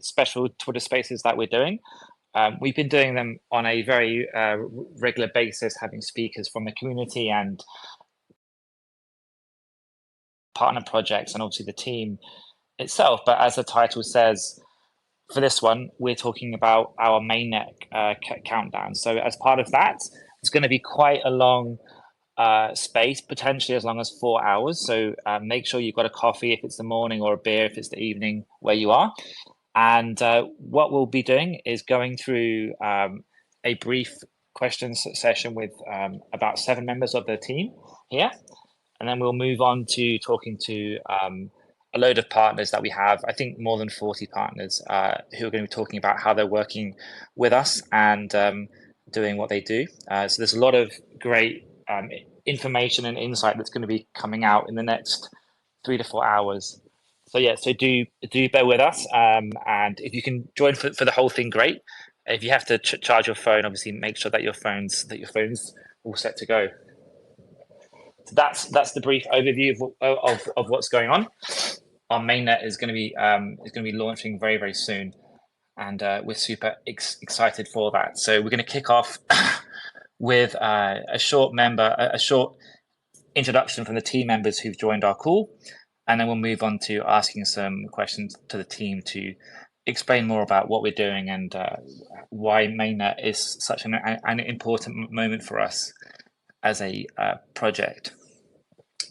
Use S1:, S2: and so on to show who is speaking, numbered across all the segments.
S1: special Twitter Spaces that we're doing. We've been doing them on a very regular basis, having speakers from the community and partner projects, and obviously the team itself. But as the title says, for this one, we're talking about our mainnet countdown. So as part of that, it's going to be quite a long space, potentially as long as 4 hours. So make sure you've got a coffee if it's the morning, or a beer if it's the evening where you are. And what we'll be doing is going through a brief questions session with about 7 members of the team here. And then we'll move on to talking to a load of partners that we have. I think more than 40 partners who are going to be talking about how they're working with us and doing what they do. So there's a lot of great information and insight that's going to be coming out in the next 3 to 4 hours. So yeah, so do bear with us, and if you can join for the whole thing, great. If you have to charge your phone, obviously make sure that your phone's all set to go. So that's the brief overview of what's going on. Our mainnet is going to be launching very, very soon, and we're super excited for that. So we're going to kick off with a short introduction from the team members who've joined our call, and then we'll move on to asking some questions to the team to explain more about what we're doing and why mainnet is such an important moment for us as a project.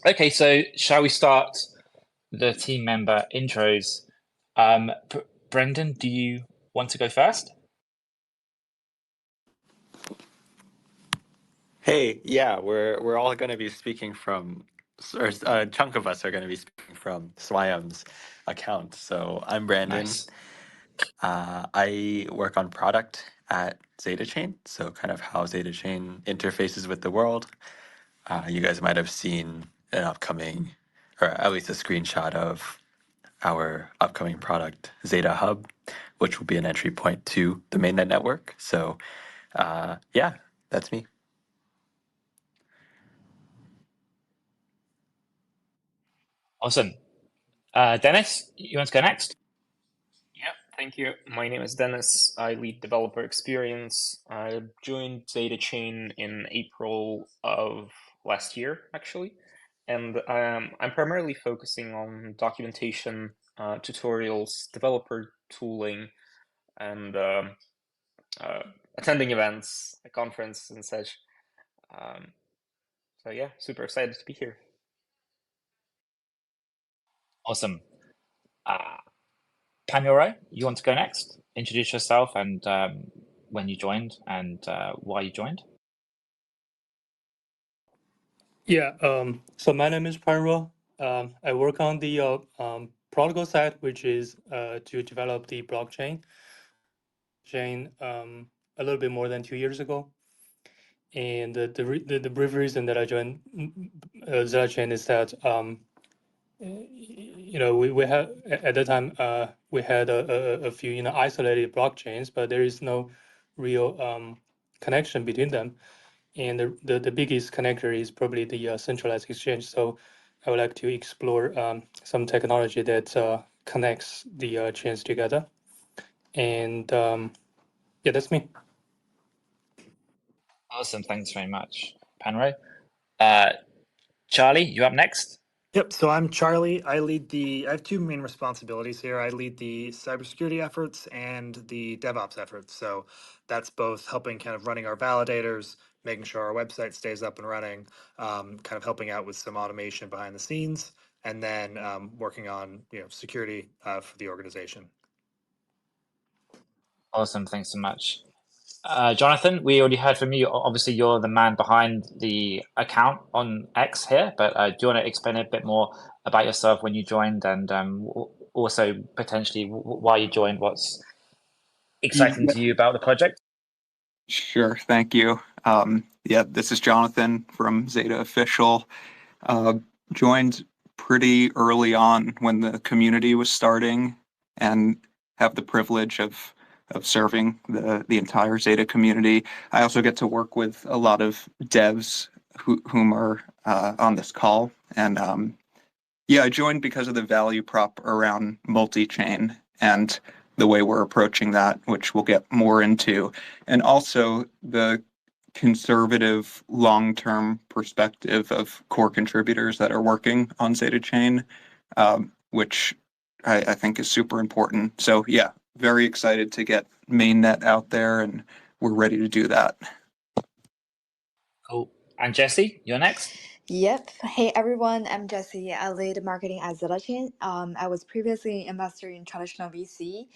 S1: Okay, so shall we start the team member intros? Brendan, do you want to go first?
S2: Hey, yeah, we're all going to be speaking from, or a chunk of us are going to be speaking from Swayam's account. So I'm Brandon.
S1: Nice.
S2: I work on product at ZetaChain, so kind of how ZetaChain interfaces with the world. You guys might have seen an upcoming, or at least a screenshot of our upcoming product, Zeta Hub, which will be an entry point to the mainnet network. So yeah, that's me.
S1: Awesome. Dennis, you want to go next?
S3: Yeah, thank you. My name is Dennis. I lead developer experience. I joined ZetaChain in April of last year, actually. And I'm primarily focusing on documentation, tutorials, developer tooling, and attending events, a conference and such. So yeah, super excited to be here.
S1: Awesome. Pamela, you want to go next? Introduce yourself and when you joined and why you joined.
S4: Yeah, so my name is Panro. I work on the protocol side, which is to develop the blockchain a little bit more than 2 years ago. And the brief reason that I joined ZetaChain is that we had at that time we had a few isolated blockchains, but there is no real connection between them. And the biggest connector is probably the centralized exchange. So I would like to explore some technology that connects the chains together. And yeah, that's me.
S1: Awesome. Thanks very much, Panro. Charlie, you up next?
S5: Yep. So I'm Charlie. I have 2 main responsibilities here. I lead the cybersecurity efforts and the DevOps efforts. So that's both helping kind of running our validators, making sure our website stays up and running, kind of helping out with some automation behind the scenes, and then working on security for the organization.
S1: Awesome. Thanks so much. Jonathan, we already heard from you. Obviously, you're the man behind the account on X here, but do you want to explain a bit more about yourself when you joined, and also potentially why you joined? What's exciting to you about the project?
S6: Sure, thank you. Yeah, this is Jonathan from Zeta Official. Joined pretty early on when the community was starting, and have the privilege of serving the entire Zeta community. I also get to work with a lot of devs whom are on this call. And yeah, I joined because of the value prop around multi-chain. And the way we're approaching that, which we'll get more into, and also the conservative long-term perspective of core contributors that are working on ZetaChain, which I think is super important. So yeah, very excited to get Mainnet out there, and we're ready to do that.
S1: Cool. And Jesse, you're next.
S7: Yep. Hey everyone, I'm Jessie. I lead marketing at ZetaChain. I was previously an investor in traditional VC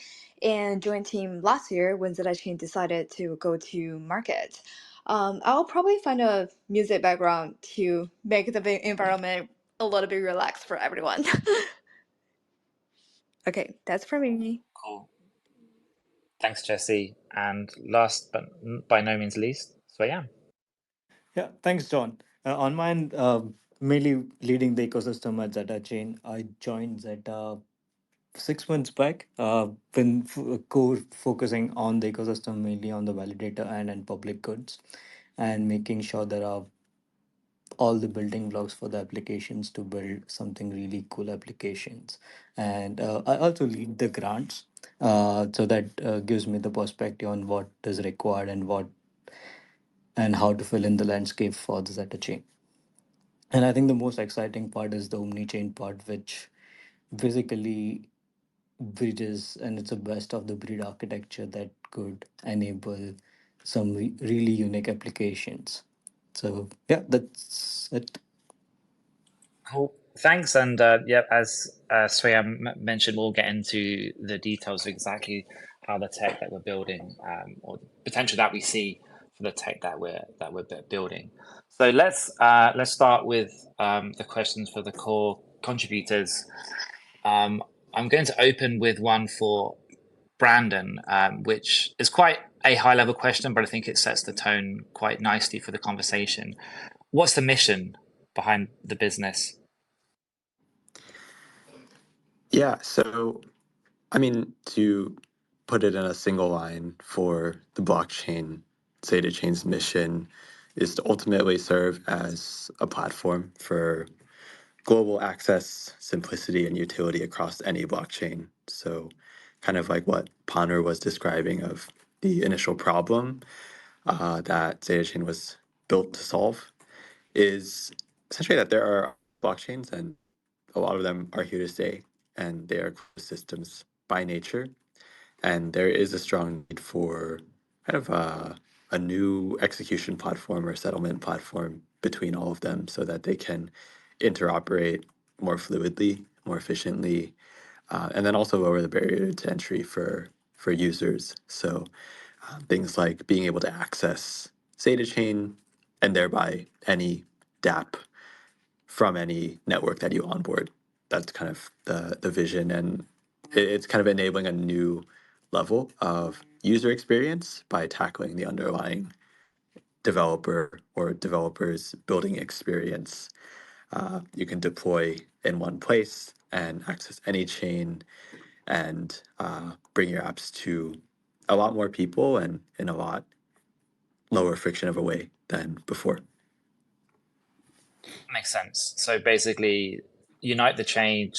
S7: and joined team last year when ZetaChain decided to go to market. I'll probably find a music background to make the environment a little bit relaxed for everyone. Okay, that's for me.
S1: Cool. Thanks, Jesse. And last but by no means least, Swayam.
S8: Yeah, thanks, John. On mine, mainly leading the ecosystem at ZetaChain. I joined Zeta 6 months back, been core focusing on the ecosystem, mainly on the validator and public goods, and making sure there are all the building blocks for the applications to build something really cool applications. And I also lead the grants, so that gives me the perspective on what is required and what and how to fill in the landscape for the Zeta chain. And I think the most exciting part is the omni-chain part, which basically bridges, and it's a best of the breed architecture that could enable some really unique applications. So yeah, that's it.
S1: Cool. Thanks. And yeah, as Swayam mentioned, we'll get into the details of exactly how the tech that we're building, or the potential that we see for the tech that we're building. So let's start with the questions for the core contributors. I'm going to open with one for Brandon, which is quite a high level question, but I think it sets the tone quite nicely for the conversation. What's the mission behind the business?
S2: Yeah, so I mean, to put it in a single line for the blockchain, ZetaChain's mission is to ultimately serve as a platform for global access, simplicity, and utility across any blockchain. So, kind of like what Ponder was describing of the initial problem that ZetaChain was built to solve, is essentially that there are blockchains and a lot of them are here to stay and they are closed systems by nature. And there is a strong need for kind of a new execution platform or settlement platform between all of them so that they can interoperate more fluidly, more efficiently, and then also lower the barrier to entry for users. So things like being able to access ZetaChain and thereby any dApp from any network that you onboard. That's kind of the vision, and it's kind of enabling a new level of user experience by tackling the underlying developer or developers building experience. You can deploy in one place and access any chain and bring your apps to a lot more people and in a lot lower friction of a way than before.
S1: Makes sense. So basically, unite the chain,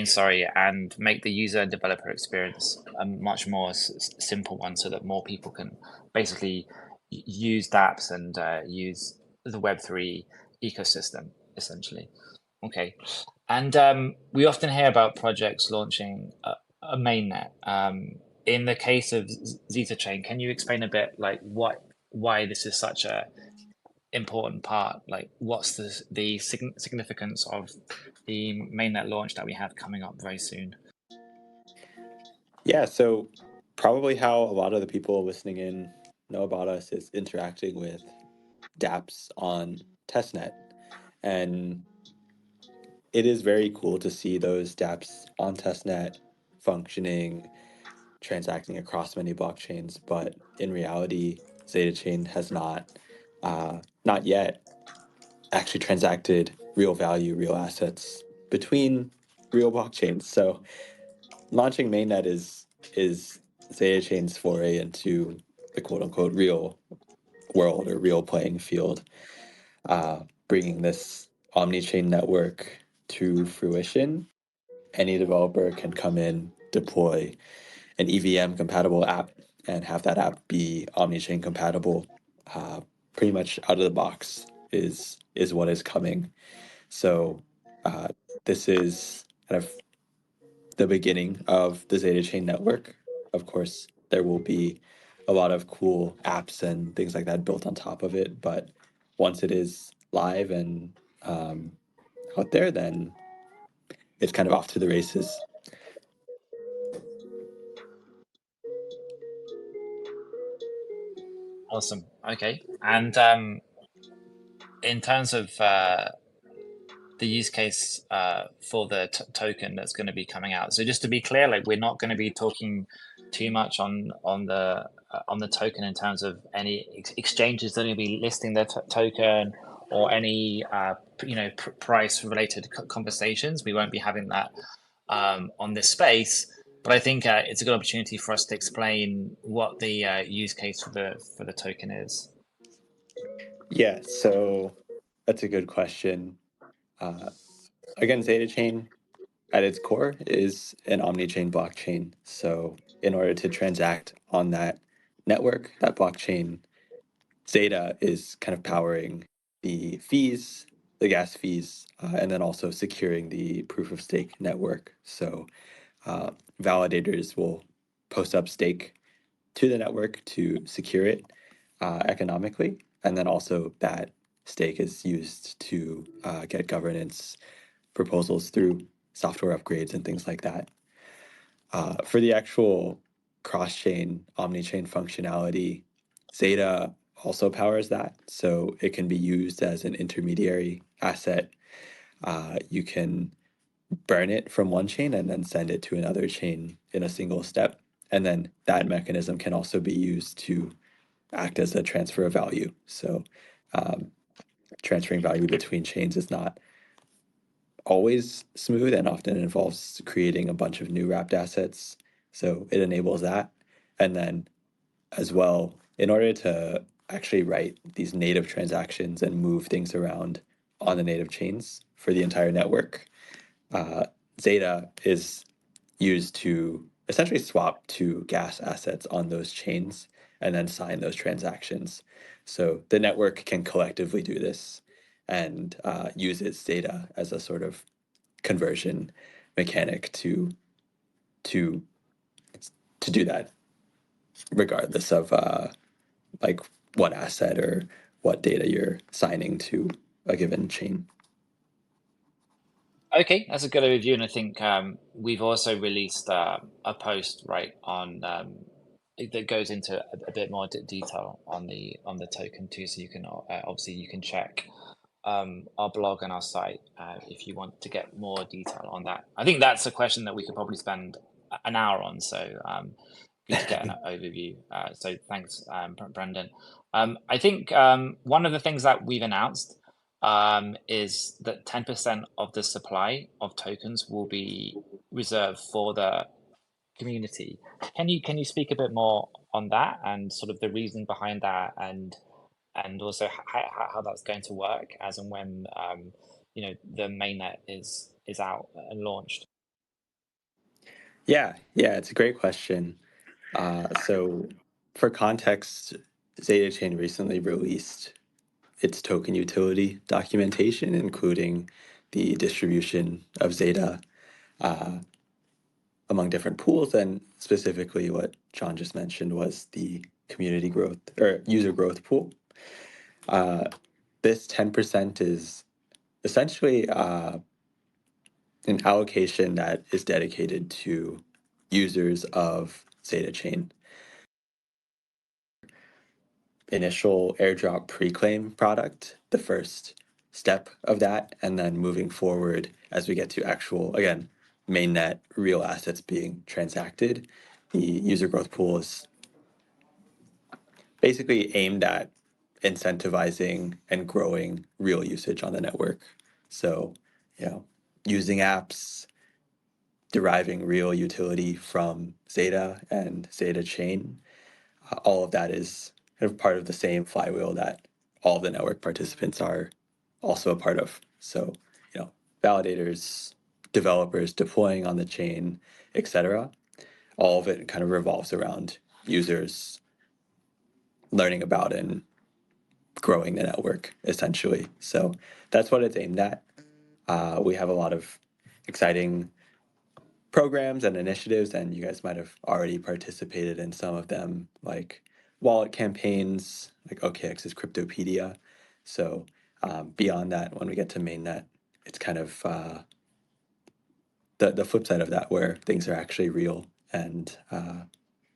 S1: sorry, and make the user and developer experience a much more simple one, so that more people can basically use dApps and use the Web3 ecosystem, essentially. Okay, and we often hear about projects launching a mainnet. In the case of ZetaChain, can you explain a bit like why this is such a important part? Like, what's the significance of the mainnet launch that we have coming up very soon?
S2: Yeah, so probably how a lot of the people listening in know about us is interacting with dApps on testnet. And it is very cool to see those dApps on testnet functioning, transacting across many blockchains. But in reality, ZetaChain has not yet actually transacted real value, real assets between real blockchains. So launching mainnet is ZetaChain's foray into the quote unquote real world or real playing field, bringing this omni-chain network to fruition. Any developer can come in, deploy an EVM compatible app and have that app be omni-chain compatible pretty much out of the box is what is coming. So this is kind of the beginning of the ZetaChain network. Of course, there will be a lot of cool apps and things like that built on top of it, but once it is live and out there, then it's kind of off to the races.
S1: Awesome. Okay. And in terms of the use case for the token that's going to be coming out, so just to be clear, like we're not going to be talking too much on the token in terms of any exchanges that are going to be listing their token or any price related conversations. We won't be having that on this space. But I think it's a good opportunity for us to explain what the use case for the token is.
S2: Yeah, so that's a good question. Again, ZetaChain at its core is an omni-chain blockchain. So in order to transact on that network, that blockchain, Zeta is kind of powering the fees, the gas fees, and then also securing the proof of stake network. So validators will post up stake to the network to secure it economically. And then also that stake is used to get governance proposals through software upgrades and things like that. For the actual cross-chain, omni-chain functionality, Zeta also powers that. So it can be used as an intermediary asset. You can burn it from one chain and then send it to another chain in a single step. And then that mechanism can also be used to act as a transfer of value. So transferring value between chains is not always smooth and often involves creating a bunch of new wrapped assets. So it enables that. And then as well, in order to actually write these native transactions and move things around on the native chains for the entire network, Zeta is used to essentially swap two gas assets on those chains and then sign those transactions. So the network can collectively do this and use its data as a sort of conversion mechanic to do that, regardless of like what asset or what data you're signing to a given chain.
S1: Okay, that's a good overview, and I think we've also released a post right on that goes into a bit more detail on the token too. So you can obviously you can check our blog and our site if you want to get more detail on that. I think that's a question that we could probably spend an hour on. So good to get an overview. So thanks, Brendan. I think one of the things that we've announced is that 10% of the supply of tokens will be reserved for the community. Can you speak a bit more on that and sort of the reasoning behind that and also how that's going to work as and when the mainnet is out and launched?
S2: Yeah, it's a great question. So for context, ZetaChain recently released its token utility documentation, including the distribution of Zeta among different pools, and specifically what John just mentioned was the community growth or user growth pool. This 10% is essentially an allocation that is dedicated to users of ZetaChain. Initial airdrop pre-claim product, the first step of that, and then moving forward as we get to actual, again, mainnet real assets being transacted, the user growth pool is basically aimed at incentivizing and growing real usage on the network. So, using apps, deriving real utility from Zeta and ZetaChain, all of that is kind of part of the same flywheel that all of the network participants are also a part of. So, validators, developers deploying on the chain, etc. all of it kind of revolves around users learning about and growing the network, essentially. So that's what it's aimed at. We have a lot of exciting programs and initiatives, and you guys might have already participated in some of them, like wallet campaigns, like OKX's Cryptopedia. So beyond that, when we get to mainnet, it's kind of the flip side of that, where things are actually real and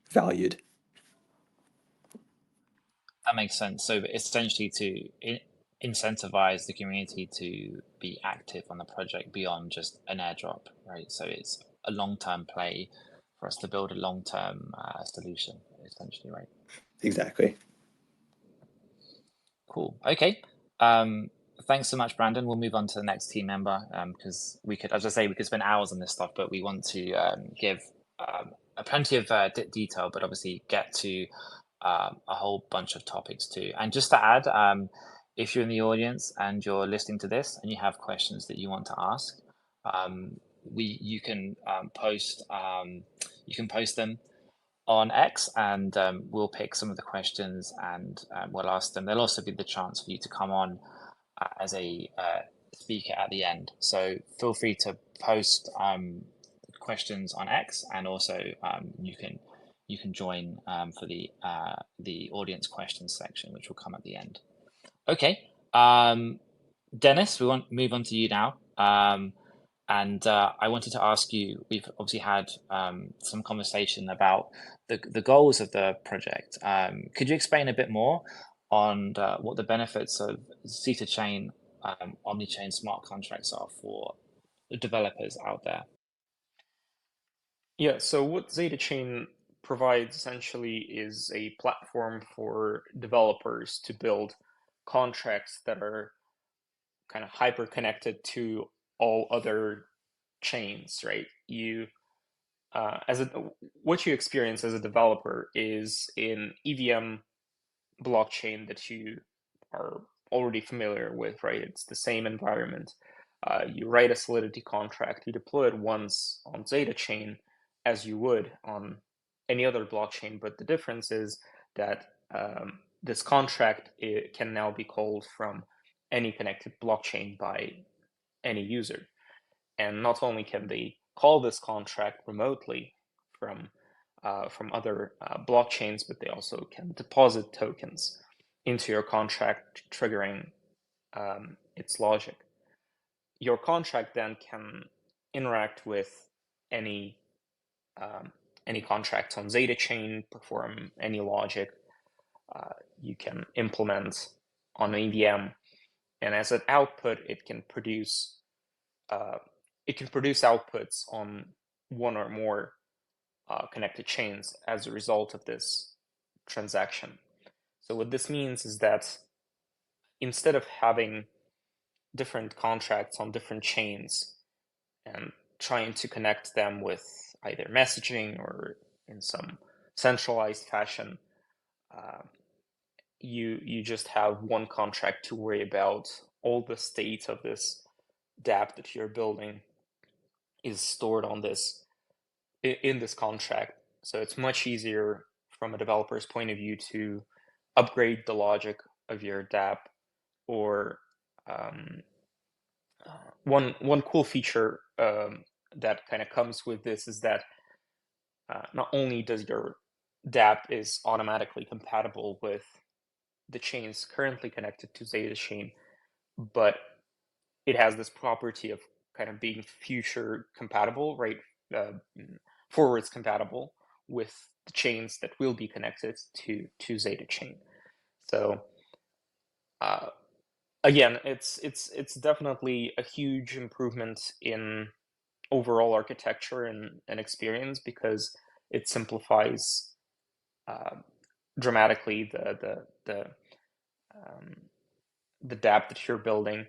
S2: valued.
S1: That makes sense. So essentially to incentivize the community to be active on the project beyond just an airdrop, right? So it's a long-term play for us to build a long-term solution, essentially, right?
S2: Exactly.
S1: Cool. Okay. Thanks so much, Brandon. We'll move on to the next team member because we could, as I say, we could spend hours on this stuff, but we want to give a plenty of detail, but obviously get to a whole bunch of topics too. And just to add, if you're in the audience and you're listening to this and you have questions that you want to ask, you can post them on X, and we'll pick some of the questions and we'll ask them. There'll also be the chance for you to come on as a speaker at the end. So feel free to post questions on X, and also you can join for the audience questions section, which will come at the end. Okay, Dennis, we want to move on to you now. And I wanted to ask you, we've obviously had some conversation about the goals of the project. Could you explain a bit more on what the benefits of ZetaChain omni-chain smart contracts are for the developers out there?
S3: Yeah, so what ZetaChain provides essentially is a platform for developers to build contracts that are kind of hyper connected to all other chains, right? What you experience as a developer is an EVM blockchain that you are already familiar with, right? It's the same environment. You write a Solidity contract, you deploy it once on ZetaChain as you would on any other blockchain, but the difference is that this contract can now be called from any connected blockchain by any user. And not only can they call this contract remotely from other blockchains, but they also can deposit tokens into your contract, triggering its logic. Your contract then can interact with any contracts on ZetaChain, perform any logic you can implement on an EVM, and as an output, it can produce outputs on one or more connected chains as a result of this transaction. So what this means is that instead of having different contracts on different chains and trying to connect them with either messaging or in some centralized fashion, you just have one contract to worry about. All the state of this dApp that you're building is stored on in this contract. So it's much easier from a developer's point of view to upgrade the logic of your dApp, or one cool feature that kind of comes with this is that not only does your dApp is automatically compatible with the chains currently connected to ZetaChain, but it has this property of kind of being future compatible, right? Forwards compatible with the chains that will be connected to ZetaChain. So again, it's definitely a huge improvement in overall architecture and experience, because it simplifies dramatically the dApp that you're building,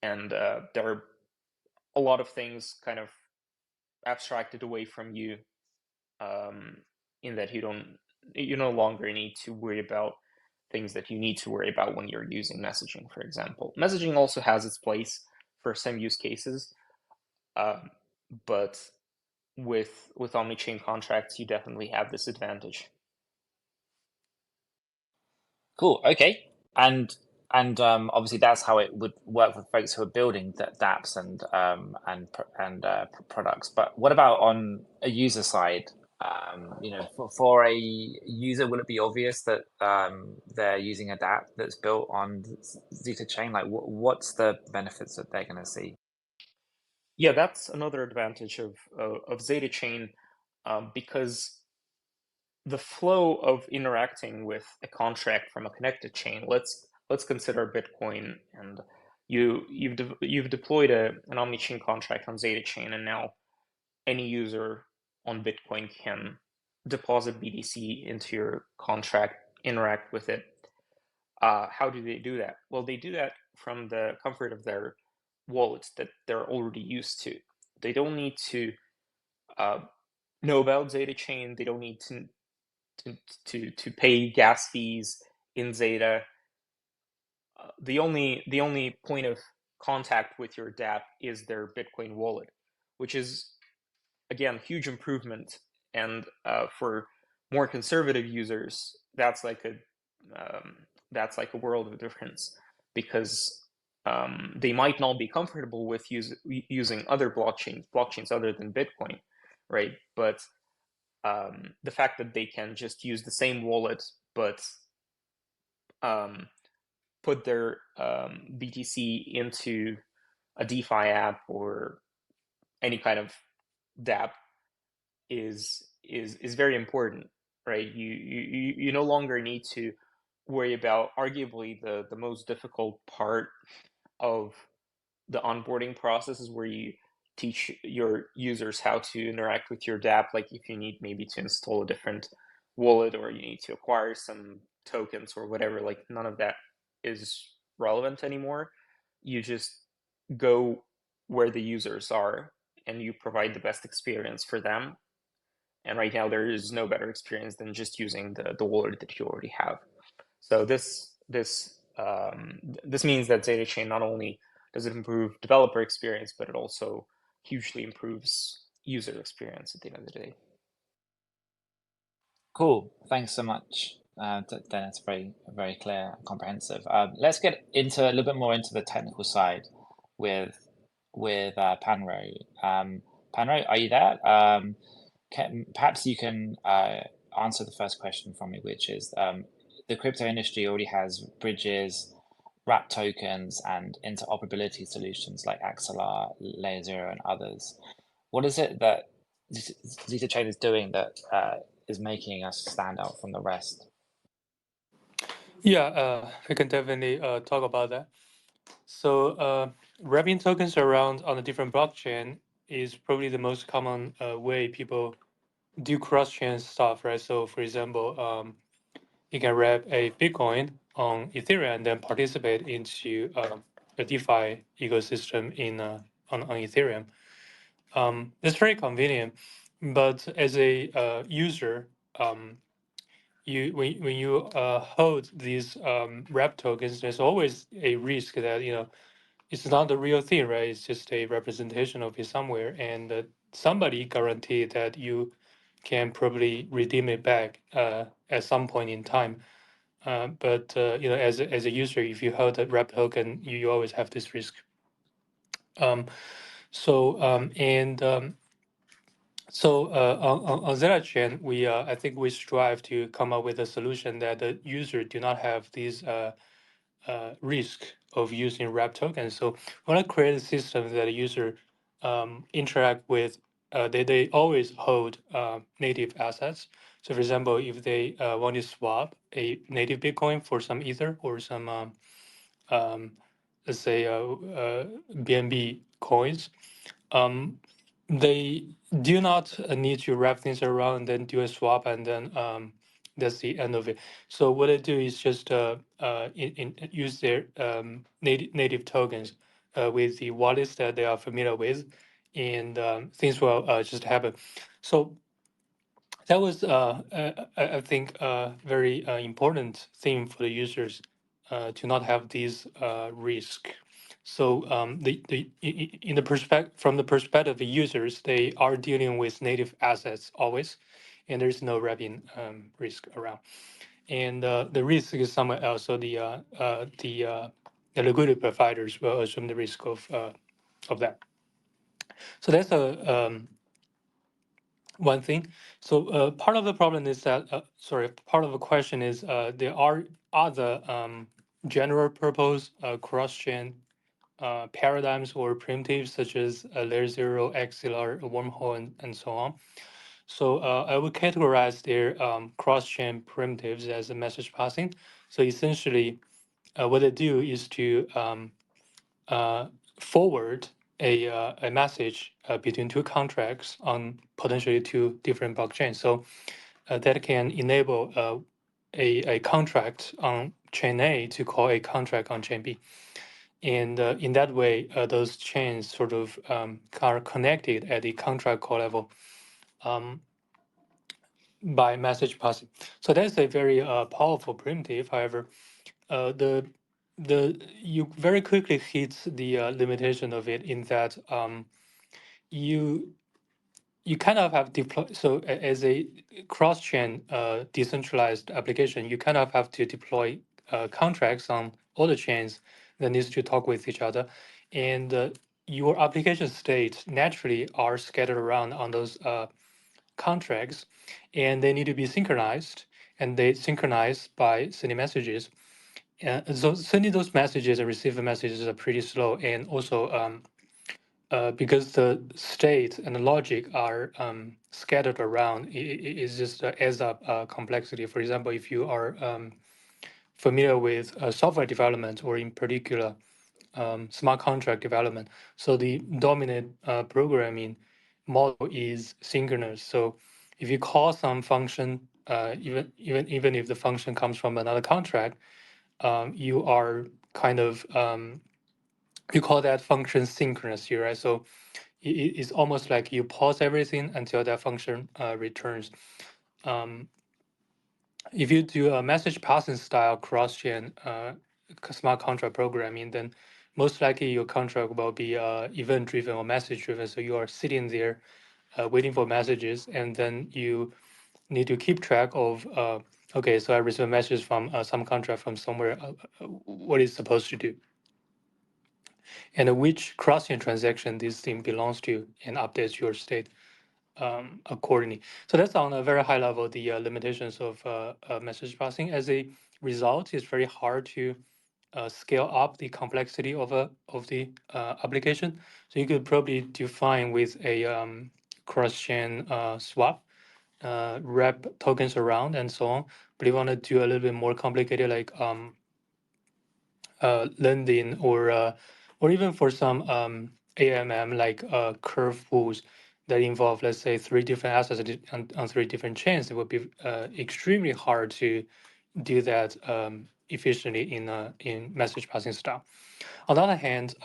S3: and there are a lot of things kind of abstracted away from you, in that you no longer need to worry about things that you need to worry about when you're using messaging, for example. Messaging also has its place for some use cases, but with omni-chain contracts, you definitely have this advantage.
S1: Cool. Okay. And obviously that's how it would work for folks who are building dApps and products. But what about on a user side? For a user, will it be obvious that they're using a dApp that's built on ZetaChain? Like, what's the benefits that they're going to see?
S3: Yeah, that's another advantage of ZetaChain, because the flow of interacting with a contract from a connected chain. Let's consider Bitcoin, and you've deployed an omni-chain contract on ZetaChain, and now any user on Bitcoin can deposit BTC into your contract, interact with it. How do they do that? Well, they do that from the comfort of their wallets that they're already used to. They don't need to know about ZetaChain. They don't need to pay gas fees in Zeta. The only point of contact with your dApp is their Bitcoin wallet, which is, again, huge improvement. And for more conservative users, that's like a world of difference, because they might not be comfortable with using other blockchains other than Bitcoin, right? But the fact that they can just use the same wallet but put their BTC into a DeFi app or any kind of dApp is very important, right? You no longer need to worry about arguably the most difficult part of the onboarding process, is where you teach your users how to interact with your dApp. Like if you need maybe to install a different wallet, or you need to acquire some tokens or whatever, like none of that is relevant anymore. You just go where the users are and you provide the best experience for them. And right now there is no better experience than just using the wallet that you already have. So this means that ZetaChain not only does it improve developer experience, but it also hugely improves user experience at the end of the day.
S1: Cool. Thanks so much, Dennis. Very clear and comprehensive. Let's get into a little bit more into the technical side with Panro. Panro, are you there? Perhaps you can answer the first question from me, which is the crypto industry already has bridges, wrap tokens, and interoperability solutions like Axelar, Layer Zero, and others. What is it that ZetaChain is doing that is making us stand out from the rest?
S4: Yeah, I can definitely talk about that. So wrapping tokens around on a different blockchain is probably the most common way people do cross-chain stuff, right? So for example, you can wrap a Bitcoin on Ethereum and then participate into a DeFi ecosystem on Ethereum. It's very convenient, but as a user, when you hold these wrap tokens, there's always a risk that it's not the real thing, right? It's just a representation of it somewhere, and somebody guaranteed that you can probably redeem it back at some point in time. But as a user, if you hold a wrap token, you always have this risk. On ZetaChain, I think we strive to come up with a solution that the user do not have these risk of using wrap tokens. So we want to create a system that a user interact with. They always hold native assets. So for example, if they want to swap a native Bitcoin for some Ether or some let's say BNB coins, they do not need to wrap things around and then do a swap, and then that's the end of it. So what I do is just use their native tokens with the wallets that they are familiar with, and things will just happen. So that was, I think, a very important thing for the users to not have these risk. So in the from the perspective of users, they are dealing with native assets always, and there's no wrapping risk around. And the risk is somewhere else. So the liquidity providers will assume the risk of that. So that's one thing. So part of the problem is that part of the question is there are other general purpose cross-chain paradigms or primitives such as layer 0, XLR, wormhole, and so on. So I would categorize their cross-chain primitives as a message passing. So essentially, what they do is to forward a message between two contracts on potentially two different blockchains. So that can enable a contract on chain A to call a contract on chain B. And in that way, those chains sort of are connected at the contract call level by message passing. So that's a very powerful primitive. However, the you very quickly hit the limitation of it in that you kind of have deploy. So as a cross-chain decentralized application, you kind of have to deploy contracts on all the chains that needs to talk with each other, and your application state naturally are scattered around on those contracts, and they need to be synchronized, and they synchronize by sending messages. So sending those messages and receiving messages are pretty slow, and also because the state and the logic are scattered around, it just adds up complexity. For example, if you are familiar with software development, or in particular smart contract development, so the dominant programming model is synchronous. So if you call some function, even if the function comes from another contract, you are kind of you call that function synchronous here, right? So it's almost like you pause everything until that function returns. If you do a message passing style cross-chain smart contract programming, then most likely your contract will be event-driven or message-driven. So you are sitting there waiting for messages, and then you need to keep track of, okay, so I receive a message from some contract from somewhere, what it's supposed to do, and which cross-chain transaction this thing belongs to, and updates your state accordingly. So that's on a very high level, the limitations of message passing. As a result, it's very hard to scale up the complexity of the application. So you could probably define with a cross-chain swap, wrap tokens around, and so on. But if you want to do a little bit more complicated, like lending, or even for some AMM, like curve pools that involve, let's say, three different assets on three different chains, it would be extremely hard to do that efficiently in message passing style. On the other hand,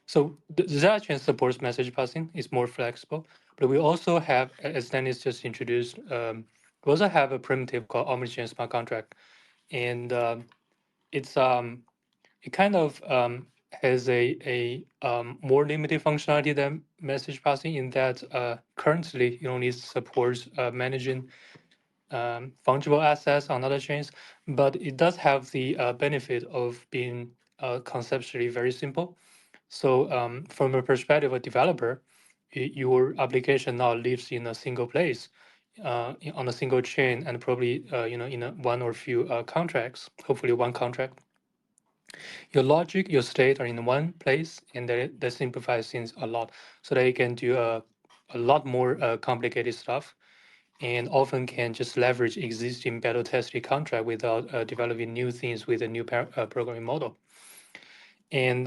S4: so the ZetaChain supports message passing. It's more flexible, but we also have, as Dennis just introduced, we also have a primitive called omnichain smart contract, and it's it kind of has a more limited functionality than message passing, in that currently it only supports managing fungible assets on other chains, but it does have the benefit of being conceptually very simple. So from a perspective of developer, your application now lives in a single place, on a single chain, and probably in one or few contracts, hopefully one contract. Your logic, your state are in one place, and that simplifies things a lot, so that you can do a lot more complicated stuff, and often can just leverage existing battle tested contract without developing new things with a new programming model. And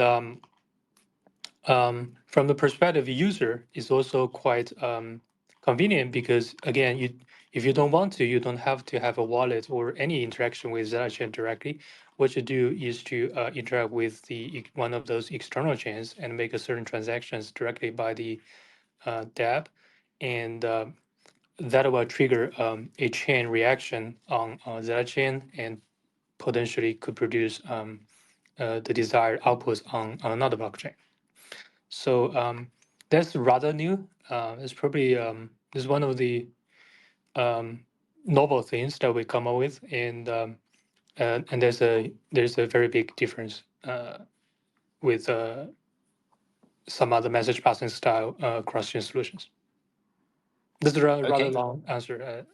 S4: from the perspective of user, it's also quite convenient, because again, if you don't want to, you don't have to have a wallet or any interaction with ZetaChain directly. What you do is to interact with one of those external chains and make a certain transactions directly by the dApp, and that will trigger a chain reaction on ZetaChain, and potentially could produce the desired outputs on another blockchain. So that's rather new. It's probably is one of the novel things that we come up with, and there's a very big difference with some other message passing style cross-chain solutions. This is a rather long answer.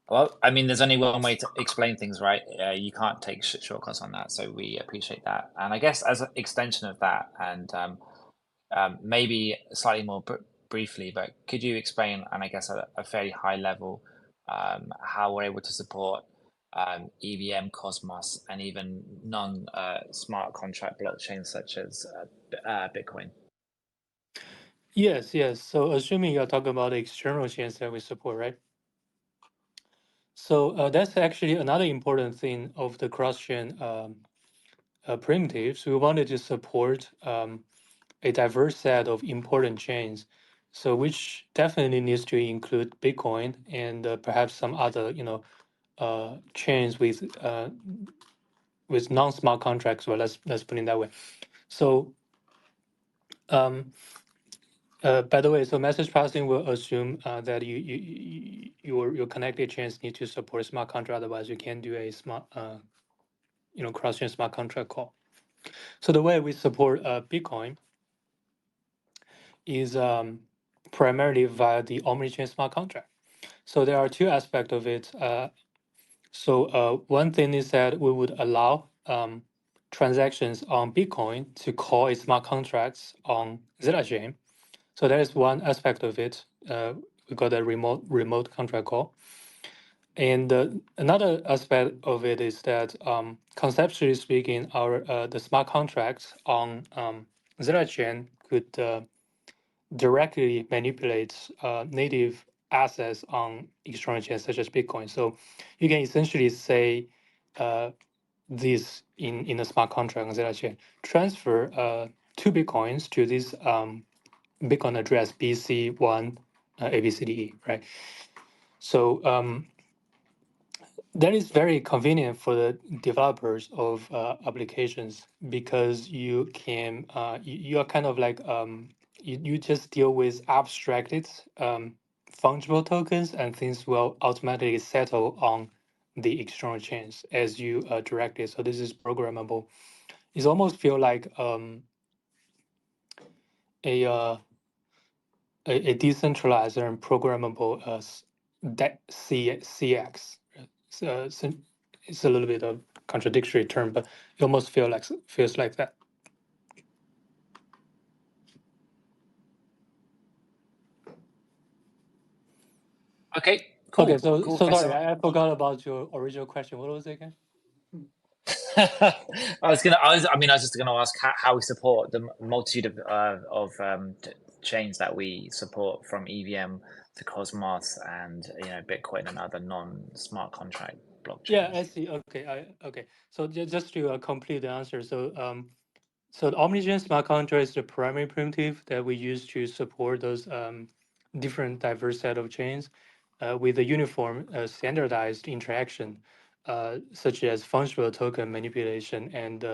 S1: Well, I mean, there's only one way to explain things, right? You can't take shortcuts on that, so we appreciate that. And I guess as an extension of that, and maybe slightly more briefly, but could you explain, and I guess at a fairly high level, how we're able to support EVM, Cosmos, and even non-smart contract blockchains such as Bitcoin?
S4: Yes. So assuming you're talking about the external chains that we support, right? So that's actually another important thing of the cross-chain primitives. We wanted to support a diverse set of important chains, so which definitely needs to include Bitcoin and perhaps some other, chains with non-smart contracts. Well, let's put it that way. So, by the way, so message passing will assume that your connected chains need to support smart contract. Otherwise, you can't do a smart, cross-chain smart contract call. So the way we support Bitcoin is primarily via the omni-chain smart contract. So there are two aspects of it. So one thing is that we would allow transactions on Bitcoin to call a smart contracts on ZetaChain. So that is one aspect of it. We got a remote contract call. And another aspect of it is that conceptually speaking, the smart contracts on ZetaChain could directly manipulate native assets on external chains such as Bitcoin. So you can essentially say this in a smart contract on ZetaChain, transfer 2 Bitcoins to this Bitcoin address BC1 ABCDE, right? So that is very convenient for the developers of applications because you can you are kind of like you just deal with abstracted fungible tokens, and things will automatically settle on the external chains as you direct it. So this is programmable. It almost feel like a decentralized and programmable CX. So it's a little bit of contradictory term, but it almost feels like that.
S1: Okay, cool.
S4: Okay, so
S1: cool.
S4: sorry, I forgot about your original question. What was it again?
S1: I was just gonna ask how we support the multitude of chains that we support, from EVM to Cosmos and Bitcoin and other non-smart contract blockchains.
S4: Yeah, I see. Okay. So just to complete the answer, so the omnichain smart contract is the primary primitive that we use to support those different diverse set of chains with a uniform standardized interaction, such as fungible token manipulation and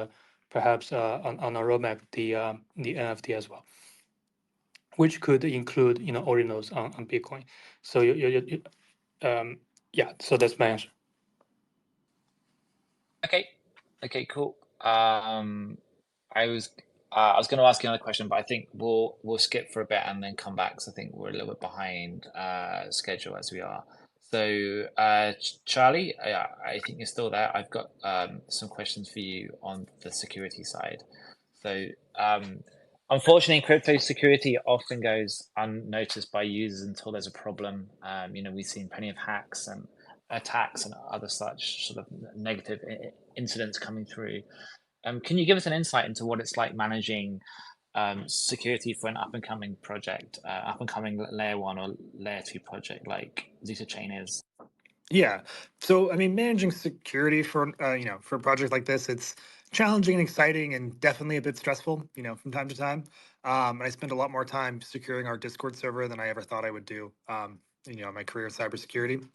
S4: perhaps on our roadmap the NFT as well, which could include ordinals on Bitcoin. So yeah, so that's my answer.
S1: Okay, cool. I was going to ask you another question, but I think we'll skip for a bit and then come back, because I think we're a little bit behind schedule as we are. So Charlie, I think you're still there. I've got some questions for you on the security side. So unfortunately, crypto security often goes unnoticed by users until there's a problem. We've seen plenty of hacks and attacks and other such sort of negative incidents coming through. Can you give us an insight into what it's like managing security for an up-and-coming project, up-and-coming layer 1 or layer 2 project like ZetaChain is?
S5: Yeah. So, I mean, managing security for for a project like this, it's challenging and exciting, and definitely a bit stressful, from time to time. I spend a lot more time securing our Discord server than I ever thought I would do. my career in cybersecurity.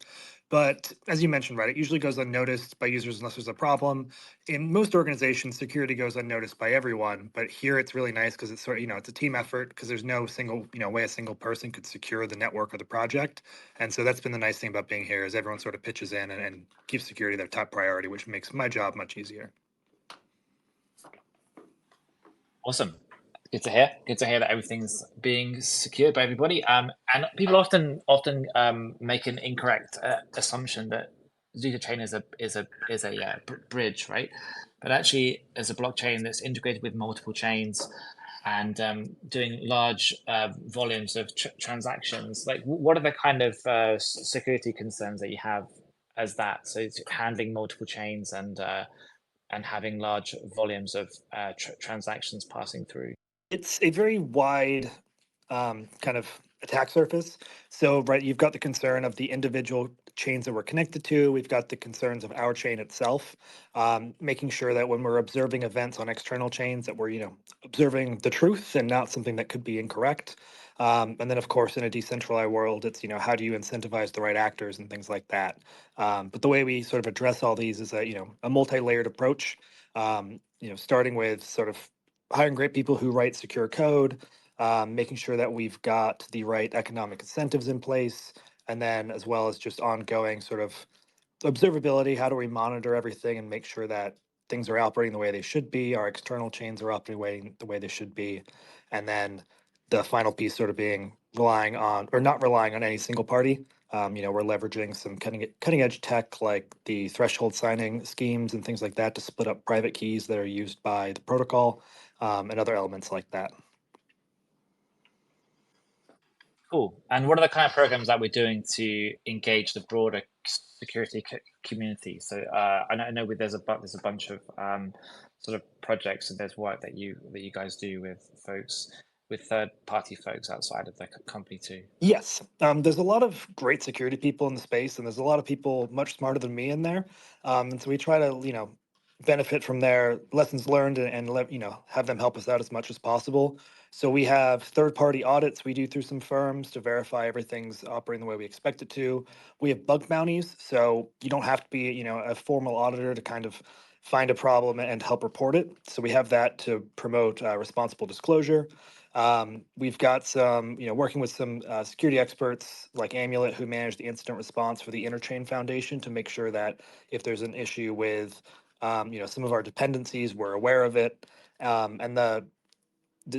S5: But as you mentioned, right, it usually goes unnoticed by users unless there's a problem. In most organizations, security goes unnoticed by everyone. But here it's really nice because it's sort of, it's a team effort because there's no single, way a single person could secure the network or the project. And so that's been the nice thing about being here is everyone sort of pitches in and keeps security their top priority, which makes my job much easier.
S1: Awesome. Good to hear. Good to hear that everything's being secured by everybody. And people often make an incorrect assumption that ZetaChain is a bridge, right? But actually, as a blockchain that's integrated with multiple chains and doing large volumes of transactions, like what are the kind of security concerns that you have as that? So it's handling multiple chains and having large volumes of transactions passing through.
S5: It's a very wide kind of attack surface. So, right, you've got the concern of the individual chains that we're connected to. We've got the concerns of our chain itself, making sure that when we're observing events on external chains that we're, observing the truth and not something that could be incorrect. And then, of course, in a decentralized world, it's, how do you incentivize the right actors and things like that. But the way we sort of address all these is a multi-layered approach, starting with sort of hiring great people who write secure code, making sure that we've got the right economic incentives in place, and then as well as just ongoing sort of observability. How do we monitor everything and make sure that things are operating the way they should be? Our external chains are operating the way they should be. And then the final piece sort of being relying on or not relying on any single party. We're leveraging some cutting edge tech like the threshold signing schemes and things like that to split up private keys that are used by the protocol, and other elements like that.
S1: Cool. And what are the kind of programs that we're doing to engage the broader security community? So I know there's a bunch of sort of projects and there's work that you guys do with folks, with third-party folks outside of the company too.
S5: Yes, there's a lot of great security people in the space, and there's a lot of people much smarter than me in there. And so we try to, benefit from their lessons learned and let, have them help us out as much as possible. So we have third-party audits we do through some firms to verify everything's operating the way we expect it to. We have bug bounties, so you don't have to be, a formal auditor to kind of find a problem and help report it. So we have that to promote responsible disclosure. We've got some, working with some security experts like Amulet who manage the incident response for the Interchain Foundation to make sure that if there's an issue with, some of our dependencies, we're aware of it. And the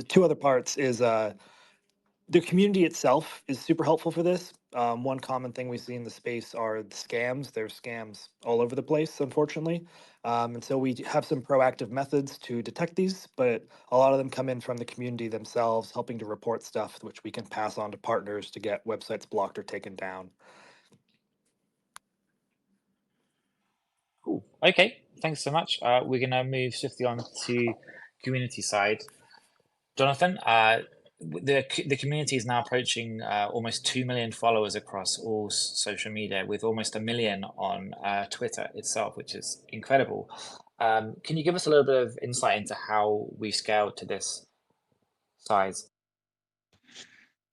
S5: two other parts is the community itself is super helpful for this. One common thing we see in the space are the scams. There's scams all over the place, unfortunately. And so we have some proactive methods to detect these, but a lot of them come in from the community themselves, helping to report stuff, which we can pass on to partners to get websites blocked or taken down.
S1: Cool. Okay, thanks so much. We're going to move swiftly on to community side. Jonathan, the community is now approaching almost 2 million followers across all social media, with almost 1 million on Twitter itself, which is incredible. Can you give us a little bit of insight into how we scaled to this size?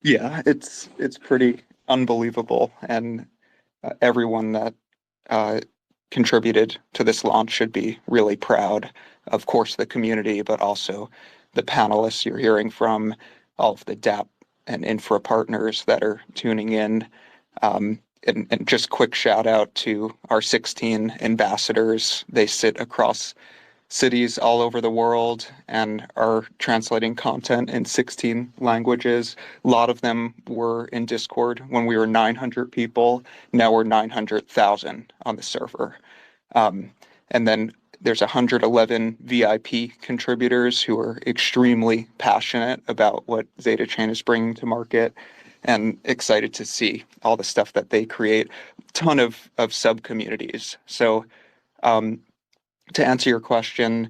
S6: Yeah, it's pretty unbelievable, and everyone that contributed to this launch should be really proud. Of course, the community, but also the panelists you're hearing from, all of the DApp and infra partners that are tuning in. And just quick shout out to our 16 ambassadors. They sit across cities all over the world and are translating content in 16 languages. A lot of them were in Discord when we were 900 people. Now we're 900,000 on the server. And then there's 111 VIP contributors who are extremely passionate about what ZetaChain is bringing to market and excited to see all the stuff that they create. Ton of sub communities. So to answer your question,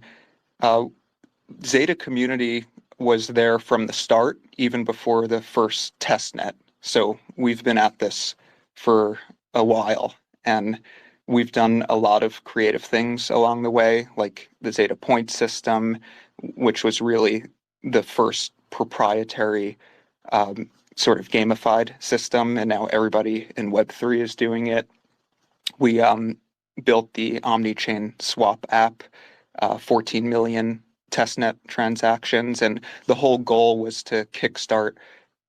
S6: Zeta community was there from the start, even before the first test net. So we've been at this for a while, and we've done a lot of creative things along the way, like the Zeta point system, which was really the first proprietary sort of gamified system, and now everybody in Web3 is doing it. We built the OmniChain swap app, 14 million testnet transactions, and the whole goal was to kickstart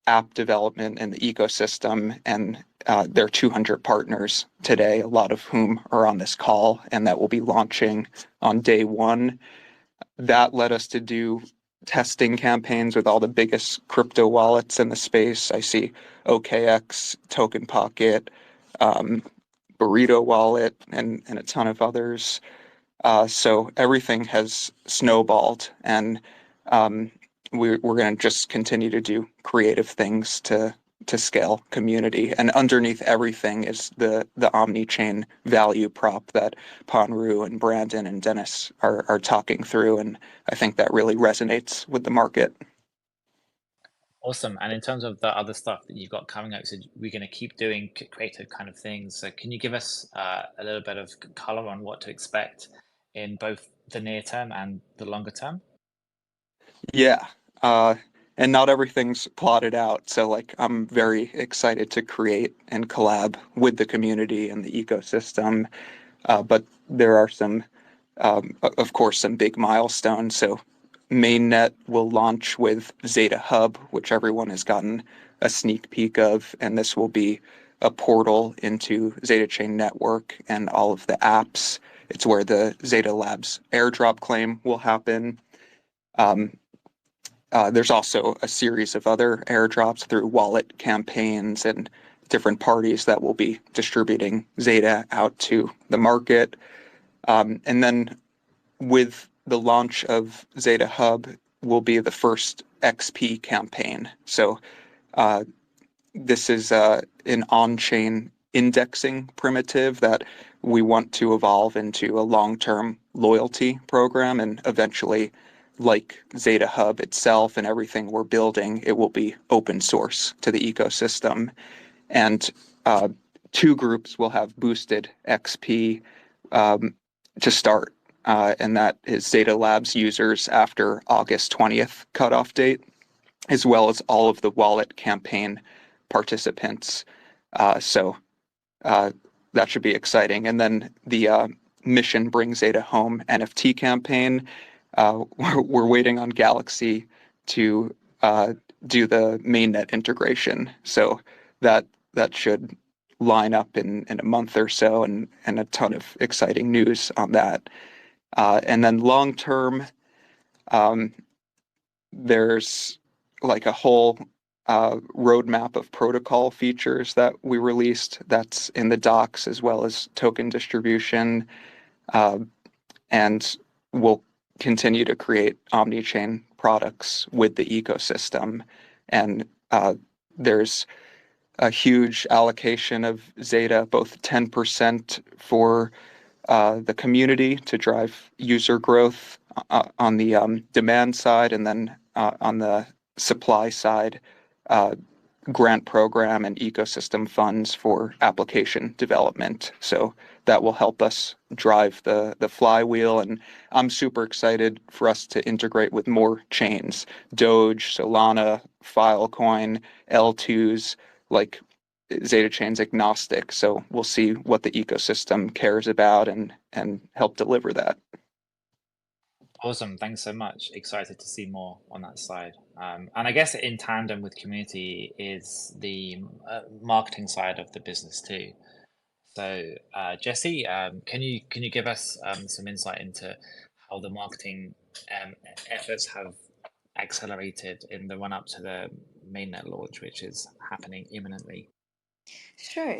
S6: app development in the ecosystem. And there are 200 partners today, a lot of whom are on this call, and that will be launching on day one. That led us to do testing campaigns with all the biggest crypto wallets in the space. I see OKX, Token Pocket, Burrito Wallet, and a ton of others. So everything has snowballed, and we're going to just continue to do creative things to scale community. And underneath everything is the OmniChain value prop that Panru and Brandon and Dennis are talking through, and I think that really resonates with the market.
S1: Awesome. And in terms of the other stuff that you've got coming up, so we're going to keep doing creative kind of things. So can you give us a little bit of color on what to expect in both the near term and the longer term?
S6: Yeah. And not everything's plotted out. So like I'm very excited to create and collab with the community and the ecosystem. But there are some, of course, some big milestones. So Mainnet will launch with Zeta Hub, which everyone has gotten a sneak peek of, and this will be a portal into ZetaChain network and all of the apps. It's where the Zeta Labs airdrop claim will happen. There's also a series of other airdrops through wallet campaigns and different parties that will be distributing Zeta out to the market. And then with the launch of Zeta Hub will be the first XP campaign. So this is an on-chain indexing primitive that we want to evolve into a long-term loyalty program, and eventually, like Zeta Hub itself and everything we're building, it will be open source to the ecosystem. And two groups will have boosted XP to start, and that is Zeta Labs users after August 20th cutoff date, as well as all of the wallet campaign participants. So that should be exciting. And then the Mission Bring Zeta Home NFT campaign, we're waiting on Galaxy to do the mainnet integration. So that should line up in a month or so, and a ton of exciting news on that. And then long term, there's like a whole roadmap of protocol features that we released that's in the docs, as well as token distribution. And we'll continue to create omni-chain products with the ecosystem. And there's a huge allocation of Zeta, both 10% for the community to drive user growth on the demand side, and then on the supply side, grant program and ecosystem funds for application development. So that will help us drive the flywheel. And I'm super excited for us to integrate with more chains, Doge, Solana, Filecoin, L2s, like ZetaChain's agnostic. So we'll see what the ecosystem cares about and help deliver that.
S1: Awesome. Thanks so much. Excited to see more on that side. And I guess in tandem with community is the marketing side of the business too. So Jesse, can you give us some insight into how the marketing efforts have accelerated in the run up to the mainnet launch, which is happening imminently?
S7: Sure.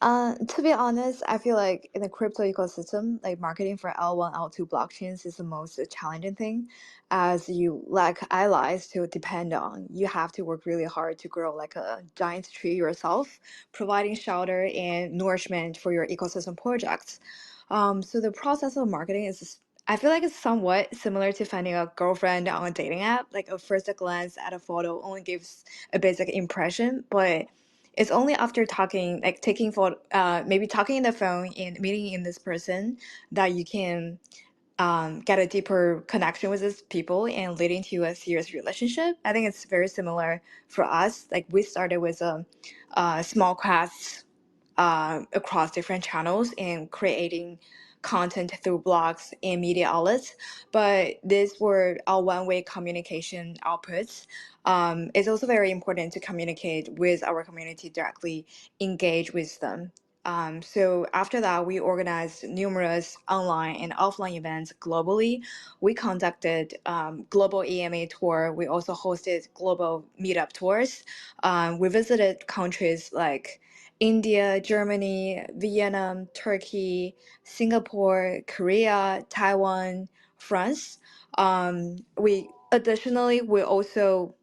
S7: To be honest, I feel like in the crypto ecosystem, like marketing for L1, L2 blockchains is the most challenging thing, as you lack allies to depend on. You have to work really hard to grow like a giant tree yourself, providing shelter and nourishment for your ecosystem projects. So the process of marketing is, I feel like it's somewhat similar to finding a girlfriend on a dating app. Like a first glance at a photo only gives a basic impression, but it's only after talking, like taking photo, maybe talking in the phone and meeting in this person, that you can get a deeper connection with these people and leading to a serious relationship. I think it's very similar for us. Like we started with a small class across different channels and creating content through blogs and media outlets. But these were our one-way communication outputs. It's also very important to communicate with our community directly, engage with them. So after that, we organized numerous online and offline events globally. We conducted global EMA tour. We also hosted global meetup tours. We visited countries like India, Germany, Vietnam, Turkey, Singapore, Korea, Taiwan, France. We also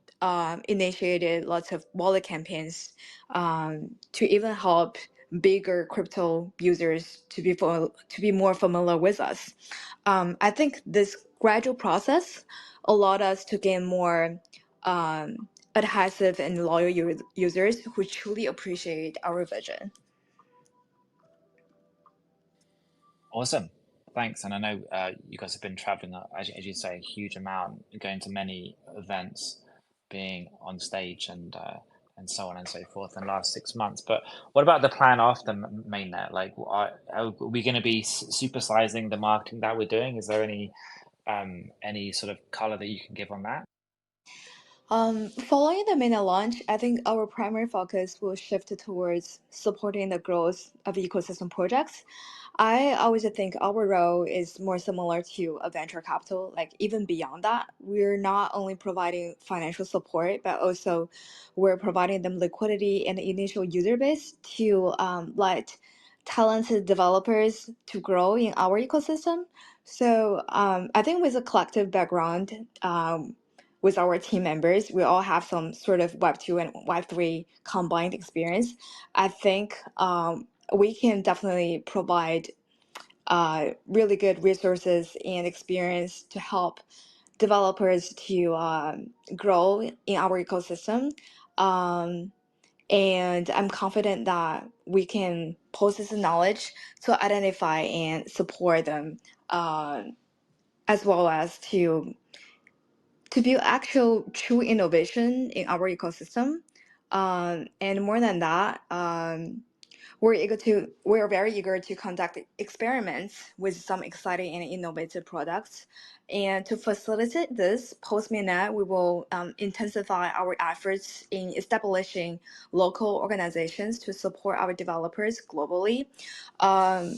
S7: initiated lots of wallet campaigns to even help bigger crypto users to be more familiar with us. I think this gradual process allowed us to gain more adhesive and loyal users who truly appreciate our vision.
S1: Awesome. Thanks. And I know you guys have been traveling, as you say, a huge amount, going to many events, being on stage and so on and so forth in the last 6 months. But what about the plan after Mainnet? Like, are we going to be supersizing the marketing that we're doing? Is there any sort of color that you can give on that?
S7: Following the mainnet launch, I think our primary focus will shift towards supporting the growth of ecosystem projects. I always think our role is more similar to a venture capital. Like even beyond that, we're not only providing financial support, but also we're providing them liquidity and initial user base to let talented developers to grow in our ecosystem. So I think with a collective background, with our team members, we all have some sort of Web 2 and Web 3 combined experience. I think we can definitely provide really good resources and experience to help developers to grow in our ecosystem. Um, and I'm confident that we can possess the knowledge to identify and support them, as well as to build actual true innovation in our ecosystem. And more than that, we're very eager to conduct experiments with some exciting and innovative products. And to facilitate this, post mainnet, we will intensify our efforts in establishing local organizations to support our developers globally. Um,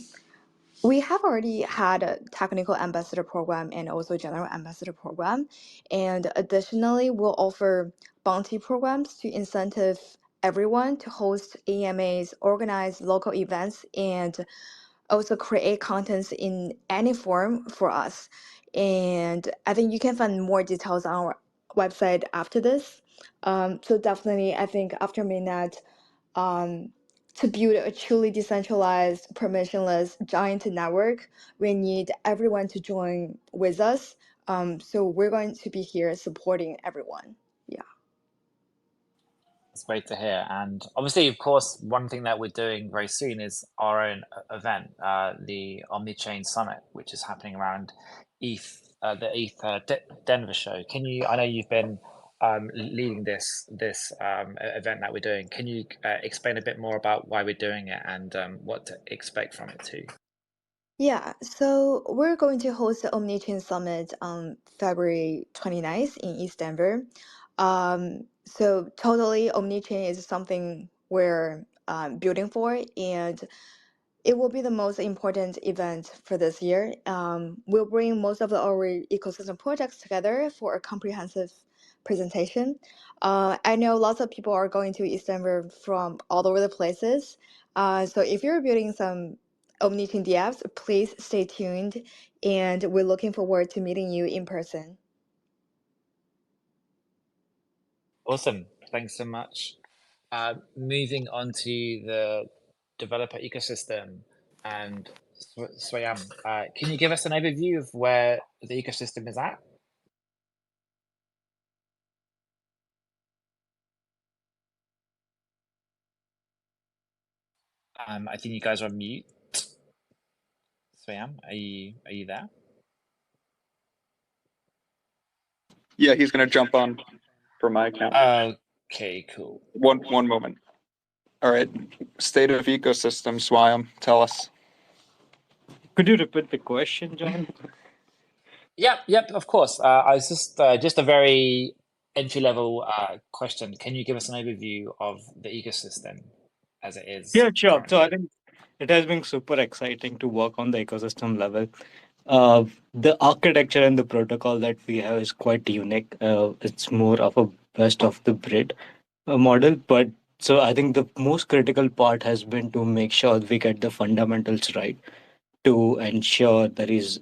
S7: we have already had a technical ambassador program and also general ambassador program. And additionally, we'll offer bounty programs to incentive everyone to host AMAs, organize local events, and also create contents in any form for us. And I think you can find more details on our website after this. So definitely, I think after mainnet, um, to build a truly decentralized, permissionless giant network, we need everyone to join with us. So we're going to be here supporting everyone. Yeah.
S1: It's great to hear. And obviously, of course, one thing that we're doing very soon is our own event, the Omnichain Summit, which is happening around the Denver show. I know you've been leading this event that we're doing. Can you explain a bit more about why we're doing it and what to expect from it too?
S7: Yeah, so we're going to host the Omnichain Summit on February 29th in East Denver. So totally Omnichain is something we're building for, and it will be the most important event for this year. We'll bring most of our ecosystem projects together for a comprehensive presentation. I know lots of people are going to East Denver from all over the places. So if you're building some Omnichain DApps, please stay tuned, and we're looking forward to meeting you in person.
S1: Awesome. Thanks so much. Moving on to the developer ecosystem and Swayam, can you give us an overview of where the ecosystem is at? I think you guys are on mute. Swayam, are you there?
S6: Yeah, he's going to jump on for my account.
S1: Okay, cool.
S6: One moment. All right. State of ecosystem, Swayam, tell us.
S8: Could you repeat the question, John?
S1: Yep, of course. I was just a very entry level question. Can you give us an overview of the ecosystem as it is
S8: Yeah, sure. So I
S1: currently?
S8: think it has been super exciting to work on the ecosystem level. The architecture and the protocol that we have is quite unique. It's more of a best of the breed model, but so I think the most critical part has been to make sure we get the fundamentals right to ensure there is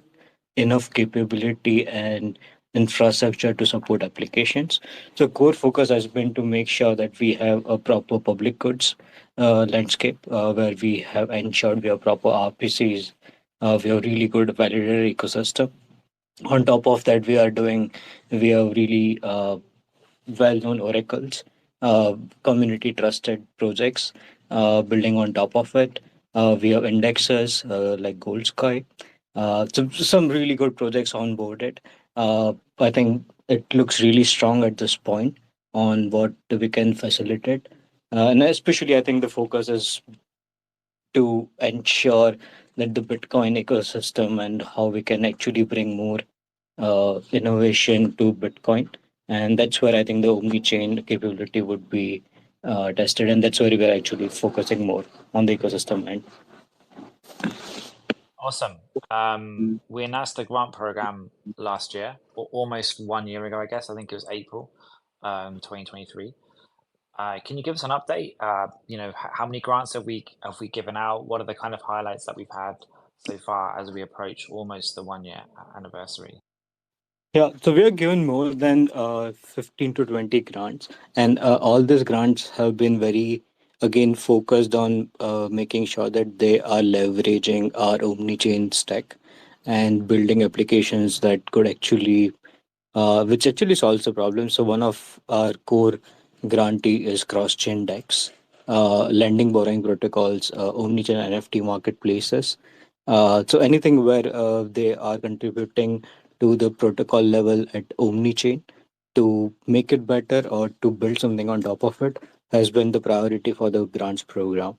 S8: enough capability and infrastructure to support applications. So core focus has been to make sure that we have a proper public goods landscape where we have ensured we have proper RPCs, we have really good validator ecosystem. On top of that, we have really well-known oracles, community trusted projects building on top of it. We have indexers like Gold Sky. So some really good projects onboarded. I think it looks really strong at this point on what we can facilitate. And especially, I think the focus is to ensure that the Bitcoin ecosystem and how we can actually bring more innovation to Bitcoin. And that's where I think the omni-chain capability would be tested. And that's where we're actually focusing more on the ecosystem end.
S1: Awesome. We announced the grant program last year, or almost 1 year ago, I guess. I think it was April 2023. Can you give us an update? How many grants have we given out? What are the kind of highlights that we've had so far as we approach almost the 1 year anniversary?
S8: Yeah, so we are given more than 15 to 20 grants, and all these grants have been very, again, focused on making sure that they are leveraging our omni-chain stack and building applications that could actually which actually solves the problem. So one of our core grantee is cross-chain DEX, lending borrowing protocols, omnichain NFT marketplaces. So anything where they are contributing to the protocol level at omnichain to make it better or to build something on top of it has been the priority for the grants program.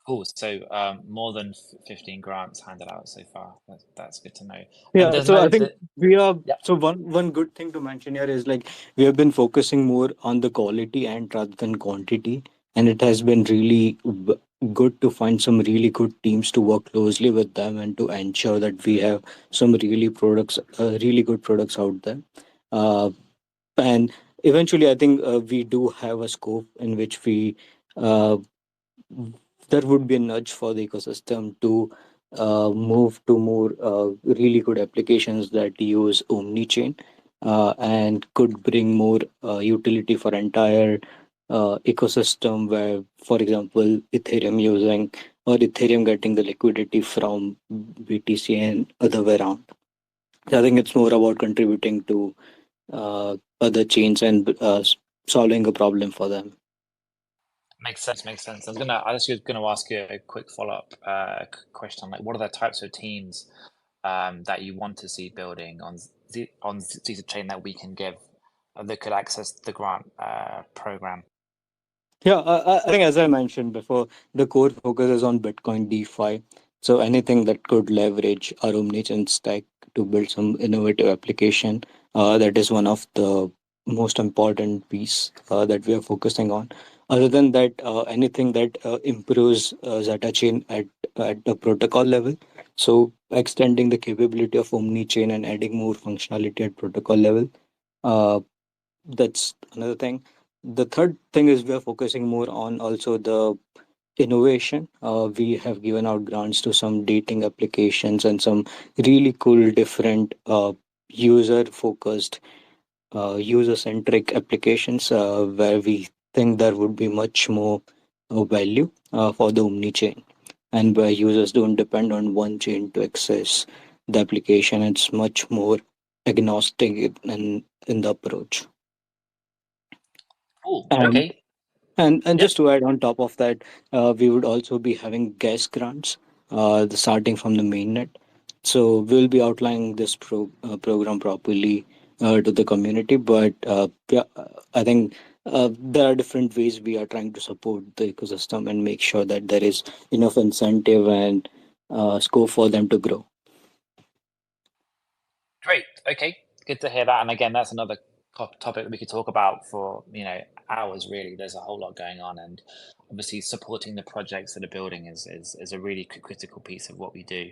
S1: Cool. So more than 15 grants handed out so far. That's good to know. And
S8: Yeah,
S1: there's
S8: so I
S1: no,
S8: think we are.
S1: yeah,
S8: So one good thing to mention here is like we have been focusing more on the quality and rather than quantity, and it has been really good to find some really good teams to work closely with them and to ensure that we have some really good products out there. Uh, and eventually, I think we do have a scope in which we uh, there would be a nudge for the ecosystem to move to more really good applications that use omni-chain and could bring more utility for entire ecosystem where, for example, Ethereum using or Ethereum getting the liquidity from BTC and other way around. So I think it's more about contributing to other chains and solving a problem for them.
S1: makes sense. Makes sense. I was just gonna ask you a quick follow-up question. Like, what are the types of teams that you want to see building on ZetaChain that we can give that could access the grant program?
S8: Yeah, I think as I mentioned before, the core focus is on Bitcoin DeFi. So anything that could leverage our omnichannel stack to build some innovative application, that is one of the most important piece that we are focusing on. Other than that, anything that improves ZetaChain at the protocol level. So extending the capability of omnichain and adding more functionality at protocol level. Uh, that's another thing. The third thing is we are focusing more on also the innovation. We have given out grants to some dating applications and some really cool different user focused user centric applications where we think there would be much more value for the omni chain and where users don't depend on one chain to access the application. It's much more agnostic in the approach.
S1: Cool.
S8: And
S1: Okay.
S8: and
S1: Yep.
S8: just to add on top of that, we would also be having gas grants, starting from the mainnet. So we'll be outlining this program properly to the community. But yeah, I think there are different ways we are trying to support the ecosystem and make sure that there is enough incentive and scope for them to grow.
S1: Great. Okay. Good to hear that. And again, that's another topic that we could talk about for, hours really. There's a whole lot going on, and obviously supporting the projects that are building is a really critical piece of what we do.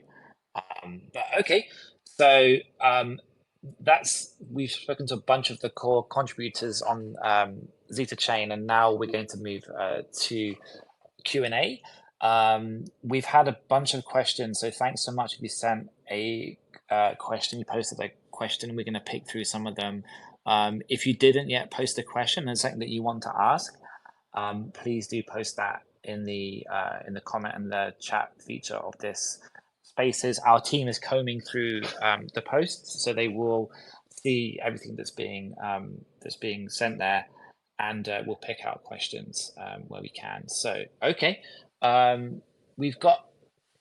S1: But okay. So we've spoken to a bunch of the core contributors on ZetaChain, and now we're going to move to Q&A. We've had a bunch of questions, so thanks so much if you sent a question, you posted a question, we're going to pick through some of them. If you didn't yet post a question and something that you want to ask, please do post that in the comment and the chat feature of this Spaces. Our team is combing through the posts, so they will see everything that's being sent there, and we'll pick out questions where we can. So okay, we've got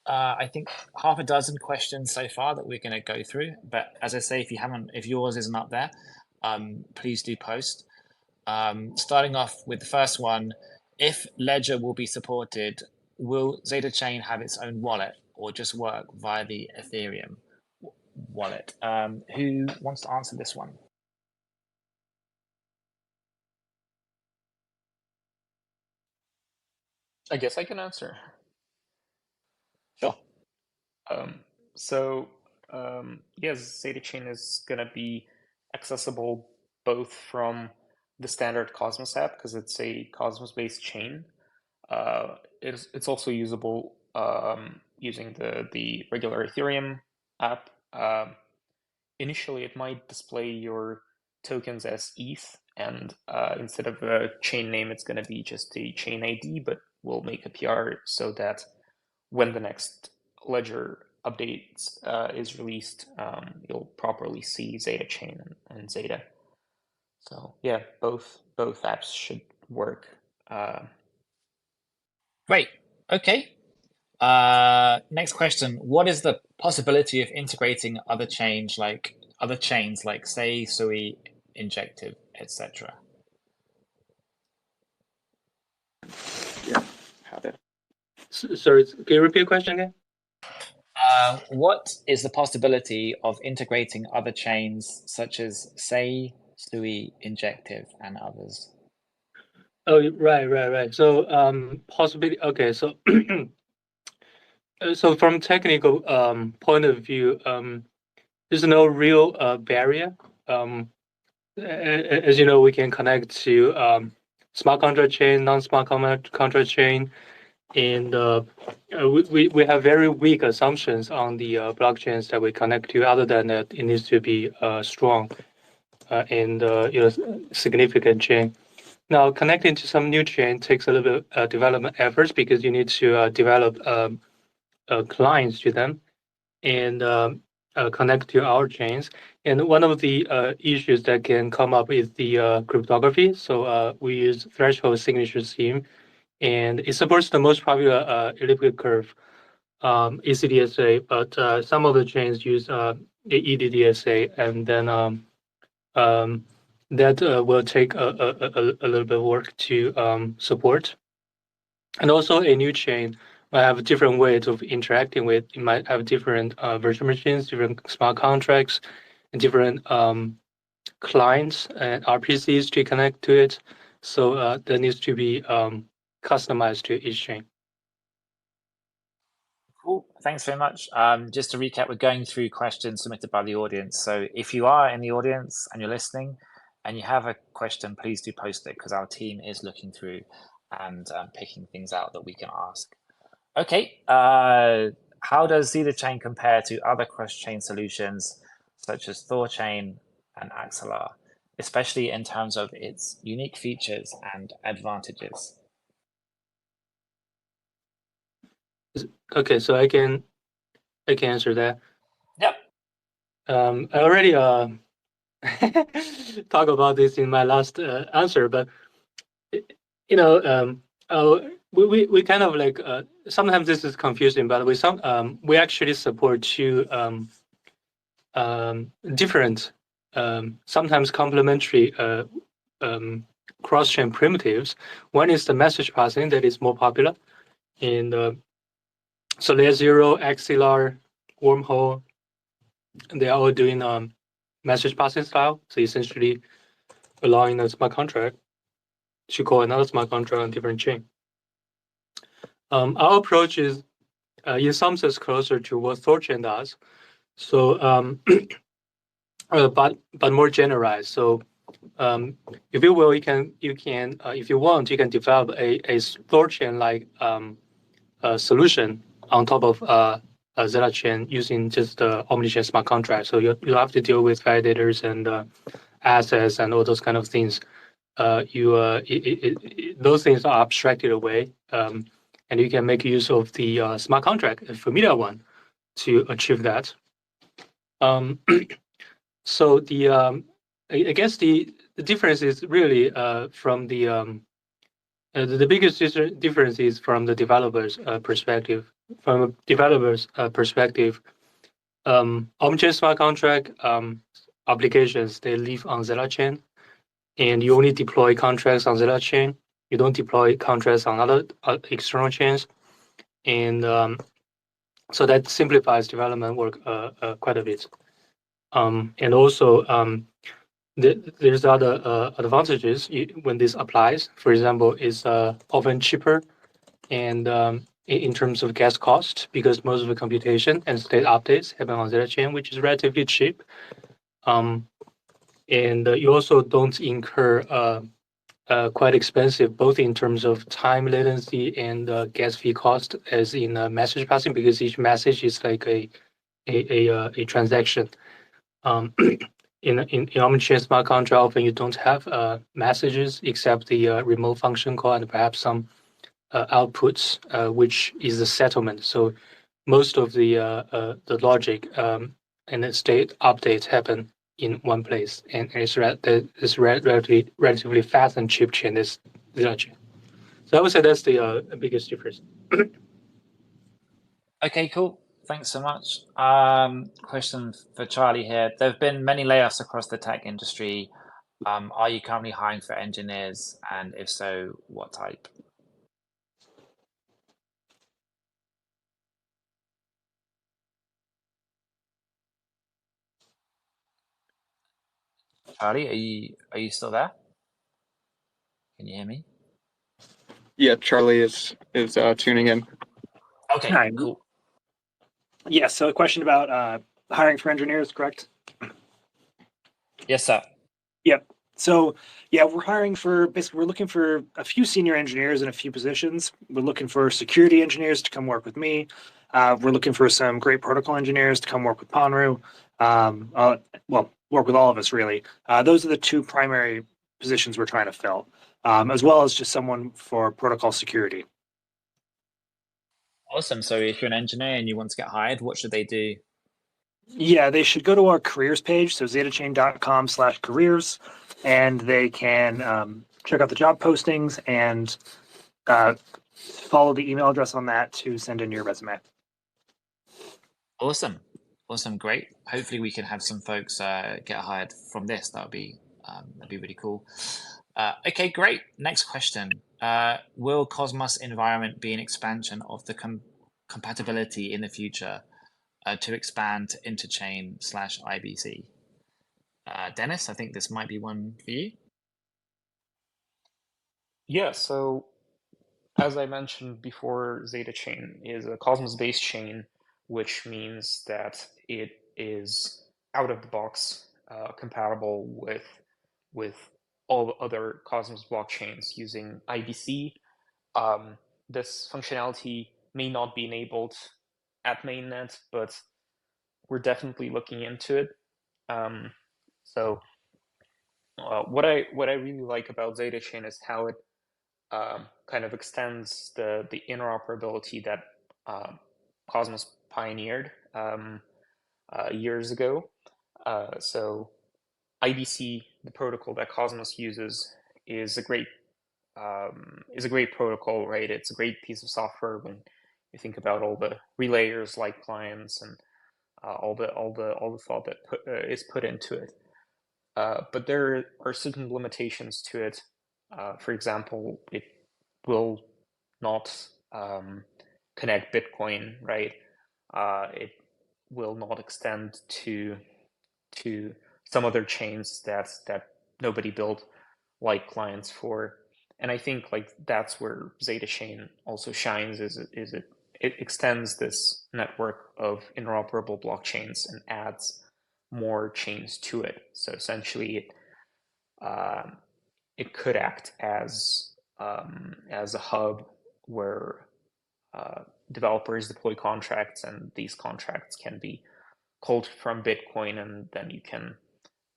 S1: I think half a dozen questions so far that we're going to go through. But as I say, if yours isn't up there, please do post. Starting off with the first one, if Ledger will be supported, will ZetaChain have its own wallet or just work via the Ethereum wallet? Who wants to answer this one?
S3: I guess I can answer.
S1: Sure.
S3: Yes, ZetaChain is going to be accessible both from the standard Cosmos app, because it's a Cosmos-based chain. It's also usable using the regular Ethereum app. Initially, it might display your tokens as ETH, and instead of a chain name, it's going to be just a chain ID, but we'll make a PR so that when the next ledger update is released, you'll properly see ZetaChain and Zeta. So yeah, both apps should work.
S1: Great. Okay. Next question. What is the possibility of integrating other chains like say Sui, Injective, etc.?
S6: Yeah. Had it.
S4: Sorry, can you repeat the question again?
S1: What is the possibility of integrating other chains such as say Sui, Injective, and others?
S4: Oh, right. So possibility. Okay, so so from technical point of view, there's no real barrier. As you know, we can connect to smart contract chain, non-smart contract chain, and we have very weak assumptions on the blockchains that we connect to. Other than that, it needs to be strong and significant chain. Now, connecting to some new chain takes a little bit development efforts, because you need to develop clients to them and connect to our chains. And one of the issues that can come up is the cryptography. So we use threshold signature scheme, and it supports the most popular elliptic curve ECDSA, but some of the chains use EDDSA, and then that will take a little bit of work to support. And also, a new chain might have different ways of interacting with. It might have different virtual machines, different smart contracts, and different clients and RPCs to connect to it. So that needs to be customized to each chain.
S1: Cool. Thanks very much. Just to recap, we're going through questions submitted by the audience. So if you are in the audience and you're listening and you have a question, please do post it, because our team is looking through and picking things out that we can ask. Okay. How does ZetaChain compare to other cross-chain solutions such as ThorChain and Axelar, especially in terms of its unique features and advantages?
S4: Okay, so I can answer that.
S1: Yep.
S4: I already talked about this in my last answer, but our we kind of like sometimes this is confusing, but we actually support two different sometimes complementary cross-chain primitives. One is the message passing that is more popular in so layer 0, XLR, wormhole, and they are all doing message passing style. So essentially allowing a smart contract to call another smart contract on a different chain. Our approach is in some sense closer to what ThorChain does. So, but more generalized. So, if you will, you can if you want, you can develop a ThorChain like solution on top of ZetaChain using just the omnichain smart contract. So you have to deal with validators and assets and all those kind of things. Those things are abstracted away, and you can make use of the smart contract, a familiar one, to achieve that. So I guess the difference is really from the biggest difference is from the developer's perspective. From a developer's perspective, on-chain smart contract applications, they live on ZetaChain, and you only deploy contracts on ZetaChain. You don't deploy contracts on other external chains, and so that simplifies development work quite a bit. And also, there's other advantages when this applies. For example, it's often cheaper and in terms of gas cost, because most of the computation and state updates happen on ZetaChain, which is relatively cheap. And you also don't incur quite expensive, both in terms of time latency and gas fee cost, as in message passing, because each message is like a transaction. In omnichain smart contract, often you don't have messages except the remote function call and perhaps some outputs, which is the settlement. So most of the logic and the state updates happen in one place, and it's relatively fast and cheap chain. This chain. So I would say that's the biggest difference.
S1: Okay, cool. Thanks so much. Question for Charlie here. There have been many layoffs across the tech industry. Are you currently hiring for engineers? And if so, what type? Charlie, are you still there? Can you hear me?
S6: Yeah, Charlie is tuning in.
S1: Okay,
S9: Hi.
S1: cool.
S9: Yes, so a question about hiring for engineers, correct?
S1: Yes, sir.
S9: Yep. So yeah, we're looking for a few senior engineers in a few positions. We're looking for security engineers to come work with me. We're looking for some great protocol engineers to come work with Panru. Well, work with all of us really. Those are the two primary positions we're trying to fill, as well as just someone for protocol security.
S1: Awesome. So if you're an engineer and you want to get hired, what should they do?
S9: Yeah, they should go to our careers page, so zetachain.com/careers, and they can check out the job postings and follow the email address on that to send in your resume.
S1: Awesome. Awesome. Great. Hopefully we can have some folks get hired from this. That'd be really cool. Okay, great. Next question. Will Cosmos environment be an expansion of the compatibility in the future to expand to interchain/IBC? Dennis, I think this might be one for you.
S3: Yeah, so as I mentioned before, ZetaChain is a Cosmos-based chain, which means that it is out of the box compatible with all other Cosmos blockchains using IBC. This functionality may not be enabled at mainnet, but we're definitely looking into it. So what I really like about ZetaChain is how it kind of extends the interoperability that Cosmos pioneered years ago. So IBC, the protocol that Cosmos uses, is a great is a great protocol, right? It's a great piece of software when you think about all the relayers like clients and all the thought that is put into it. But there are certain limitations to it. For example, it will not connect Bitcoin, right? It will not extend to some other chains that nobody built like clients for. And I think like that's where ZetaChain also shines, is it extends this network of interoperable blockchains and adds more chains to it. So essentially, it could act as a hub where developers deploy contracts, and these contracts can be called from Bitcoin, and then you can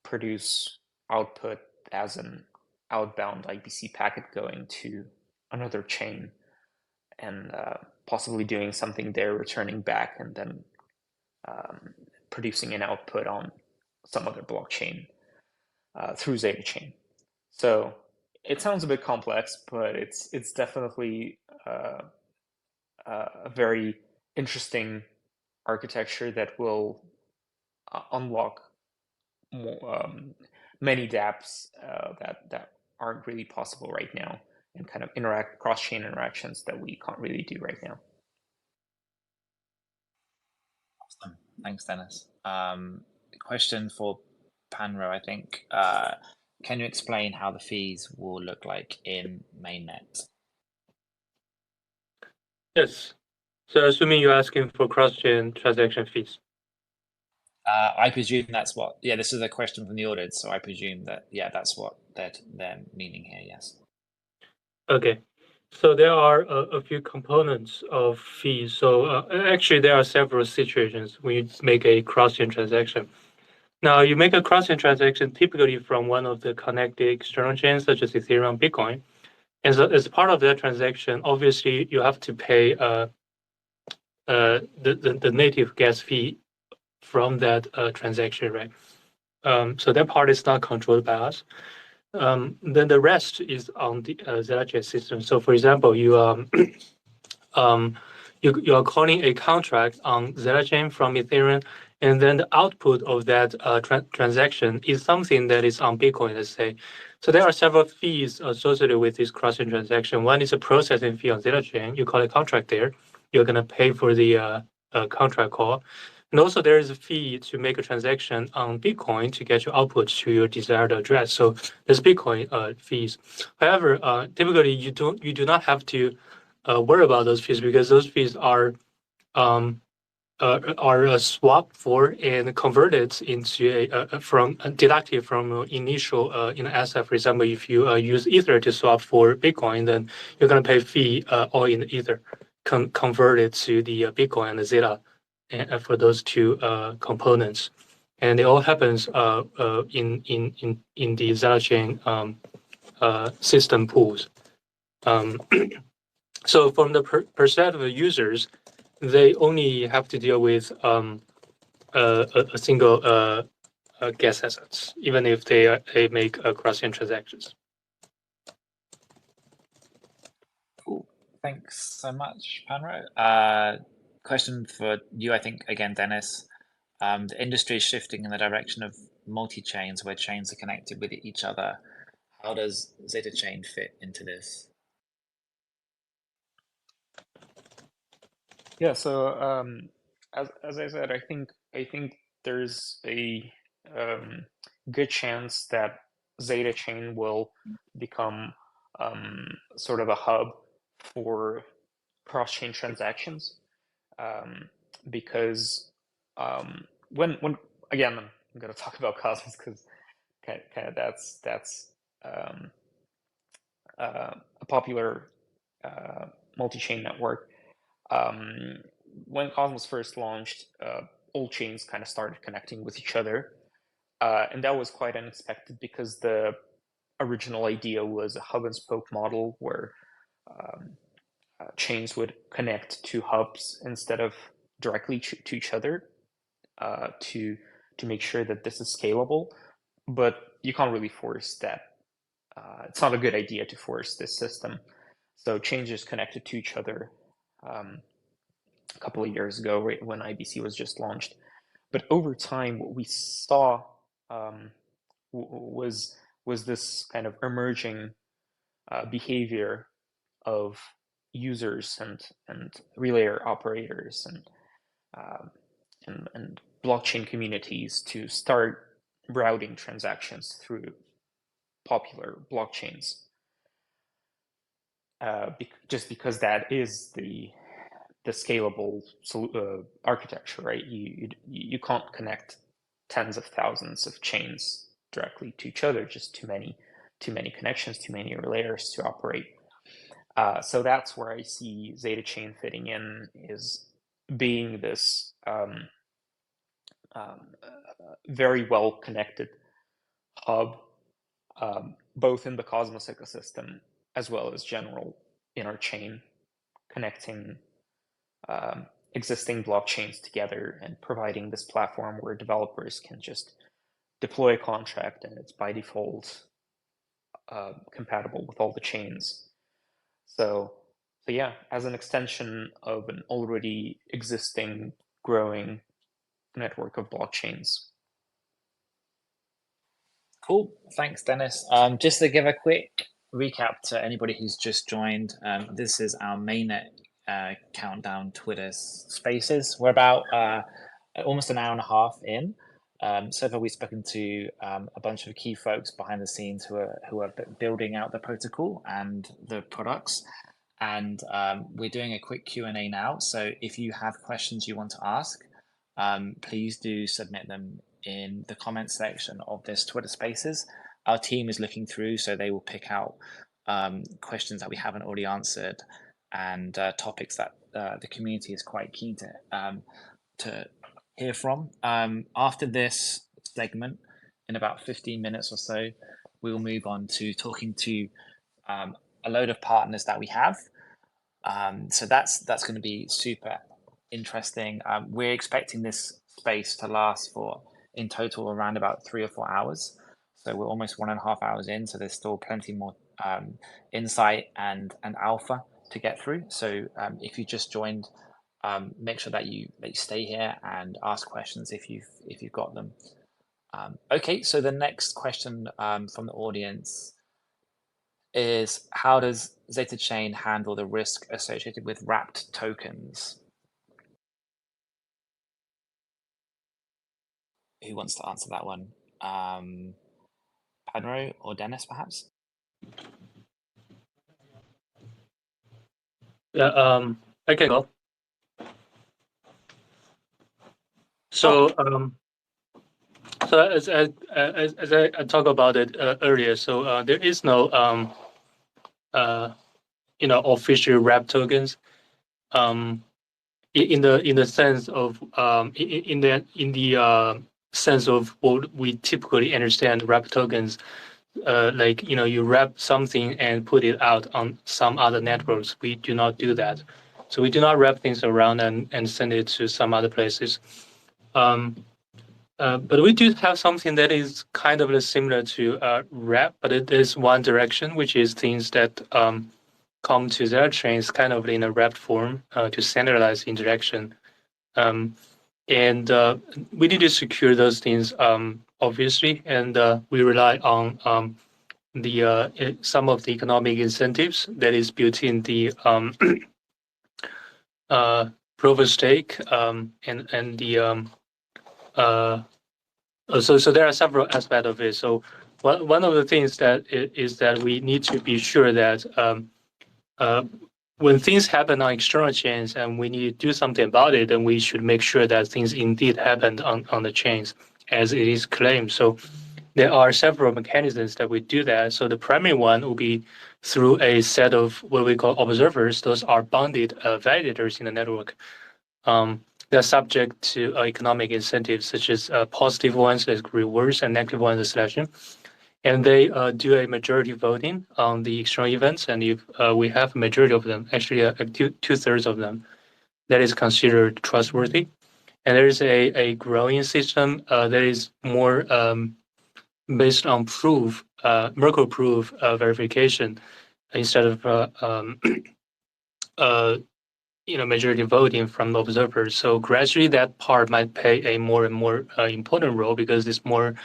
S3: produce output as an outbound IBC packet going to another chain, and possibly doing something there, returning back, and then producing an output on some other blockchain through ZetaChain. So it sounds a bit complex, but it's definitely a very interesting architecture that will unlock many dApps that aren't really possible right now, and kind of cross-chain interactions that we can't really do right now.
S1: Awesome. Thanks, Dennis. Question for Panro, I think. Can you explain how the fees will look like in Mainnet?
S4: Yes. So assuming you're asking for cross-chain transaction fees.
S1: I presume that's what, this is a question from the audience, so I presume that, that's what they're meaning here, yes.
S4: Okay. So there are a few components of fees. So actually, there are several situations when you make a cross-chain transaction. Now, you make a cross-chain transaction typically from one of the connected external chains, such as Ethereum, Bitcoin. And so as part of that transaction, obviously, you have to pay the native gas fee from that transaction, right? So that part is not controlled by us. Then the rest is on the ZetaChain system. So for example, you are calling a contract on ZetaChain from Ethereum, and then the output of that transaction is something that is on Bitcoin, let's say. So there are several fees associated with this cross-chain transaction. One is a processing fee on ZetaChain. You call a contract there. You're going to pay for the contract call. And also there is a fee to make a transaction on Bitcoin to get your output to your desired address. So there's Bitcoin fees. However, typically you do not have to worry about those fees, because those fees are swapped for and converted into deducted from initial asset. For example, if you use Ether to swap for Bitcoin, then you're going to pay fee all in Ether, converted to the Bitcoin and the Zeta, for those two components, and it all happens in the ZetaChain system pools. So from the perspective of users, they only have to deal with a single gas assets, even if they make cross-chain transactions.
S1: Cool. Thanks so much, Panro. Question for you, I think, again, Dennis. The industry is shifting in the direction of multi-chains, where chains are connected with each other. How does ZetaChain fit into this?
S3: Yeah, so as I said, I think there's a good chance that ZetaChain will become sort of a hub for cross-chain transactions, because when again, I'm going to talk about Cosmos because kind of that's a popular multi-chain network. When Cosmos first launched, all chains kind of started connecting with each other, and that was quite unexpected, because the original idea was a hub and spoke model where chains would connect to hubs instead of directly to each other, to make sure that this is scalable. But you can't really force that it's not a good idea to force this system. So changes connected to each other a couple of years ago, right when IBC was just launched. But over time, what we saw was this kind of emerging behavior of users and relayer operators and blockchain communities to start routing transactions through popular blockchains. Just because that is the scalable architecture, right? You can't connect tens of thousands of chains directly to each other, just too many connections, too many layers to operate. So that's where I see ZetaChain fitting in, is being this very well connected hub, both in the Cosmos ecosystem as well as general interchain, connecting existing blockchains together and providing this platform where developers can just deploy a contract and it's by default compatible with all the chains. So yeah, as an extension of an already existing growing network of blockchains.
S1: Cool. Thanks, Dennis. Just to give a quick recap to anybody who's just joined, this is our mainnet countdown Twitter spaces. We're about almost an hour and a half in. So far, we've spoken to a bunch of key folks behind the scenes who are building out the protocol and the products. And we're doing a quick Q&A now. So if you have questions you want to ask, please do submit them in the comments section of this Twitter Spaces. Our team is looking through, so they will pick out questions that we haven't already answered and topics that the community is quite keen to hear from. After this segment, in about 15 minutes or so, we will move on to talking to a load of partners that we have. So that's going to be super interesting. We're expecting this space to last for, in total, around about 3 or 4 hours. So we're almost 1.5 hours in. So there's still plenty more insight and alpha to get through. So if you just joined, make sure that you stay here and ask questions if you've got them. Okay, so the next question from the audience is, how does ZetaChain handle the risk associated with wrapped tokens? Who wants to answer that one? Padro or Dennis, perhaps?
S4: Yeah, I can go. So, so as I talked about it earlier, so there is no official wrap tokens. In the sense of in the sense of what we typically understand wrap tokens, like you wrap something and put it out on some other networks. We do not do that. So we do not wrap things around and send it to some other places. But we do have something that is kind of similar to wrap, but it is one direction, which is things that come to ZetaChain kind of in a wrapped form to standardize interaction. And we need to secure those things, obviously, and we rely on the some of the economic incentives that is built in the proof of stake and the so there are several aspects of it. So one of the things that is that we need to be sure that when things happen on external chains and we need to do something about it, then we should make sure that things indeed happened on the chains as it is claimed. So there are several mechanisms that we do that. So the primary one will be through a set of what we call observers. Those are bounded validators in the network. They're subject to economic incentives, such as positive ones like rewards and negative ones as selection. And they do a majority voting on the external events. And if we have a majority of them, actually two-thirds of them, that is considered trustworthy. And there is a growing system that is more based on proof Merkle proof verification instead of majority voting from observers. So gradually, that part might play a more and more important role because it's more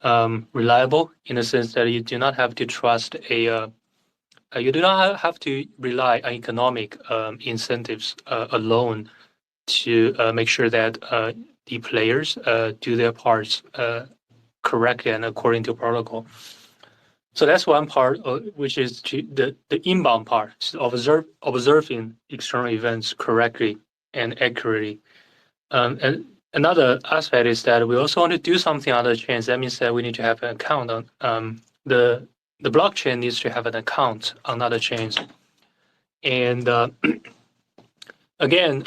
S4: reliable in the sense that you do not have to trust you do not have to rely on economic incentives alone to make sure that the players do their parts correctly and according to protocol. So that's one part, which is the inbound part, observing external events correctly and accurately. And another aspect is that we also want to do something on the chains. That means that we need to have an account on the blockchain needs to have an account on other chains. And again,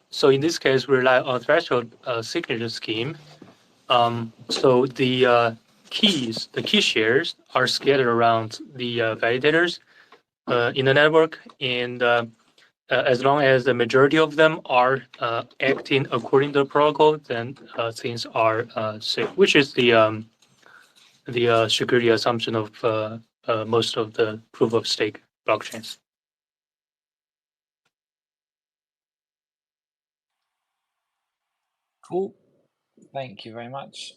S4: so in this case, we rely on threshold signature scheme. So the key shares are scattered around the validators in the network, and as long as the majority of them are acting according to the protocol, then things are safe, which is the security assumption of most of the proof of stake blockchains.
S1: Cool. Thank you very much.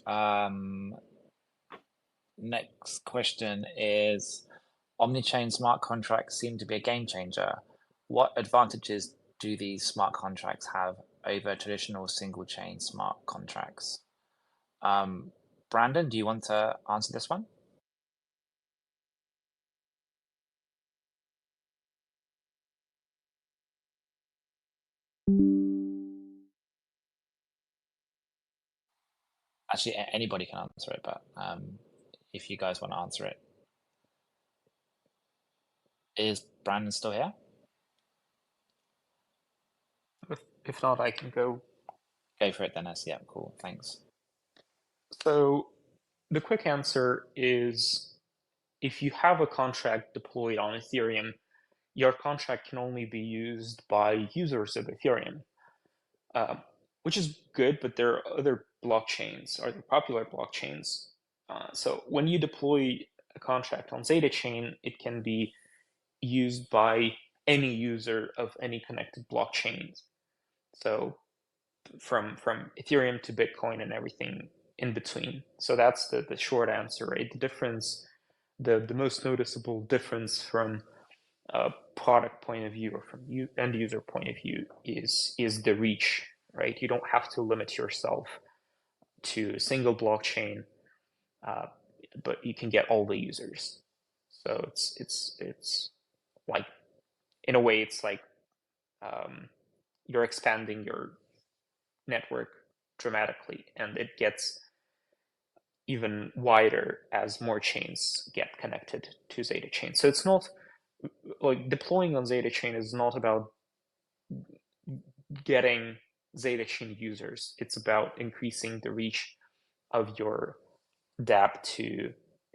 S1: Next question is, omni-chain smart contracts seem to be a game changer. What advantages do these smart contracts have over traditional single chain smart contracts? Brandon, do you want to answer this one? Actually, anybody can answer it, but if you guys want to answer it. Is Brandon still here?
S3: If not, I can go.
S1: Go for it, Dennis. Yeah, cool. Thanks.
S3: So the quick answer is, if you have a contract deployed on Ethereum, your contract can only be used by users of Ethereum, which is good, but there are other blockchains, or the popular blockchains. So when you deploy a contract on ZetaChain, it can be used by any user of any connected blockchains. So from Ethereum to Bitcoin and everything in between. So that's the short answer, right? The difference, the most noticeable difference from a product point of view or from end user point of view is the reach, right? You don't have to limit yourself to a single blockchain, but you can get all the users. So it's like, in a way, it's like you're expanding your network dramatically, and it gets even wider as more chains get connected to ZetaChain. So it's not like deploying on ZetaChain is not about getting ZetaChain users. It's about increasing the reach of your dApp to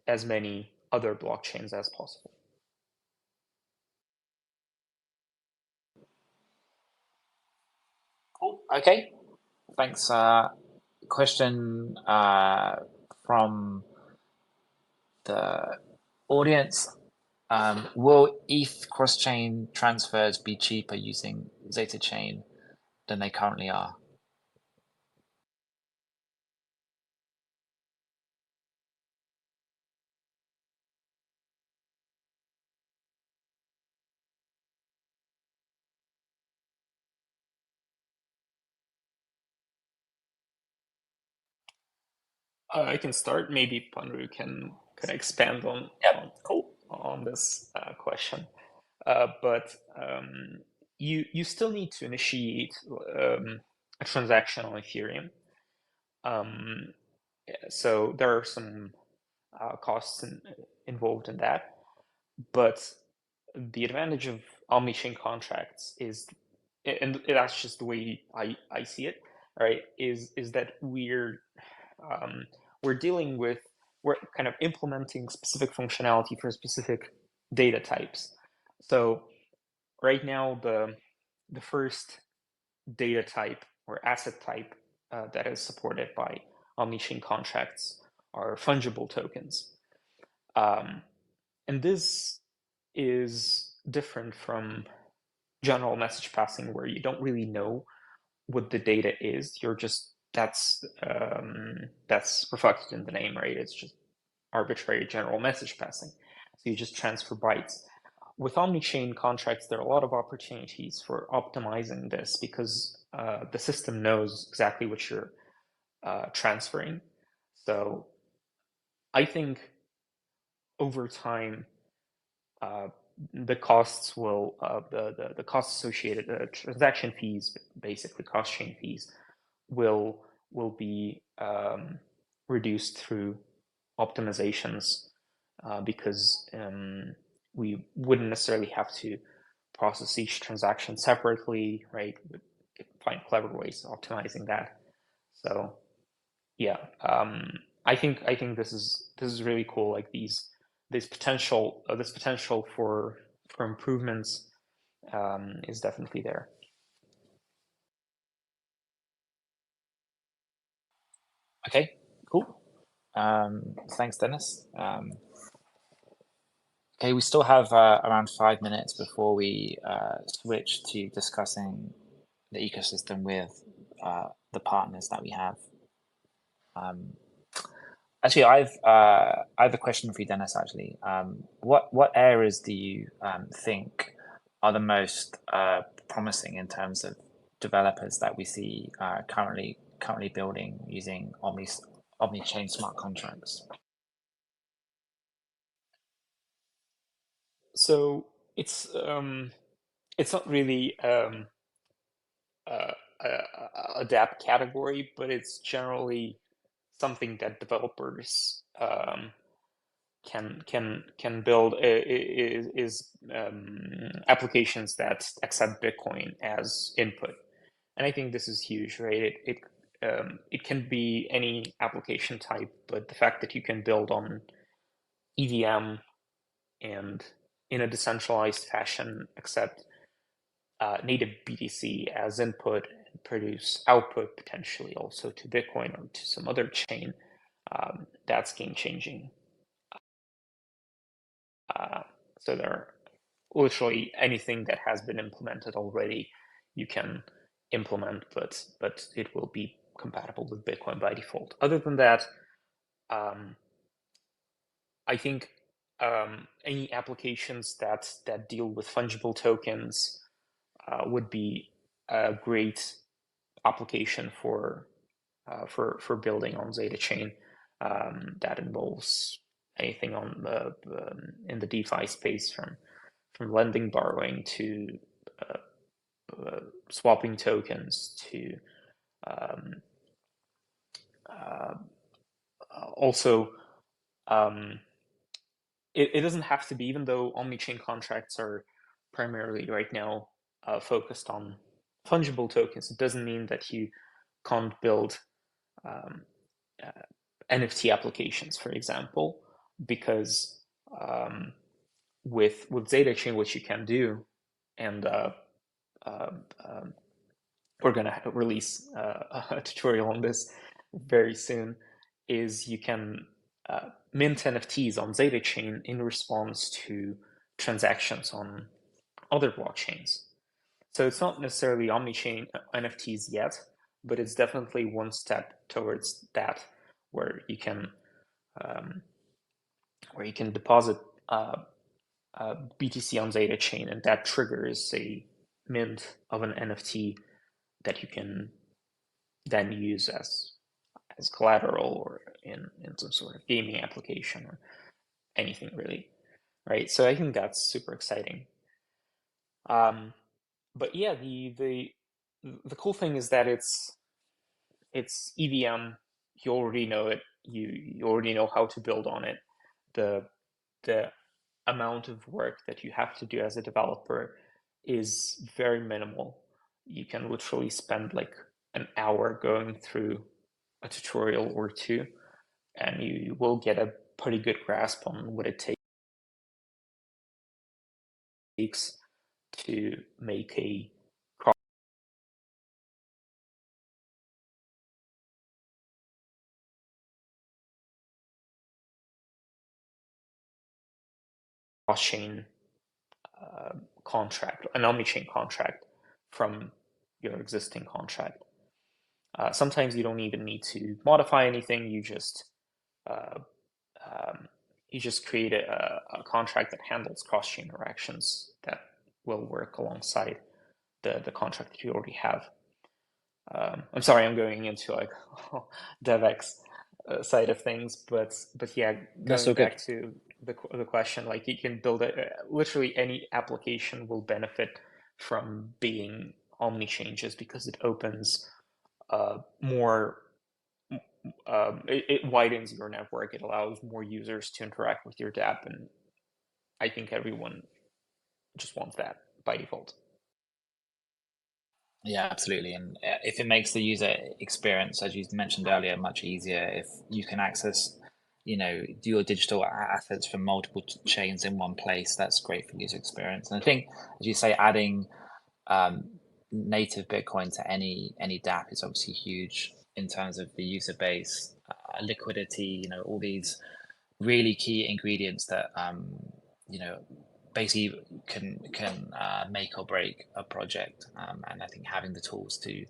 S3: as many other blockchains as possible.
S1: Cool. Okay. Thanks. Question from the audience. Will ETH cross-chain transfers be cheaper using ZetaChain than they currently are?
S3: I can start. Maybe Panru can expand on on this question. But you still need to initiate a transaction on Ethereum. So there are some costs involved in that. But the advantage of omni-chain contracts is, and that's just the way I see it, right? Is that we're kind of implementing specific functionality for specific data types. So right now, the first data type or asset type that is supported by omni-chain contracts are fungible tokens. And this is different from general message passing, where you don't really know what the data is. You're just that's reflected in the name, right? It's just arbitrary general message passing. So you just transfer bytes. With omni-chain contracts, there are a lot of opportunities for optimizing this, because the system knows exactly what you're transferring. So I think over time, the costs will the costs associated, transaction fees, basically cross chain fees, will be reduced through optimizations, because we wouldn't necessarily have to process each transaction separately, right? We'd find clever ways of optimizing that. So yeah, I think this is really cool. Like this potential for improvements is definitely there.
S1: Okay, cool. Thanks, Dennis. Okay, we still have around 5 minutes before we switch to discussing the ecosystem with the partners that we have. Actually, I have a question for you, Dennis. Actually, what areas do you think are the most promising in terms of developers that we see currently building using omni-chain smart contracts?
S3: So it's not really a DApp category, but it's generally something that developers can build, is applications that accept Bitcoin as input. And I think this is huge, right? It can be any application type, but the fact that you can build on EVM and in a decentralized fashion accept native BTC as input and produce output potentially also to Bitcoin or to some other chain, that's game changing. So there are literally anything that has been implemented already you can implement, but it will be compatible with Bitcoin by default. Other than that, I think any applications that deal with fungible tokens would be a great application for building on ZetaChain. That involves anything on in the DeFi space, from lending, borrowing, to swapping tokens, to also it doesn't have to be, even though omni-chain contracts are primarily right now focused on fungible tokens, it doesn't mean that you can't build NFT applications, for example, because with ZetaChain, what you can do, and we're going to release a tutorial on this very soon, is you can mint NFTs on ZetaChain in response to transactions on other blockchains. So it's not necessarily omni-chain NFTs yet, but it's definitely one step towards that, where you can deposit BTC on ZetaChain, and that triggers a mint of an NFT that you can then use as collateral, or in some sort of gaming application, or anything really, right? So I think that's super exciting. But yeah, the cool thing is that it's EVM. You already know it. You already know how to build on it. The amount of work that you have to do as a developer is very minimal. You can literally spend like an hour going through a tutorial or two, and you will get a pretty good grasp on what it takes to make a cross-chain contract, an omni-chain contract from your existing contract. Sometimes you don't even need to modify anything. You just create a contract that handles cross-chain interactions that will work alongside the contract that you already have. I'm sorry, I'm going into like DevX side of things, but yeah, going back to the question, like you can build literally any application will benefit from being omni-chain just because it opens more. It widens your network. It allows more users to interact with your dApp, and I think everyone just wants that by default.
S1: Yeah, absolutely. And if it makes the user experience, as you mentioned earlier, much easier, if you can access, do your digital assets from multiple chains in one place, that's great for user experience. And I think, as you say, adding native Bitcoin to any dApp is obviously huge in terms of the user base, liquidity, all these really key ingredients that, basically can make or break a project, and I think having the tools to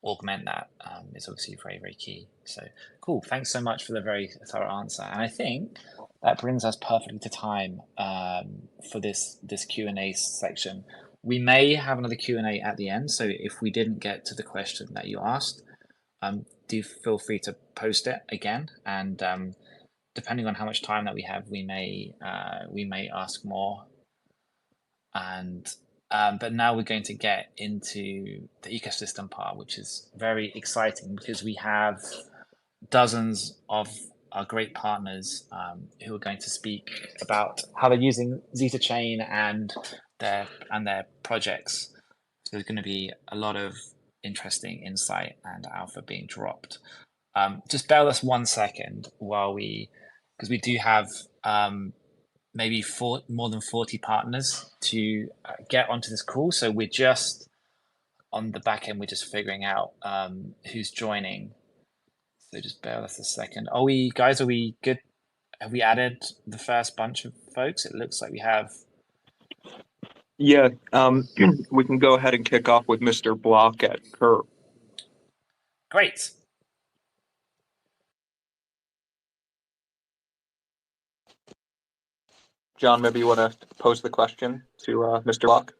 S1: augment that is obviously very, very key. So cool, thanks so much for the very thorough answer, and I think that brings us perfectly to time for this Q&A section. We may have another Q&A at the end, so if we didn't get to the question that you asked, do feel free to post it again, and depending on how much time that we have, we may ask more. And but now we're going to get into the ecosystem part, which is very exciting because we have dozens of our great partners who are going to speak about how they're using ZetaChain and their projects. So there's going to be a lot of interesting insight and alpha being dropped. Just bear with us 1 second because we do have maybe more than 40 partners to get onto this call. So we're just on the back end, we're just figuring out who's joining. So just bear with us a second. Are we good? Have we added the first bunch of folks? It looks like we have.
S6: Yeah, we can go ahead and kick off with Mr. Block at Curve.
S1: Great.
S6: John, maybe you want to pose the question to Mr. Block?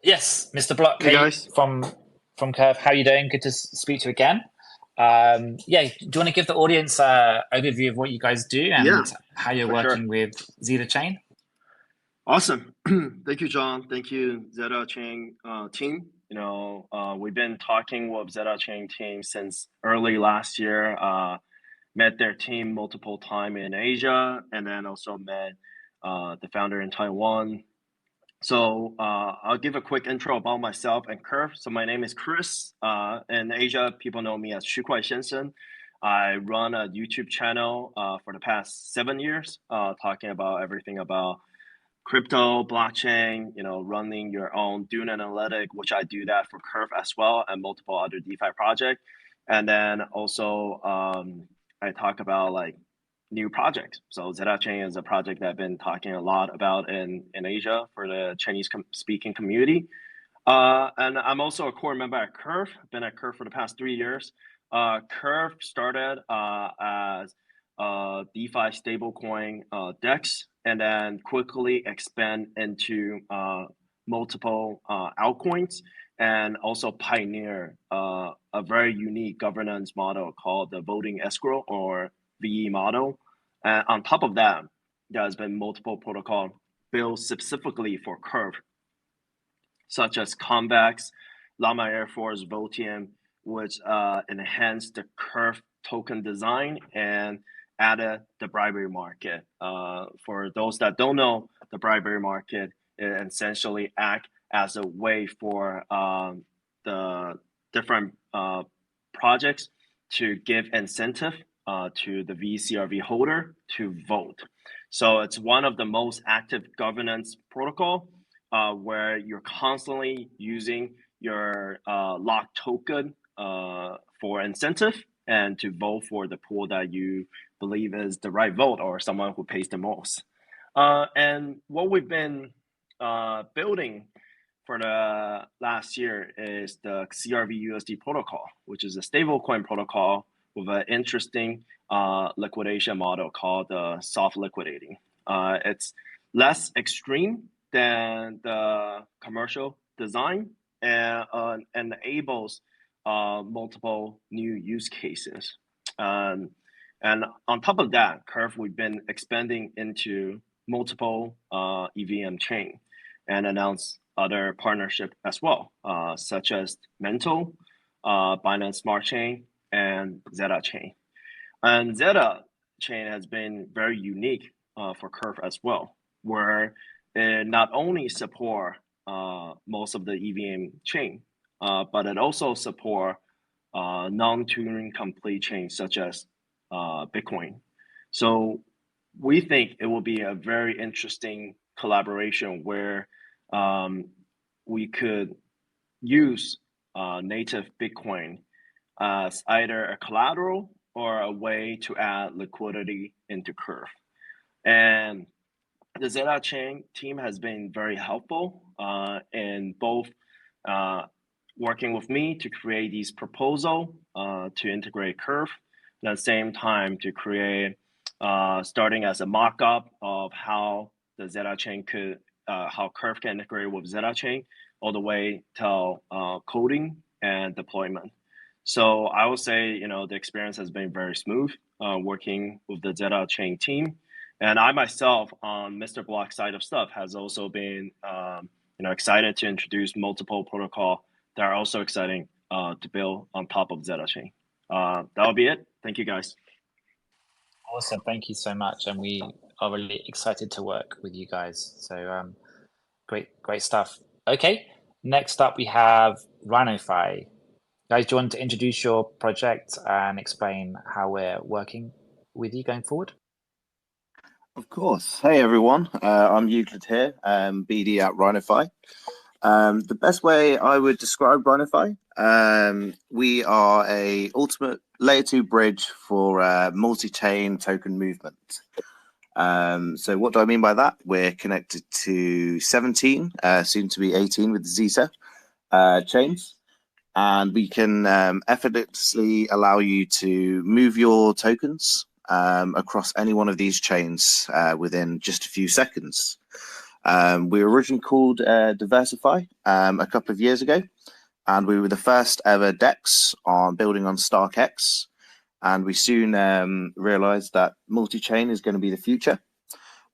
S1: Yes, Mr. Block.
S10: Hey guys.
S1: From Curve. How are you doing? Good to speak to you again. Yeah, do you want to give the audience an overview of what you guys do and how you're working with ZetaChain?
S10: Awesome. Thank you, John. Thank you, ZetaChain team. We've been talking with ZetaChain team since early last year. Met their team multiple times in Asia, and then also met the founder in Taiwan. So I'll give a quick intro about myself and Curve. So my name is Chris. In Asia, people know me as Shukwai Shensen. I run a YouTube channel for the past 7 years, talking about everything about crypto, blockchain, running your own Dune analytic, which I do that for Curve as well, and multiple other DeFi projects. And then also I talk about like new projects. So ZetaChain is a project that I've been talking a lot about in Asia for the Chinese speaking community. And I'm also a core member at Curve. I've been at Curve for the past 3 years. Curve started as DeFi stablecoin DEX, and then quickly expand into multiple altcoins, and also pioneer a very unique governance model called the voting escrow or VE model. And on top of that, there has been multiple protocols built specifically for Curve, such as Convex, Llama Air Force, Votium, which enhanced the Curve token design and added the bribery market. For those that don't know, the bribery market essentially acts as a way for the different projects to give incentive to the VCRV holder to vote. So it's one of the most active governance protocol where you're constantly using your locked token for incentive and to vote for the pool that you believe is the right vote or someone who pays the most. And what we've been building for the last year is the CRV-USD protocol, which is a stablecoin protocol with an interesting liquidation model called soft liquidating. It's less extreme than the commercial design and enables multiple new use cases. And on top of that, Curve, we've been expanding into multiple EVM chain and announced other partnership as well, such as Mental, Binance Smart Chain, and ZetaChain. And ZetaChain has been very unique for Curve as well, where it not only support most of the EVM chain, but it also support non-Turing complete chains such as Bitcoin. So we think it will be a very interesting collaboration where we could use native Bitcoin as either a collateral or a way to add liquidity into Curve. And the ZetaChain team has been very helpful in both working with me to create these proposal to integrate Curve, and at the same time to create starting as a mock-up of how the ZetaChain could, how Curve can integrate with ZetaChain, all the way to coding and deployment. So I would say, the experience has been very smooth working with the ZetaChain team. And I myself, on Mr. Block's side of stuff, has also been, excited to introduce multiple protocol that are also exciting to build on top of ZetaChain. That'll be it. Thank you, guys.
S1: Awesome. Thank you so much. And we are really excited to work with you guys. So great stuff. Okay. Next up, we have RhinoFi. Guys, do you want to introduce your project and explain how we're working with you going forward?
S11: Of course. Hey, everyone. I'm Euclid here, BD at RhinoFi. The best way I would describe RhinoFi, we are a ultimate layer 2 bridge for multi-chain token movement. So what do I mean by that? We're connected to 17, soon to be 18 with the Zeta chains. And we can effortlessly allow you to move your tokens across any one of these chains within just a few seconds. We were originally called Diversify a couple of years ago, and we were the first ever DEX on building on StarkX. And we soon realized that multi-chain is going to be the future.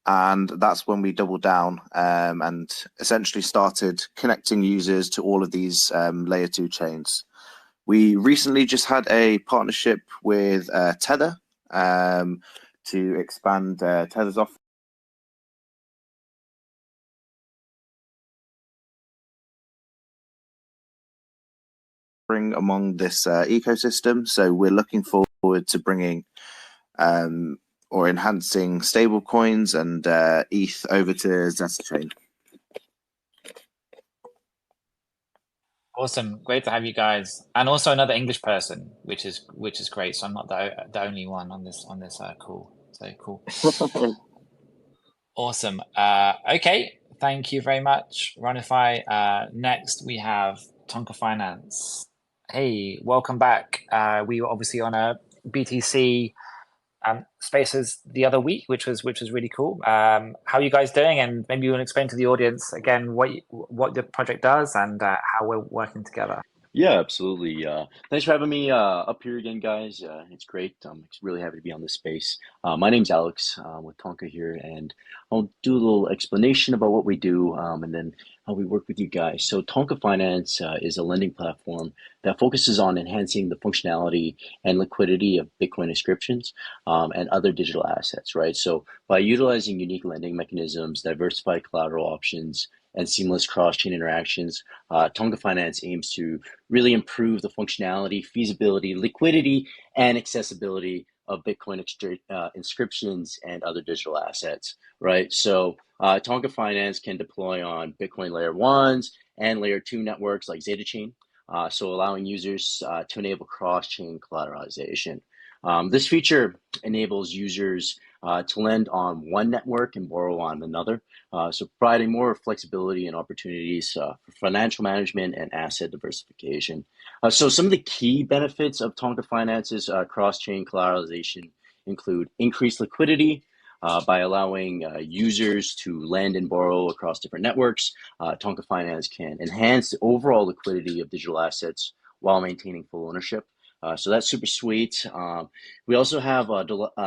S11: And that's when we doubled down and essentially started connecting users to all of these layer 2 chains. We recently just had a partnership with Tether to expand Tether's offering among this ecosystem. So we're looking forward to bringing or enhancing stable coins and ETH over to ZetaChain.
S1: Awesome, great to have you guys, and also another English person, which is great. So I'm not the only one on this call. So cool. Awesome. Okay, thank you very much, RhinoFi. Next we have Tonka Finance. Hey, welcome back. We were obviously on a BTC spaces the other week, which was really cool. How are you guys doing? And maybe you want to explain to the audience again what the project does and how we're working together.
S12: Yeah, absolutely. Thanks for having me up here again, guys. It's great. I'm really happy to be on this space. My name's Alex with Tonka here, and I'll do a little explanation about what we do and then how we work with you guys. So Tonka Finance is a lending platform that focuses on enhancing the functionality and liquidity of Bitcoin inscriptions and other digital assets, right? So by utilizing unique lending mechanisms, diversified collateral options, and seamless cross-chain interactions, Tonka Finance aims to really improve the functionality, feasibility, liquidity, and accessibility of Bitcoin inscriptions and other digital assets, right? So Tonka Finance can deploy on Bitcoin layer 1s and layer 2 networks like ZetaChain, so allowing users to enable cross-chain collateralization. This feature enables users to lend on one network and borrow on another. So providing more flexibility and opportunities for financial management and asset diversification. So some of the key benefits of Tonka Finance's cross-chain collateralization include increased liquidity, by allowing users to lend and borrow across different networks. Tonka Finance can enhance the overall liquidity of digital assets while maintaining full ownership. So that's super sweet. We also have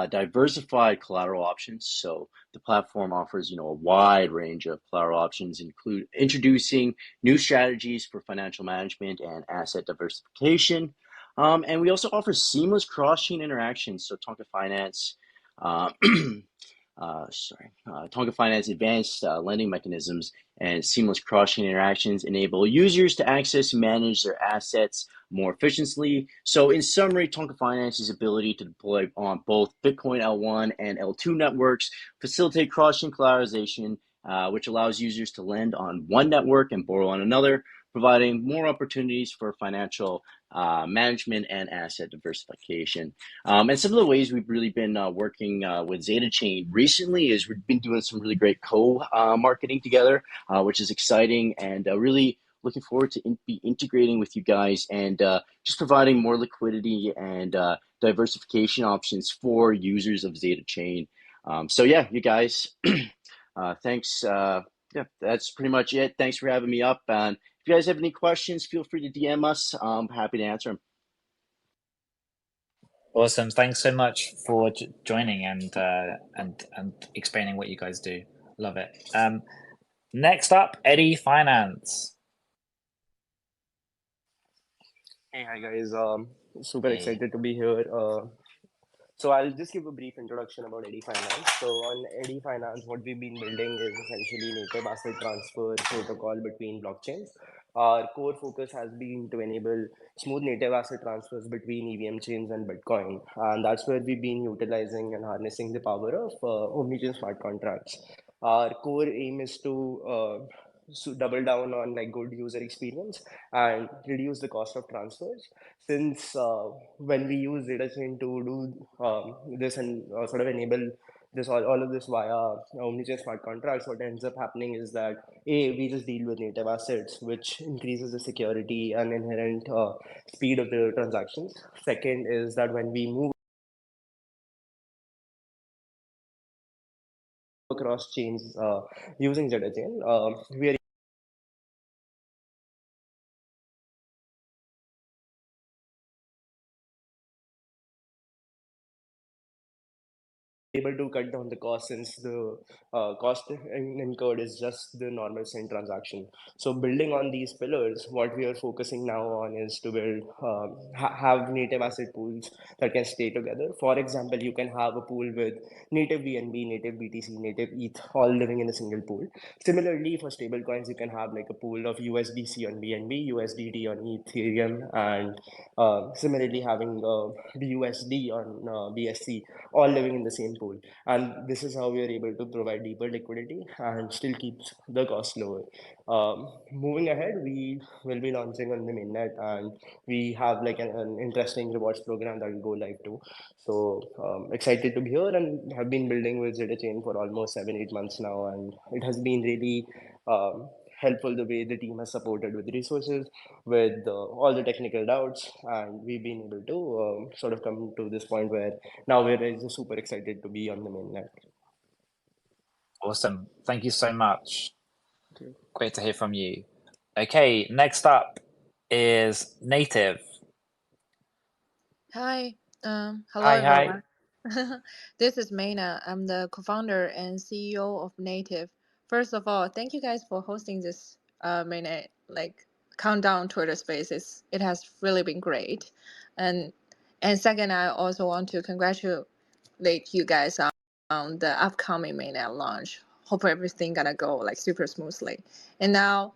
S12: diversified collateral options. So the platform offers, a wide range of collateral options, include introducing new strategies for financial management and asset diversification. And we also offer seamless cross-chain interactions. So Tonka Finance Tonka Finance advanced lending mechanisms and seamless cross-chain interactions enable users to access and manage their assets more efficiently. So in summary, Tonka Finance's ability to deploy on both Bitcoin L1 and L2 networks facilitate cross-chain collateralization, which allows users to lend on one network and borrow on another, providing more opportunities for financial management and asset diversification. And some of the ways we've really been working with ZetaChain recently is we've been doing some really great co-marketing together, which is exciting, and really looking forward to be integrating with you guys and just providing more liquidity and diversification options for users of ZetaChain. So yeah, you guys, thanks. Yeah, that's pretty much it. Thanks for having me up. And if you guys have any questions, feel free to DM us. I'm happy to answer them.
S1: Awesome. Thanks so much for joining and explaining what you guys do. Love it. Next up, Eddie Finance.
S13: Hey, hi guys. Super excited to be here. So I'll just give a brief introduction about Eddy Finance. So on Eddy Finance, what we've been building is essentially native asset transfer protocol between blockchains. Our core focus has been to enable smooth native asset transfers between EVM chains and Bitcoin. And that's where we've been utilizing and harnessing the power of omnichain smart contracts. Our core aim is to double down on like good user experience and reduce the cost of transfers, since when we use ZetaChain to do this and sort of enable this all of this via omnichain smart contracts, what ends up happening is that we just deal with native assets, which increases the security and inherent speed of the transactions. Second is that when we move across chains using ZetaChain, we are able to cut down the cost, since the cost incurred is just the normal send transaction. So building on these pillars, what we are focusing now on is to build have native asset pools that can stay together. For example, you can have a pool with native BNB, native BTC, native ETH all living in a single pool. Similarly, for stablecoins, you can have like a pool of USDC on BNB, USDT on Ethereum, and similarly having BUSD on BSC, all living in the same pool. And this is how we are able to provide deeper liquidity and still keeps the cost lower. Moving ahead, we will be launching on the mainnet, and we have like an interesting rewards program that will go live too. So excited to be here, and have been building with ZetaChain for almost 7-8 months now, and it has been really helpful the way the team has supported with resources, with all the technical doubts, and we've been able to sort of come to this point where now we're just super excited to be on the mainnet.
S1: Awesome. Thank you so much.
S13: Okay.
S1: Great to hear from you. Okay, next up is Native.
S14: Hi. Hello,
S1: Hi.
S14: everyone. This is Maina. I'm the co-founder and CEO of Native. First of all, thank you guys for hosting this Mainnet like countdown Twitter Spaces. It has really been great. And second, I also want to congratulate you guys on the upcoming Mainnet launch. Hope everything gonna go like super smoothly. And now,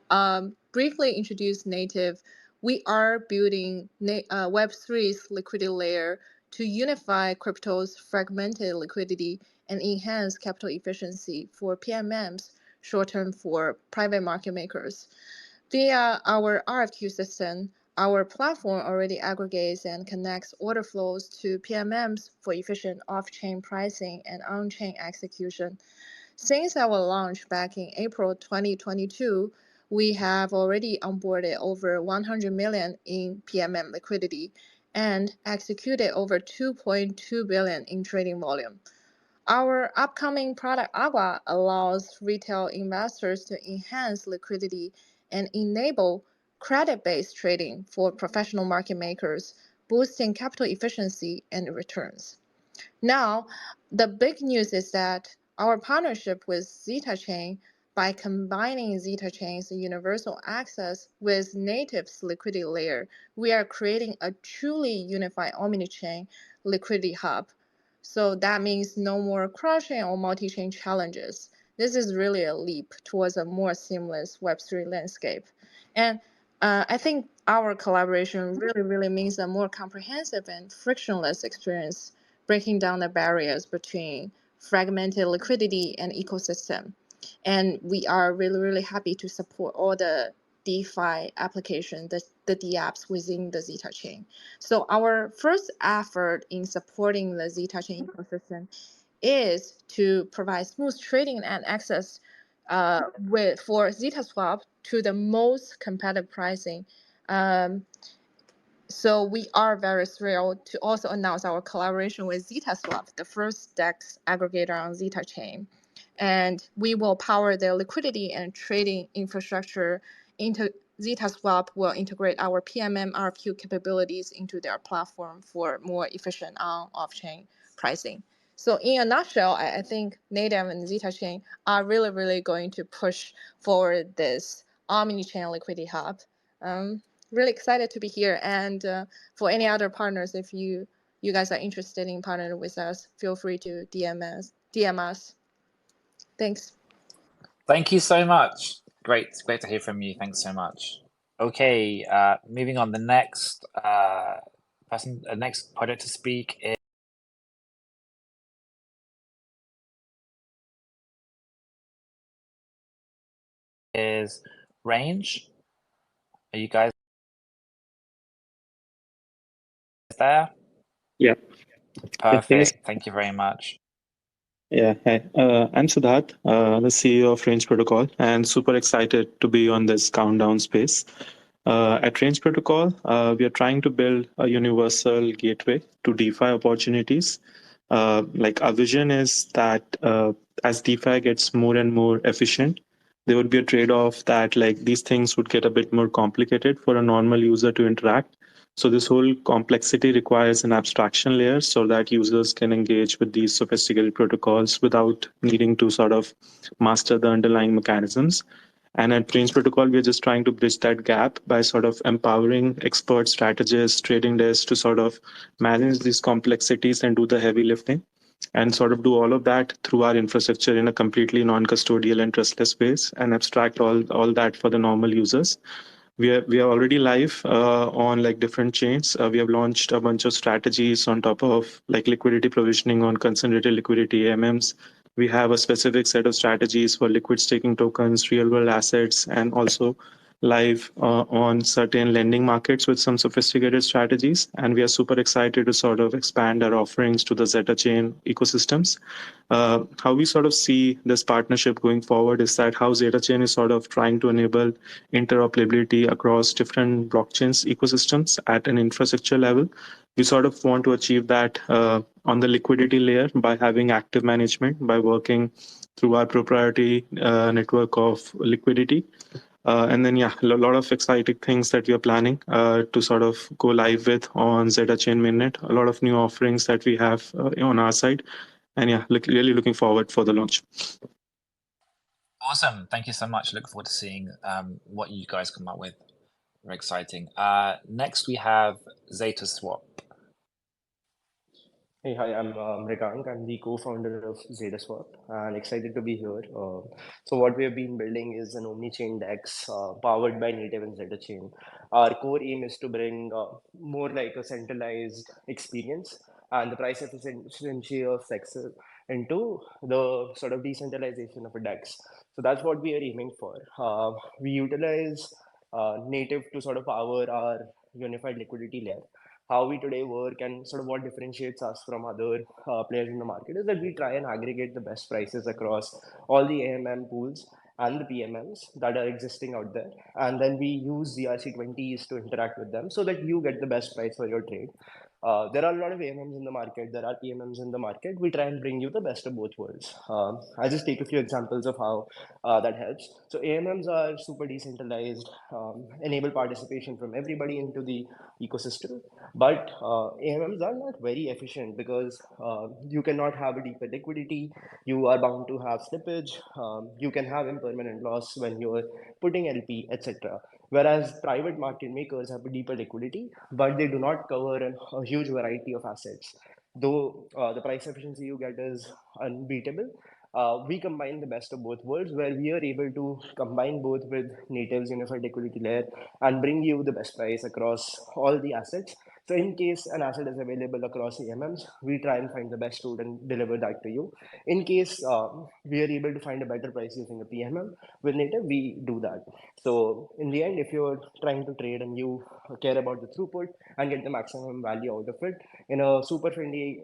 S14: briefly introduce Native. We are building Web3's liquidity layer to unify crypto's fragmented liquidity and enhance capital efficiency for PMMs, short term for private market makers. Via our RFQ system, our platform already aggregates and connects order flows to PMMs for efficient off-chain pricing and on-chain execution. Since our launch back in April 2022, we have already onboarded over 100 million in PMM liquidity and executed over 2.2 billion in trading volume. Our upcoming product Agua allows retail investors to enhance liquidity and enable credit-based trading for professional market makers, boosting capital efficiency and returns. Now, the big news is that our partnership with ZetaChain, by combining ZetaChain's universal access with Native's liquidity layer, we are creating a truly unified omni-chain liquidity hub. So that means no more cross-chain or multi-chain challenges. This is really a leap towards a more seamless Web3 landscape. And I think our collaboration really means a more comprehensive and frictionless experience, breaking down the barriers between fragmented liquidity and ecosystem. And we are really happy to support all the DeFi application, the dApps within the ZetaChain. So our first effort in supporting the ZetaChain ecosystem is to provide smooth trading and access for ZetaSwap to the most competitive pricing. So we are very thrilled to also announce our collaboration with ZetaSwap, the first DEX aggregator on ZetaChain. And we will power their liquidity and trading infrastructure. ZetaSwap will integrate our PMM RFQ capabilities into their platform for more efficient off-chain pricing. So in a nutshell, I think Native and ZetaChain are really going to push forward this omni-chain liquidity hub. Really excited to be here, and for any other partners, if you guys are interested in partnering with us, feel free to DM us. Thanks.
S1: Thank you so much. Great to hear from you. Thanks so much. Okay, moving on. The next next project to speak is Range. Are you guys there?
S15: Yeah.
S1: Perfect. Thank you very much.
S15: Yeah, hi. I'm Siddharth, the CEO of Range Protocol, and super excited to be on this countdown space. At Range Protocol, we are trying to build a universal gateway to DeFi opportunities. Like our vision is that as DeFi gets more and more efficient, there would be a trade-off that like these things would get a bit more complicated for a normal user to interact. So this whole complexity requires an abstraction layer so that users can engage with these sophisticated protocols without needing to sort of master the underlying mechanisms. And at Range Protocol, we're just trying to bridge that gap by sort of empowering expert strategists, trading desks to sort of manage these complexities and do the heavy lifting, and sort of do all of that through our infrastructure in a completely non-custodial and trustless ways, and abstract all that for the normal users. We are already live on like different chains. We have launched a bunch of strategies on top of like liquidity provisioning on concentrated liquidity AMMs. We have a specific set of strategies for liquid staking tokens, real world assets, and also live on certain lending markets with some sophisticated strategies. And we are super excited to sort of expand our offerings to the ZetaChain ecosystems. How we sort of see this partnership going forward is that how ZetaChain is sort of trying to enable interoperability across different blockchains ecosystems at an infrastructure level. We sort of want to achieve that on the liquidity layer by having active management, by working through our proprietary network of liquidity. And then, yeah, a lot of exciting things that we are planning to sort of go live with on ZetaChain Mainnet. A lot of new offerings that we have on our side. And yeah, really looking forward for the launch.
S1: Awesome. Thank you so much. Look forward to seeing what you guys come up with. Very exciting. Next, we have ZetaSwap.
S13: Hey, hi, I'm Mrigank. I'm the co-founder of ZetaSwap and excited to be here. So what we have been building is an omni-chain DEX powered by Native and ZetaChain. Our core aim is to bring more like a centralized experience and the price efficiency of DEX into the sort of decentralization of a DEX. So that's what we are aiming for. We utilize Native to sort of power our unified liquidity layer. How we today work and sort of what differentiates us from other players in the market is that we try and aggregate the best prices across all the AMM pools and the PMMs that are existing out there. And then we use ZRC20s to interact with them so that you get the best price for your trade. There are a lot of AMMs in the market, there are PMMs in the market. We try and bring you the best of both worlds. I'll just take a few examples of how that helps. So AMMs are super decentralized, enable participation from everybody into the ecosystem. But AMMs are not very efficient because you cannot have a deeper liquidity. You are bound to have slippage. You can have impermanent loss when you're putting LP, etc. Whereas private market makers have a deeper liquidity, but they do not cover a huge variety of assets. Though the price efficiency you get is unbeatable, we combine the best of both worlds, where we are able to combine both with Native's unified liquidity layer and bring you the best price across all the assets. So in case an asset is available across AMMs, we try and find the best route and deliver that to you. In case we are able to find a better price using a PMM with Native, we do that. So in the end, if you're trying to trade and you care about the throughput and get the maximum value out of it in a super friendly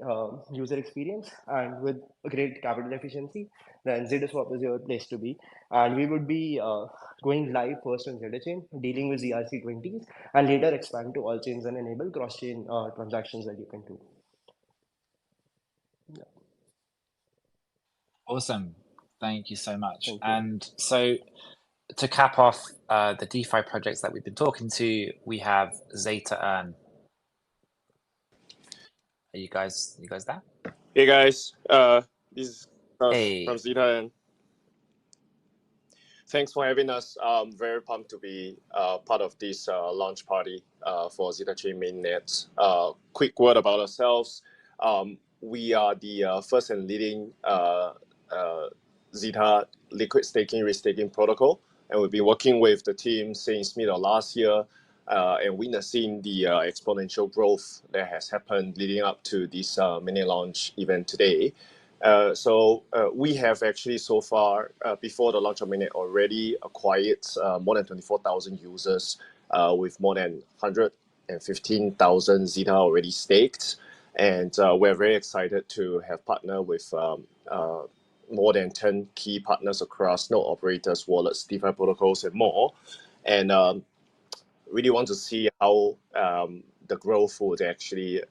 S13: user experience and with a great capital efficiency, then ZetaSwap is your place to be. And we would be going live first on ZetaChain, dealing with ZRC20s, and later expand to all chains and enable cross-chain transactions that you can do. Yeah.
S1: Awesome. Thank you so much.
S13: Thank you.
S1: And so to cap off the DeFi projects that we've been talking to, we have ZetaEarn. Are you guys there?
S16: Hey guys, this is
S1: Hey.
S16: from Zeta, and thanks for having us. I'm very pumped to be part of this launch party for ZetaChain Mainnet. Quick word about ourselves. We are the first and leading Zeta liquid staking, restaking protocol, and we've been working with the team since mid of last year, and witnessing the exponential growth that has happened leading up to this mini launch event today. So we have actually so far, before the launch of Mainnet, already acquired more than 24,000 users with more than 115,000 Zeta already staked. And we're very excited to have partnered with more than 10 key partners across node operators, wallets, DeFi protocols, and more. And really want to see how the growth would actually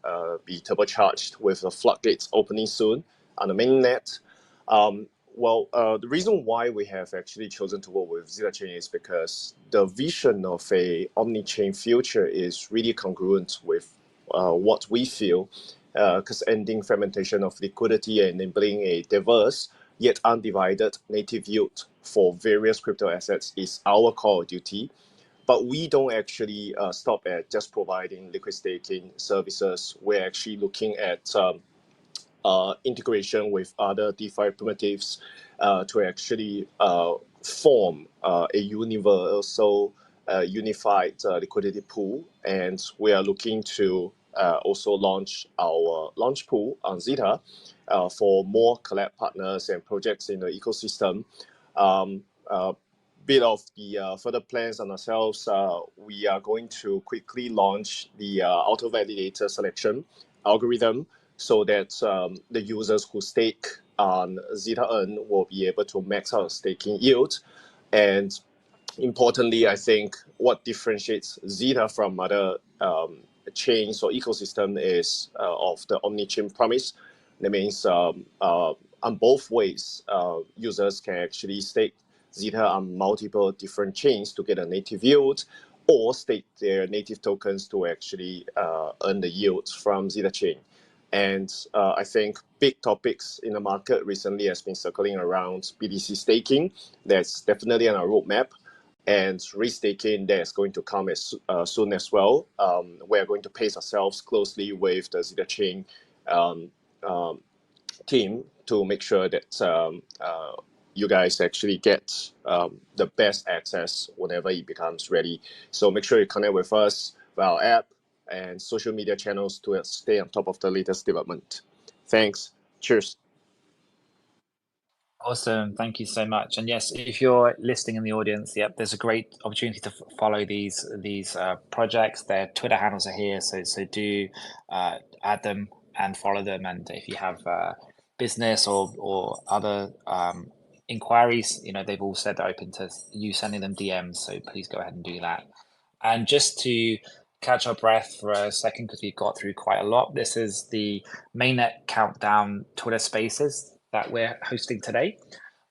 S16: be turbocharged with the floodgates opening soon on the mainnet. The reason why we have actually chosen to work with ZetaChain is because the vision of a omni-chain future is really congruent with what we feel, because ending fragmentation of liquidity and enabling a diverse yet undivided native yield for various crypto assets is our core duty. But we don't actually stop at just providing liquid staking services. We're actually looking at integration with other DeFi primitives to actually form a universal, unified liquidity pool. And we are looking to also launch our launch pool on Zeta for more collab partners and projects in the ecosystem. Bit of the further plans on ourselves, we are going to quickly launch the auto validator selection algorithm so that the users who stake on ZetaEarn will be able to max out staking yield. And importantly, I think what differentiates Zeta from other chains or ecosystem is of the omni-chain promise. That means on both ways, users can actually stake Zeta on multiple different chains to get a native yield, or stake their native tokens to actually earn the yields from ZetaChain. And I think big topics in the market recently has been circling around BTC staking. That's definitely on our roadmap. And restaking that is going to come as soon as well. We're going to pace ourselves closely with the ZetaChain team to make sure that you guys actually get the best access whenever it becomes ready. So make sure you connect with us via our app and social media channels to stay on top of the latest development. Thanks. Cheers.
S1: Awesome. Thank you so much. And yes, if you're listening in the audience, yep, there's a great opportunity to follow these projects. Their Twitter handles are here, so do add them and follow them. And if you have business or other inquiries, you know, they've all said they're open to you sending them DMs. So please go ahead and do that. And just to catch our breath for a second, because we've got through quite a lot, this is the Mainnet Countdown Twitter Spaces that we're hosting today.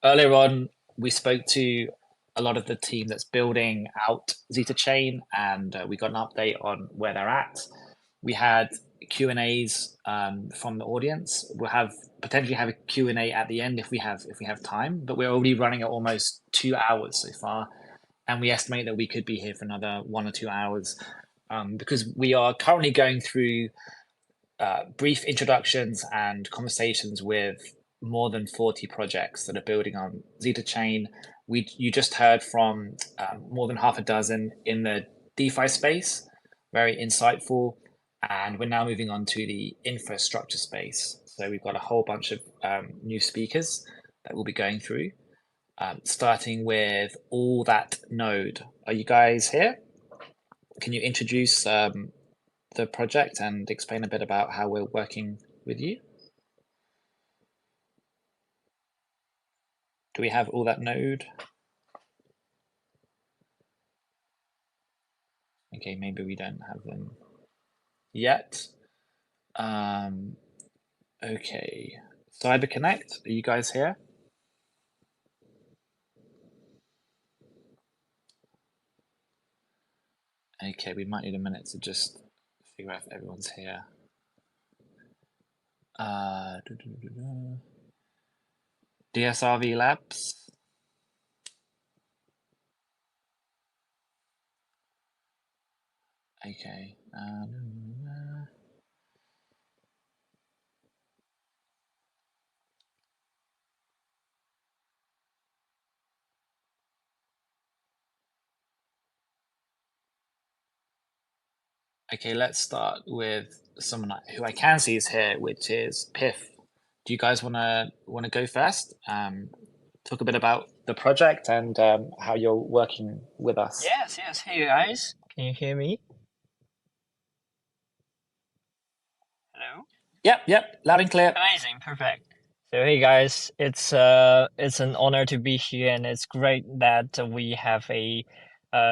S1: Earlier on, we spoke to a lot of the team that's building out ZetaChain, and we got an update on where they're at. We had Q&As from the audience. We'll potentially have a Q&A at the end if we have time, but we're already running at almost 2 hours so far, and we estimate that we could be here for another 1 or 2 hours because we are currently going through brief introductions and conversations with more than 40 projects that are building on ZetaChain. You just heard from more than half a dozen in the DeFi space, very insightful, and we're now moving on to the infrastructure space. So we've got a whole bunch of new speakers that we'll be going through, starting with All That Node. Are you guys here? Can you introduce the project and explain a bit about how we're working with you? Do we have All That Node? Okay, maybe we don't have them yet. Okay, CyberConnect, are you guys here? Okay, we might need a minute to just figure out if everyone's here. DSRV Labs. Okay. Okay, let's start with someone who I can see is here, which is Piff. Do you guys wanna go first? Talk a bit about the project and how you're working with us.
S17: Yes. Hey guys, can you hear me? Hello?
S1: Yep, loud and clear.
S17: Amazing, perfect. So hey guys, it's an honor to be here, and it's great that we have a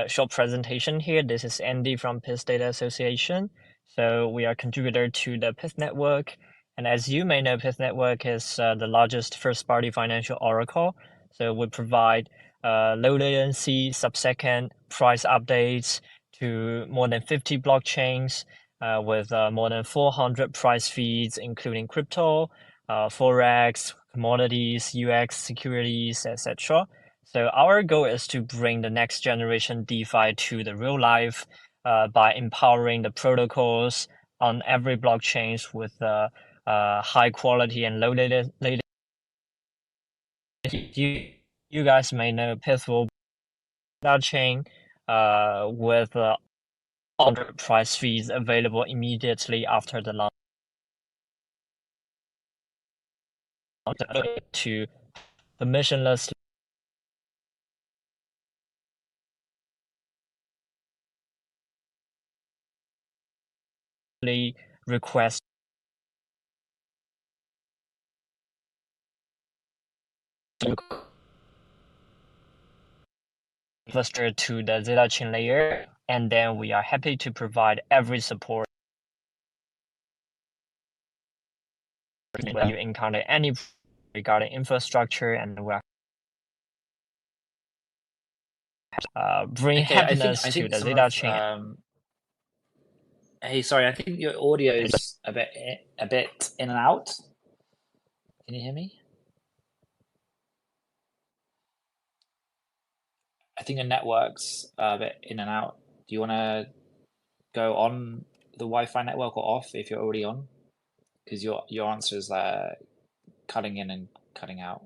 S17: short presentation here. This is Andy from PIS Data Association. So we are contributor to the PIS network, and as you may know, PIS network is the largest first-party financial oracle. So we provide low latency, sub-second price updates to more than 50 blockchains with more than 400 price feeds, including crypto, forex, commodities, UX, securities, etc. So our goal is to bring the next generation DeFi to the real life by empowering the protocols on every blockchains with high quality and low latency. You guys may know PIS will chain with 100 price feeds available immediately after the launch to permissionless request cluster to the ZetaChain layer, and then we are happy to provide every support when you encounter any regarding infrastructure, and we're bring
S1: Okay,
S17: happiness
S1: I
S17: to
S1: think
S17: the
S1: some
S17: ZetaChain.
S1: Hey, sorry, I think your audio's a bit in and out. Can you hear me? I think the network's a bit in and out. Do you want to go on the Wi-Fi network or off if you're already on? Because your answers are cutting in and cutting out.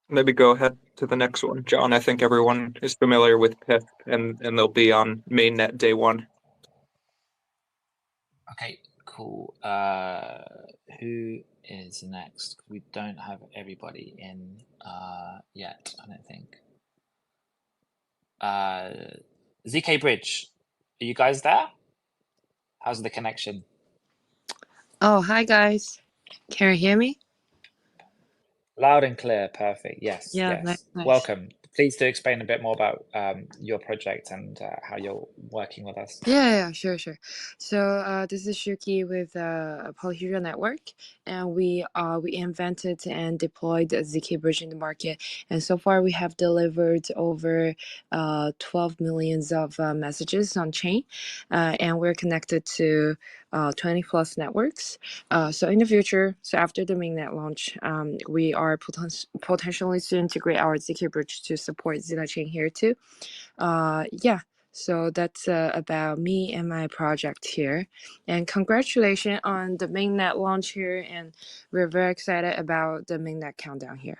S6: Maybe go ahead to the next one. John, I think everyone is familiar with PIF, and they'll be on mainnet day one.
S1: Okay, Cool. Who is next? We don't have everybody in yet, I don't think. ZK Bridge, are you guys there? How's the connection?
S18: Oh, hi guys. Can you hear me?
S1: Loud and clear, perfect. Yes,
S18: Yeah,
S1: yes.
S18: nice.
S1: Welcome. Please do explain a bit more about your project and how you're working with us.
S18: Yeah, sure. So this is Shuki with Polyhedral Network, and we invented and deployed the ZK Bridge in the market, and so far we have delivered over 12 millions of messages on chain, and we're connected to 20 plus networks. So in the future, so after the mainnet launch, we are potentially to integrate our ZK Bridge to support ZetaChain here too. Yeah. So that's about me and my project here. And congratulations on the mainnet launch here. And we're very excited about the mainnet countdown here.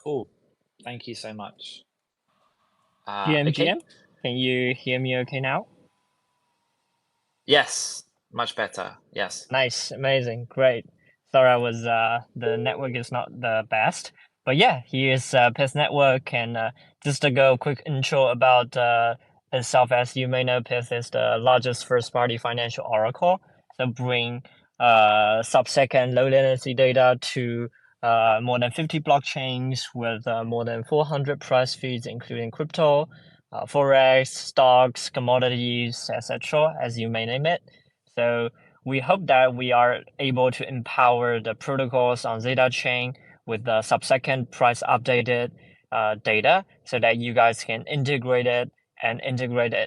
S1: Cool. Thank you so much.
S17: GM, can you hear me okay now?
S1: Yes, much better. Yes.
S17: Nice, amazing, great. Sorry, I was the network is not the best, but yeah, here's PIS Network, and just to go quick intro about itself. As you may know, PIS is the largest first-party financial oracle, so bring sub-second low-latency data to more than 50 blockchains with more than 400 price feeds, including crypto, forex, stocks, commodities, etc., as you may name it. So we hope that we are able to empower the protocols on ZetaChain with the sub-second price updated data, so that you guys can integrate it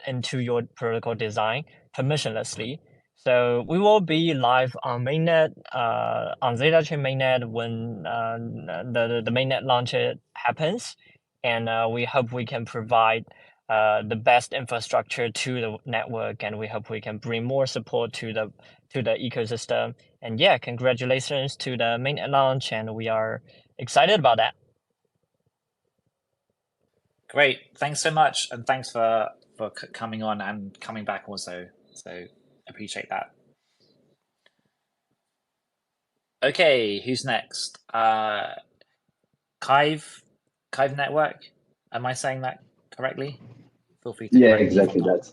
S17: into your protocol design permissionlessly. So we will be live on mainnet, on ZetaChain mainnet when the mainnet launch happens, and we hope we can provide the best infrastructure to the network, and we hope we can bring more support to the ecosystem. And yeah, congratulations to the mainnet launch, and we are excited about that.
S1: Great. Thanks so much, and thanks for coming on and coming back also. So appreciate that. Okay, who's next? Kive Network. Am I saying that correctly? Feel free to correct me.
S19: Exactly that.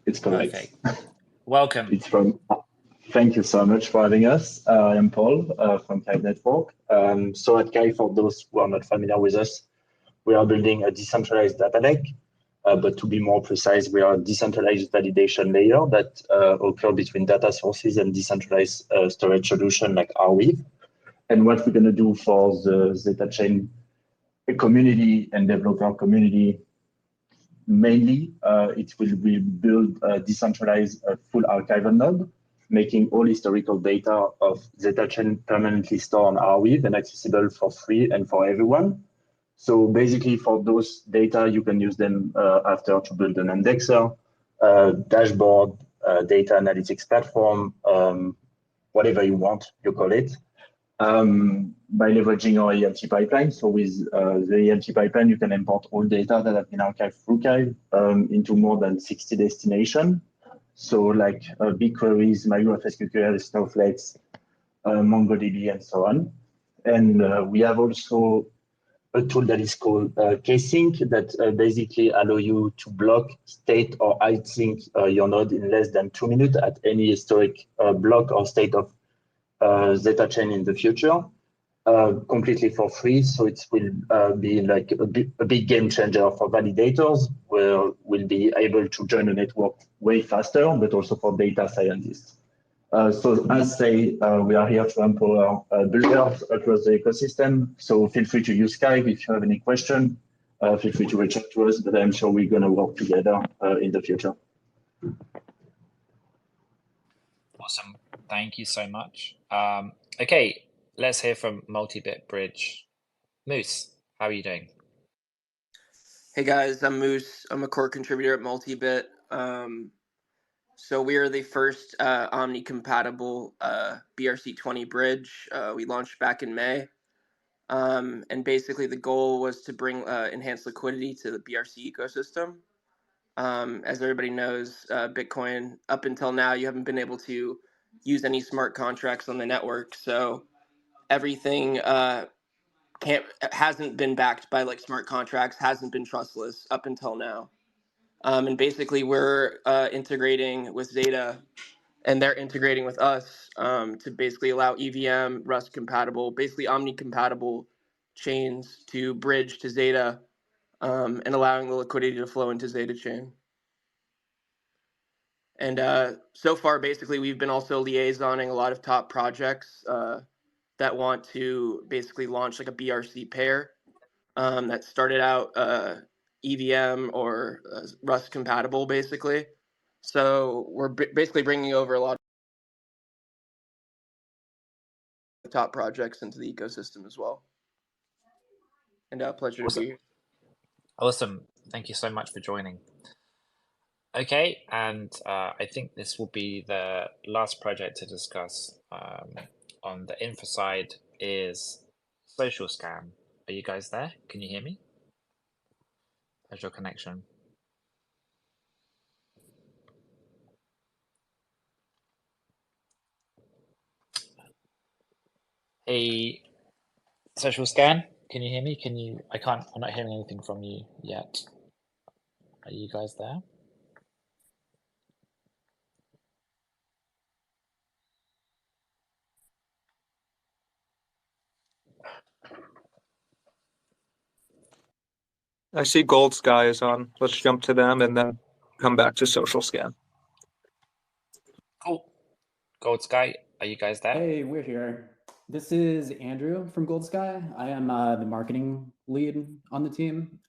S19: It's correct.
S1: Perfect. Welcome.
S19: It's from. Thank you so much for having us. I am Paul from Kive Network. So at Kive, for those who are not familiar with us, we are building a decentralized data lake. But to be more precise, we are a decentralized validation layer that occur between data sources and decentralized storage solution like Arweave. And what we're going to do for the ZetaChain community and developer community, mainly, it will build a decentralized full archival node, making all historical data of ZetaChain permanently stored on Arweave and accessible for free and for everyone. So basically, for those data, you can use them after to build an indexer, dashboard, data analytics platform, whatever you want, you call it, by leveraging our ELT pipeline. So with the ELT pipeline, you can import all data that have been archived through Kive into more than 60 destinations. So like BigQueries, MySQL, Snowflakes, MongoDB, and so on. And we have also a tool that is called K-Sync that basically allow you to block, state, or hide sync your node in less than 2 minutes at any historic block or state of ZetaChain in the future, completely for free. So it will be like a big game changer for validators, where we'll be able to join the network way faster, but also for data scientists. So as say, we are here to empower builders across the ecosystem. So feel free to use Skype if you have any question. Feel free to reach out to us, but I'm sure we're going to work together in the future.
S1: Awesome. Thank you so much. Okay, let's hear from Multibit Bridge. Moose, how are you doing?
S20: Hey guys, I'm Moose. I'm a core contributor at Multibit. So we are the first Omni-compatible BRC20 bridge. We launched back in May. And basically the goal was to bring enhanced liquidity to the BRC ecosystem. As everybody knows, Bitcoin, up until now, you haven't been able to use any smart contracts on the network. So everything hasn't been backed by like smart contracts, hasn't been trustless up until now. And basically, we're integrating with Zeta, and they're integrating with us to basically allow EVM, Rust compatible, basically Omni compatible chains to bridge to Zeta, and allowing the liquidity to flow into ZetaChain. And so far, basically, we've been also liaisoning a lot of top projects that want to basically launch like a BRC pair that started out EVM or Rust compatible, basically. So we're basically bringing over a lot of top projects into the ecosystem as well. And pleasure to be here.
S1: Awesome. Thank you so much for joining. Okay, and I think this will be the last project to discuss on the infra side is Social Scan. Are you guys there? Can you hear me? How's your connection? Hey, Social Scan, can you hear me? I'm not hearing anything from you yet. Are you guys there?
S6: I see Gold Sky is on. Let's jump to them and then come back to Social Scan.
S1: Cool. Gold Sky, are you guys there?
S21: Hey, we're here. This is Andrew from Gold Sky. I am the marketing lead on the team.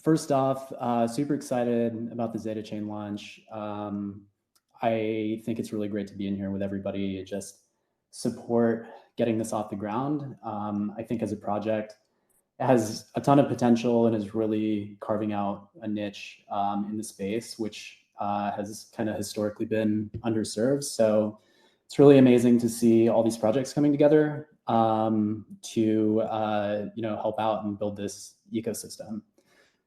S21: First off, super excited about the ZetaChain launch. I think it's really great to be in here with everybody, just support getting this off the ground. I think as a project, it has a ton of potential and is really carving out a niche in the space, which has kind of historically been underserved. So it's really amazing to see all these projects coming together to help out and build this ecosystem.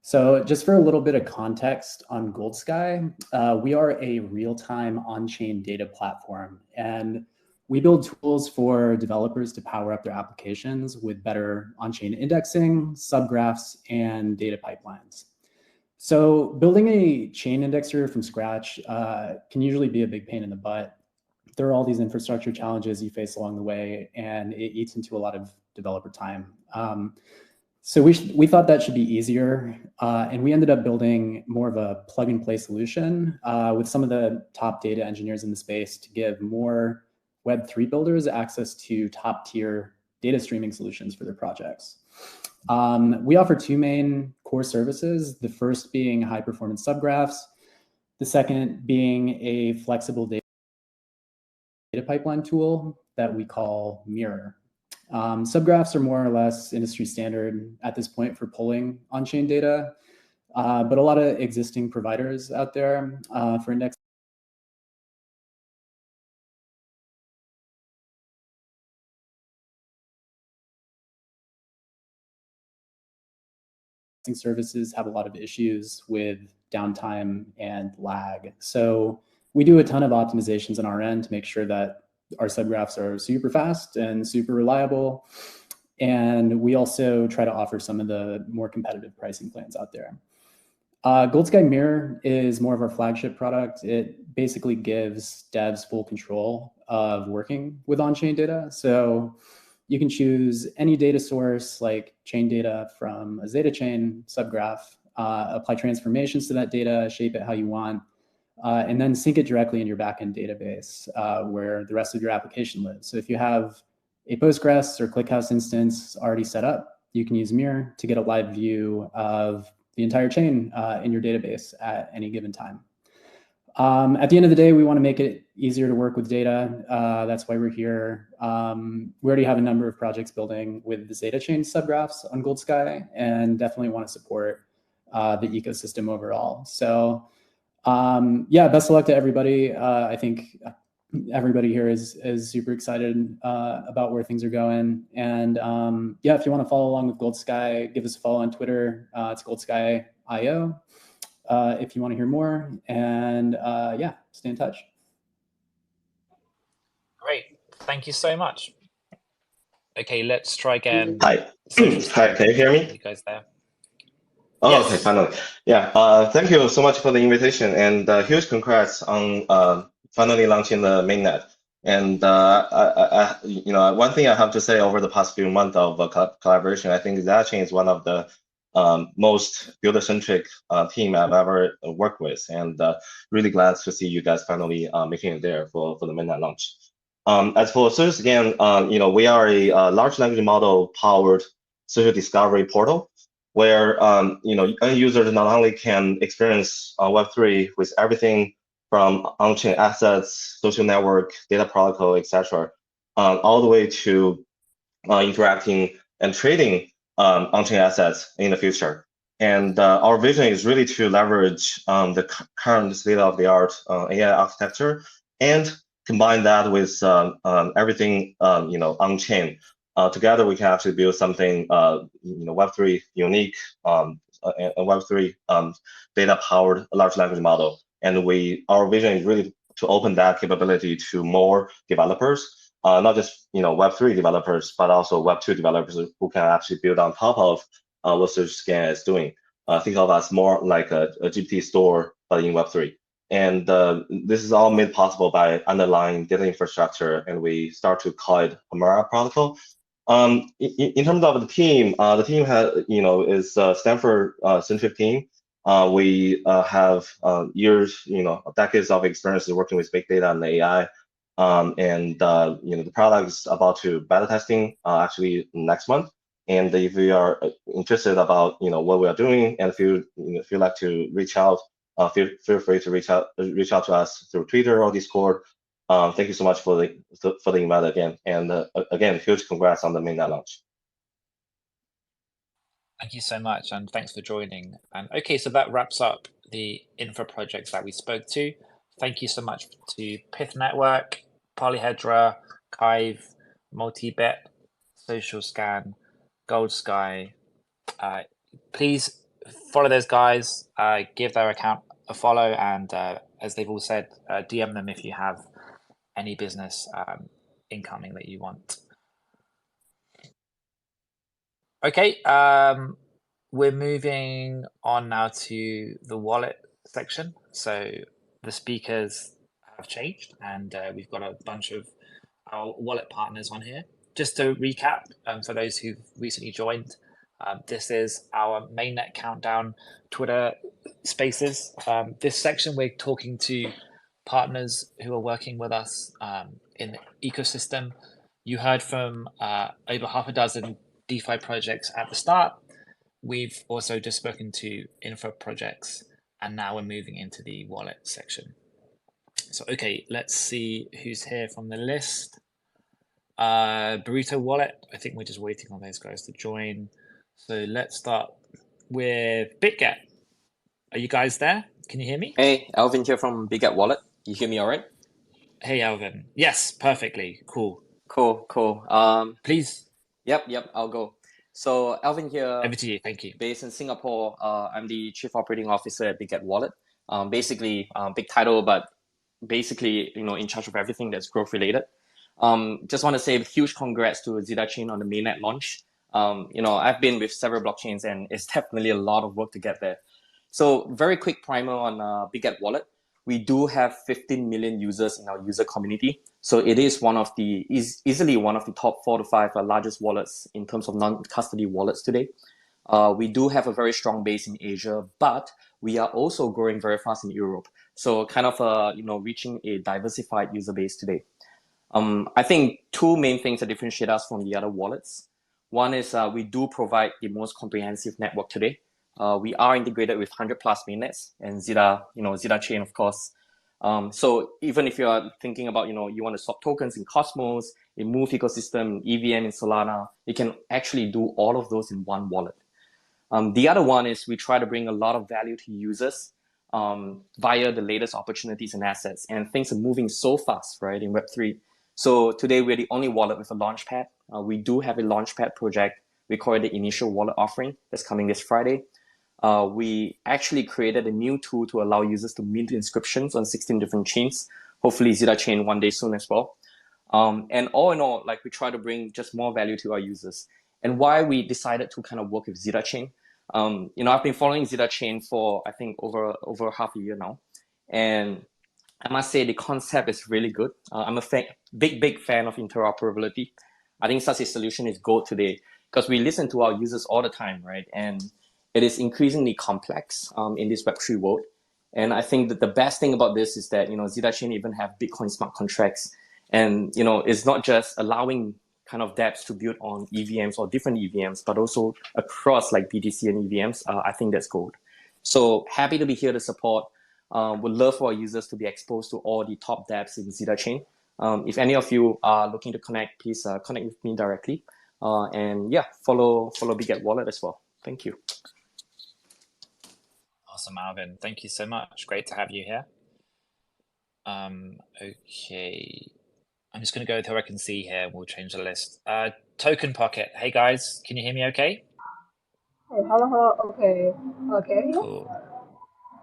S21: So just for a little bit of context on Gold Sky, we are a real-time on-chain data platform, and we build tools for developers to power up their applications with better on-chain indexing, subgraphs, and data pipelines. So building a chain indexer from scratch can usually be a big pain in the butt. There are all these infrastructure challenges you face along the way, and it eats into a lot of developer time. So we thought that should be easier, and we ended up building more of a plug-and-play solution with some of the top data engineers in the space to give more Web3 builders access to top-tier data streaming solutions for their projects. We offer two main core services, the first being high-performance subgraphs, the second being a flexible data pipeline tool that we call Mirror. Subgraphs are more or less industry standard at this point for pulling on-chain data, but a lot of existing providers out there for indexing services have a lot of issues with downtime and lag. So we do a ton of optimizations on our end to make sure that our subgraphs are super fast and super reliable. And we also try to offer some of the more competitive pricing plans out there. Gold Sky Mirror is more of our flagship product. It basically gives devs full control of working with on-chain data. So you can choose any data source like chain data from a ZetaChain subgraph, apply transformations to that data, shape it how you want, and then sync it directly in your backend database where the rest of your application lives. So if you have a Postgres or ClickHouse instance already set up, you can use Mirror to get a live view of the entire chain in your database at any given time. At the end of the day, we want to make it easier to work with data. That's why we're here. We already have a number of projects building with the ZetaChain subgraphs on Gold Sky, and definitely want to support the ecosystem overall. So yeah, best of luck to everybody. I think everybody here is super excited about where things are going. And yeah, if you want to follow along with Gold Sky, give us a follow on Twitter. It's Gold Sky IO. if you want to hear more. And yeah, stay in touch.
S1: Great. Thank you so much. Okay, let's try again.
S2: Hi. Hi, can you hear me?
S1: You guys there?
S2: Oh,
S1: Yes.
S2: okay, finally. Yeah, thank you so much for the invitation and huge congrats on finally launching the mainnet. And one thing I have to say over the past few months of collaboration, I think ZetaChain is one of the most builder-centric team I've ever worked with, and really glad to see you guys finally making it there for the mainnet launch. As for Social Scan, we are a large language model powered social discovery portal where end users not only can experience Web3 with everything from on-chain assets, social network, data protocol, etc., all the way to interacting and trading on-chain assets in the future. And our vision is really to leverage the current state-of-the-art AI architecture and combine that with everything on-chain. Together, we can actually build something Web3 unique, a Web3 data-powered large language model. And our vision is really to open that capability to more developers, not just Web3 developers, but also Web2 developers who can actually build on top of what Social Scan is doing. Think of us more like a GPT store, but in Web3. And this is all made possible by underlying data infrastructure, and we start to call it Amara protocol. In terms of the team has, is a Stanford-centric team. We have years, decades of experience working with big data and AI. The product is about to beta testing actually next month. And if you are interested about what we are doing, and if you feel like to reach out, feel free to reach out to us through Twitter or Discord. Thank you so much for the invite again, and again, huge congrats on the mainnet launch.
S1: Thank you so much, and thanks for joining. And okay, so that wraps up the infra projects that we spoke to. Thank you so much to Pith Network, Polyhedra, Kive, Multibit, Social Scan, Gold Sky. Please follow those guys, give their account a follow, and as they've all said, DM them if you have any business incoming that you want. Okay, we're moving on now to the wallet section. So the speakers have changed, and we've got a bunch of our wallet partners on here. Just to recap, for those who've recently joined, this is our mainnet countdown Twitter Spaces. This section, we're talking to partners who are working with us in the ecosystem. You heard from over half a dozen DeFi projects at the start. We've also just spoken to infra projects, and now we're moving into the wallet section. So, okay, let's see who's here from the list. Burrito Wallet, I think we're just waiting on those guys to join. So let's start with BitGet. Are you guys there? Can you hear me?
S22: Hey, Alvin here from BitGet Wallet. You hear me all right?
S1: Hey, Alvin. Yes, perfectly. Cool.
S22: Cool.
S1: Please.
S22: Yep, I'll go. So Alvin here.
S1: Over to you, thank you.
S22: Based in Singapore, I'm the Chief Operating Officer at BitGet Wallet. Basically, big title, but basically, in charge of everything that's growth related. Just want to say a huge congrats to ZetaChain on the mainnet launch. I've been with several blockchains, and it's definitely a lot of work to get there. So very quick primer on BitGet Wallet. We do have 15 million users in our user community. So it is easily one of the top 4 to 5 largest wallets in terms of non-custody wallets today. We do have a very strong base in Asia, but we are also growing very fast in Europe. So kind of reaching a diversified user base today. I think 2 main things that differentiate us from the other wallets. One is we do provide the most comprehensive network today. We are integrated with 100 plus mainnets and ZetaChain, of course. So even if you are thinking about, you want to swap tokens in Cosmos, a Move ecosystem, EVM in Solana, you can actually do all of those in one wallet. The other one is we try to bring a lot of value to users via the latest opportunities and assets. And things are moving so fast, right, in Web3. So today we're the only wallet with a launchpad. We do have a launchpad project. We call it the initial wallet offering that's coming this Friday. we actually created a new tool to allow users to mint inscriptions on 16 different chains. Hopefully ZetaChain one day soon as well. And all in all, like we try to bring just more value to our users. And why we decided to kind of work with ZetaChain. I've been following ZetaChain for I think over half a year now, and I must say the concept is really good. I'm a big fan of interoperability. I think such a solution is gold today because we listen to our users all the time, right? And it is increasingly complex in this Web3 world. And I think that the best thing about this is that, ZetaChain even have Bitcoin smart contracts. And, it's not just allowing kind of dApps to build on EVMs or different EVMs, but also across like BTC and EVMs. I think that's gold. So happy to be here to support. Would love for our users to be exposed to all the top dApps in ZetaChain. If any of you are looking to connect, please connect with me directly. And yeah, follow Biget Wallet as well. Thank you.
S1: Awesome, Alvin. Thank you so much. Great to have you here. Okay. I'm just going to go with who I can see here. We'll change the list. Token Pocket. Hey, guys. Can you hear me okay?
S5: Hey, hello. Okay. Okay.
S1: Cool.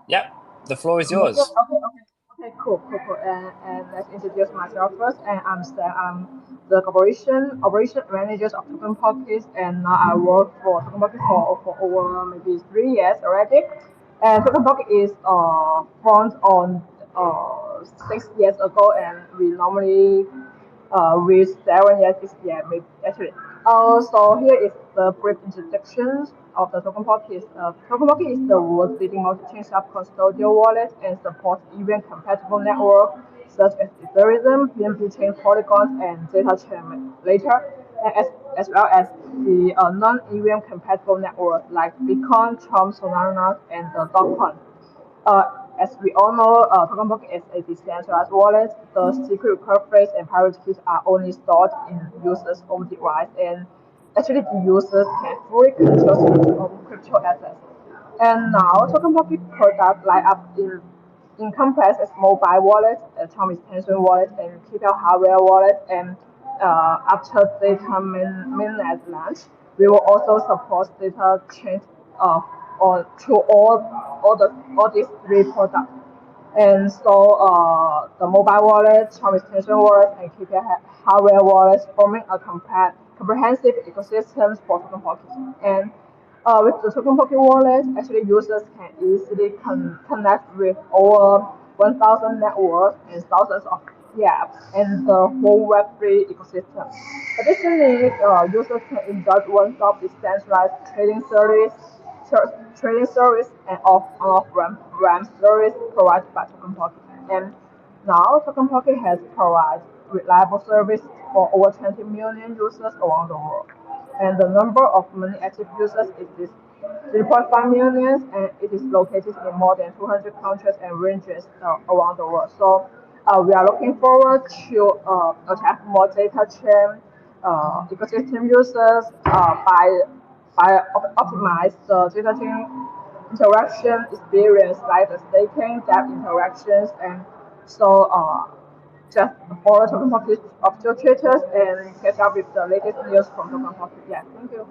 S1: Yep. The floor is
S5: Yeah,
S1: yours.
S5: okay, cool. And let's introduce myself first. And I'm Stan. I'm the operation manager of Token Pocket, and now I work for Token Pocket for over maybe 3 years already. And Token Pocket is formed on 6 years ago, and we normally with 7 years this year, maybe actually. So here is the brief introduction of the Token Pocket. Token Pocket is the world's leading multi-chain self-custodial wallet and supports event-compatible networks such as Ethereum, BNB Chain, Polygons, and ZetaChain later, and as well as the non-EVM compatible networks like Bitcoin, Chom, Solana, and the Dogecoin. As we all know, Token Pocket is a decentralized wallet. The secret key phrase and private keys are only stored in users' own device, and actually the users can fully control their own crypto assets. And now, Token Pocket products line up encompass as mobile wallet, Tom extension wallet, and Keepel hardware wallet. And after data mainnet launch, we will also support data change on to all these three products. And so the mobile wallet, Tom extension wallet, and Keepel hardware wallet forming a comprehensive ecosystem for Token Pocket. And with the Token Pocket wallet, actually users can easily connect with over 1,000 networks and thousands of apps and the whole Web3 ecosystem. Additionally, users can enjoy one-stop decentralized trading service and off-ramp service provided by Token Pocket. And now Token Pocket has provided reliable service for over 20 million users around the world. And the number of monthly active users is 3.5 million, and it is located in more than 200 countries and regions around the world. So we are looking forward to attract more ZetaChain ecosystem users by optimize the ZetaChain interaction experience like the staking, dApp interactions, and so just follow Token Pocket official Twitter and catch up with the latest news from Token Pocket. Yeah, thank you.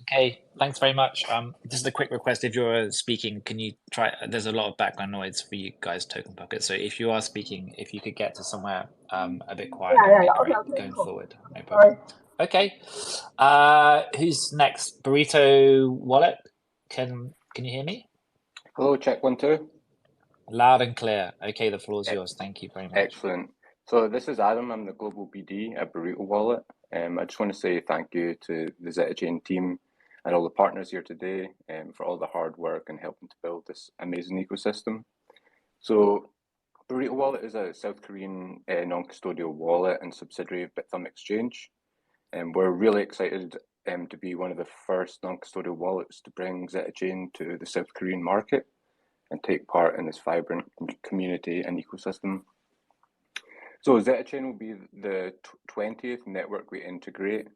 S1: Okay, thanks very much. Just a quick request, if you're speaking, can you try, there's a lot of background noise for you guys, Token Pocket, so if you are speaking, if you could get to somewhere a bit quiet, that would be great going forward, no problem. Okay, who's next? Burrito Wallet, can you hear me?
S7: Hello, check 1 2.
S1: Loud and clear. Okay, the floor is yours. Thank you very much.
S7: Excellent. So this is Adam. I'm the global BD at Burrito Wallet. I just want to say thank you to the ZetaChain team and all the partners here today for all the hard work and helping to build this amazing ecosystem. So Burrito Wallet is a South Korean non-custodial wallet and subsidiary of Bithumb Exchange. And we're really excited to be one of the first non-custodial wallets to bring ZetaChain to the South Korean market and take part in this vibrant community and ecosystem. So ZetaChain will be the 20th network we integrate,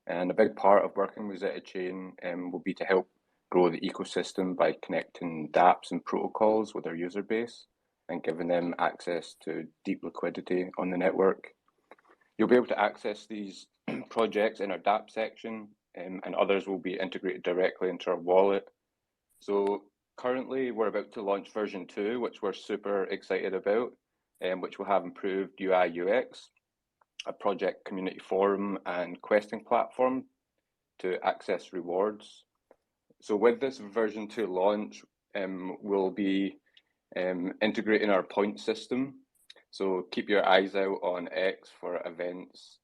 S7: and a big part of working with ZetaChain will be to help grow the ecosystem by connecting dApps and protocols with our user base and giving them access to deep liquidity on the network. You'll be able to access these projects in our dApp section and others will be integrated directly into our wallet. So currently we're about to launch version 2, which we're super excited about, which will have improved UI UX, a project community forum and questing platform to access rewards. So with this version 2 launch, we'll be integrating our point system. So keep your eyes out on X for events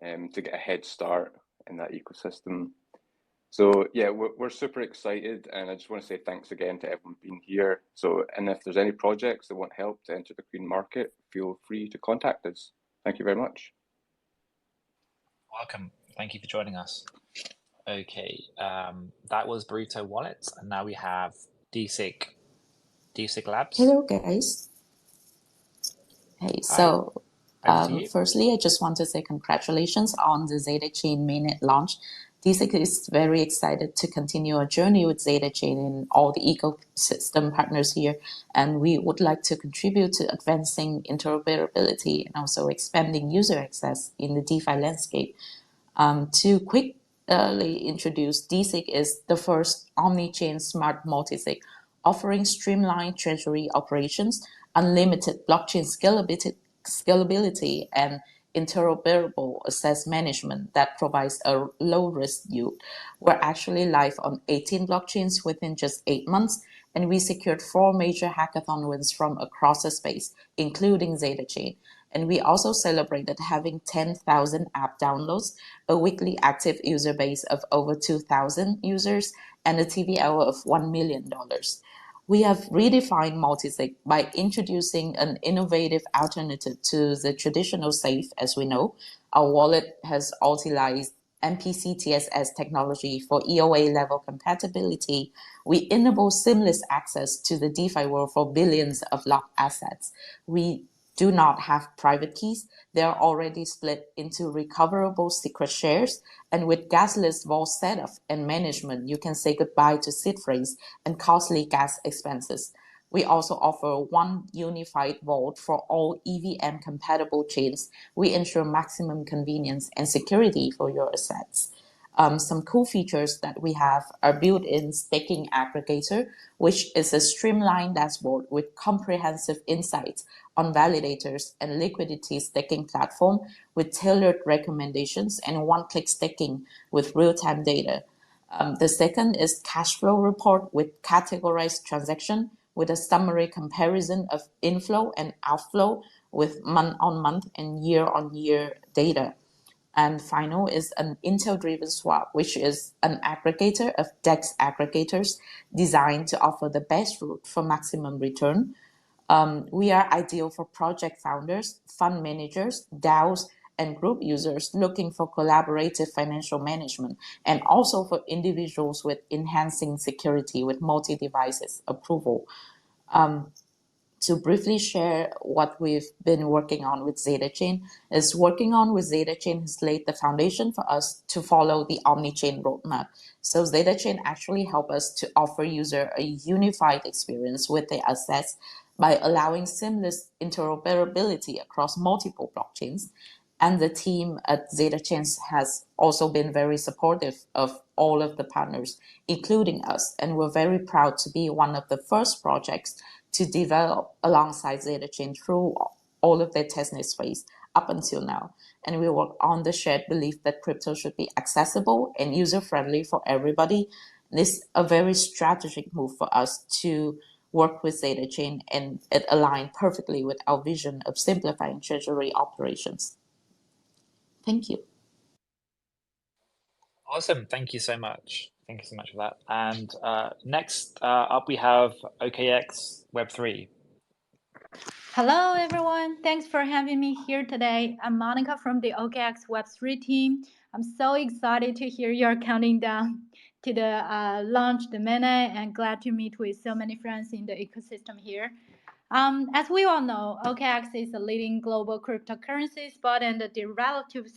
S7: to get a head start in that ecosystem. So yeah, we're super excited, and I just want to say thanks again to everyone being here. So, and if there's any projects that want help to enter the green market, feel free to contact us. Thank you very much.
S1: Welcome. Thank you for joining us. Okay, that was Burrito Wallet, and now we have DSIG Labs.
S8: Hello, guys. Hey, so firstly, I just want to say congratulations on the ZetaChain mainnet launch. DSIG is very excited to continue our journey with ZetaChain and all the ecosystem partners here, and we would like to contribute to advancing interoperability and also expanding user access in the DeFi landscape. To quickly introduce, DSIG is the first omni-chain smart multisig, offering streamlined treasury operations, unlimited blockchain scalability, and interoperable asset management that provides a low-risk yield. We're actually live on 18 blockchains within just 8 months, and we secured 4 major hackathon wins from across the space, including ZetaChain. And we also celebrated having 10,000 app downloads, a weekly active user base of over 2,000 users, and a TVL of $1 million. We have redefined multisig by introducing an innovative alternative to the traditional safe, as we know. Our wallet has utilized MPC-TSS technology for EOA level compatibility. We enable seamless access to the DeFi world for billions of locked assets. We do not have private keys. They are already split into recoverable secret shares. And with gasless vault setup and management, you can say goodbye to seed phrase and costly gas expenses. We also offer one unified vault for all EVM compatible chains. We ensure maximum convenience and security for your assets. Some cool features that we have are built-in staking aggregator, which is a streamlined dashboard with comprehensive insights on validators and liquidity staking platform with tailored recommendations and one-click staking with real-time data. The second is cash flow report with categorized transaction with a summary comparison of inflow and outflow with month-on-month and year-on-year data. And final is an Intel-driven swap, which is an aggregator of DEX aggregators designed to offer the best route for maximum return. We are ideal for project founders, fund managers, DAOs, and group users looking for collaborative financial management, and also for individuals with enhancing security with multi-devices approval. To briefly share what we've been working on with ZetaChain is working on with ZetaChain has laid the foundation for us to follow the omni-chain roadmap. So ZetaChain actually help us to offer user a unified experience with their assets by allowing seamless interoperability across multiple blockchains. And the team at ZetaChain has also been very supportive of all of the partners, including us. And we're very proud to be one of the first projects to develop alongside ZetaChain through all of their testnet phase up until now. And we work on the shared belief that crypto should be accessible and user-friendly for everybody. This is a very strategic move for us to work with ZetaChain, and it aligned perfectly with our vision of simplifying treasury operations. Thank you.
S1: Awesome. Thank you so much. Thank you so much for that. And next up, we have OKX Web3.
S9: Hello, everyone. Thanks for having me here today. I'm Monica from the OKX Web3 team. I'm so excited to hear you're counting down to the launch the mainnet, and glad to meet with so many friends in the ecosystem here. As we all know, OKX is a leading global cryptocurrency spot and the derivatives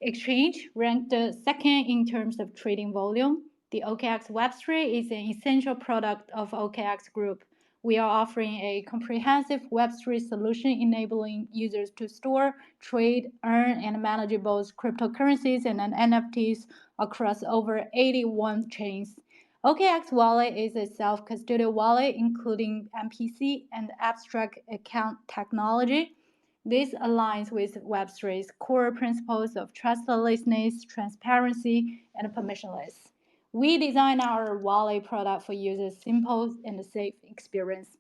S9: exchange, ranked second in terms of trading volume. The OKX Web3 is an essential product of OKX Group. We are offering a comprehensive Web3 solution enabling users to store, trade, earn, and manage both cryptocurrencies and NFTs across over 81 chains. OKX Wallet is a self-custodial wallet including MPC and abstract account technology. This aligns with Web3's core principles of trustlessness, transparency, and permissionless. We design our wallet product for users' simple and safe experience.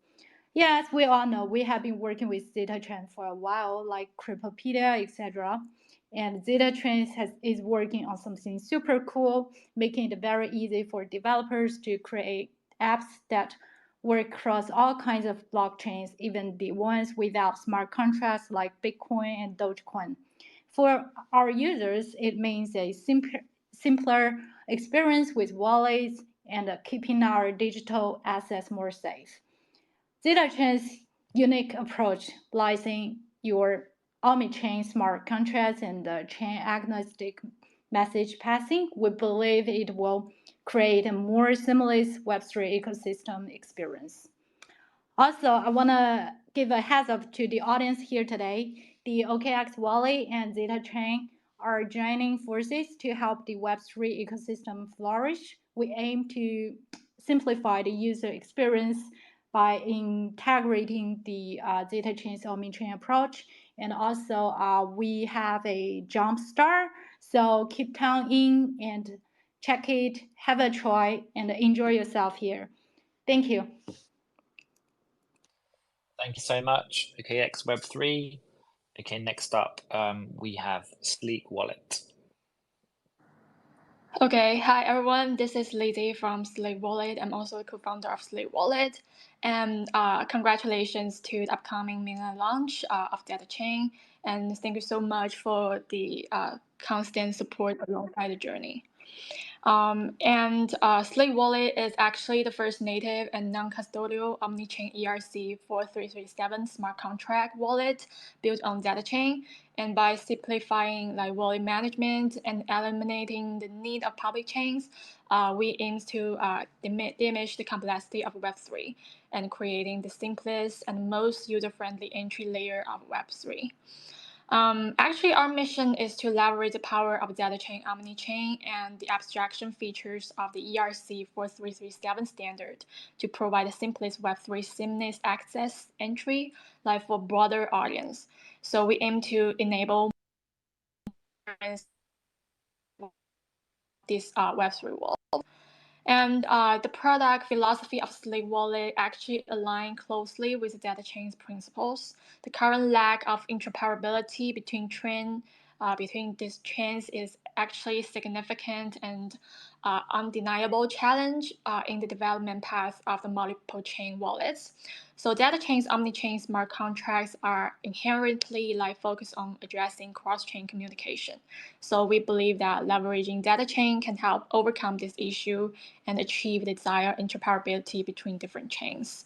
S9: Yes, we all know we have been working with ZetaChain for a while, like Cryptopedia, etc. And ZetaChain is working on something super cool, making it very easy for developers to create apps that work across all kinds of blockchains, even the ones without smart contracts like Bitcoin and Dogecoin. For our users, it means a simpler experience with wallets and keeping our digital assets more safe. ZetaChain's unique approach lies in your omni-chain smart contracts and chain-agnostic message passing. We believe it will create a more seamless Web3 ecosystem experience. Also, I want to give a heads up to the audience here today. The OKX Wallet and ZetaChain are joining forces to help the Web3 ecosystem flourish. We aim to simplify the user experience by integrating the ZetaChain's omni-chain approach. And also, we have a jump start. So keep tuning in and check it, have a try, and enjoy yourself here. Thank you.
S1: Thank you so much. OKX Web3. Okay, next up, we have Sleek Wallet.
S3: Okay, hi everyone. This is Lizzie from Sleek Wallet. I'm also a co-founder of Sleek Wallet. And congratulations to the upcoming mainnet launch of ZetaChain. And thank you so much for the constant support alongside the journey. Sleek Wallet is actually the first native and non-custodial omni-chain ERC 4337 smart contract wallet built on ZetaChain. And by simplifying wallet management and eliminating the need of public chains, we aim to diminish the complexity of Web3 and creating the simplest and most user-friendly entry layer of Web3. Actually, our mission is to leverage the power of ZetaChain omni-chain and the abstraction features of the ERC 4337 standard to provide the simplest Web3 seamless access entry for broader audience. So we aim to enable this Web3 world. And the product philosophy of Sleek Wallet actually align closely with ZetaChain's principles. The current lack of interoperability between these chains is actually significant and undeniable challenge in the development path of the multiple chain wallets. So ZetaChain's omni-chain smart contracts are inherently focused on addressing cross-chain communication. So we believe that leveraging ZetaChain can help overcome this issue and achieve the desired interoperability between different chains.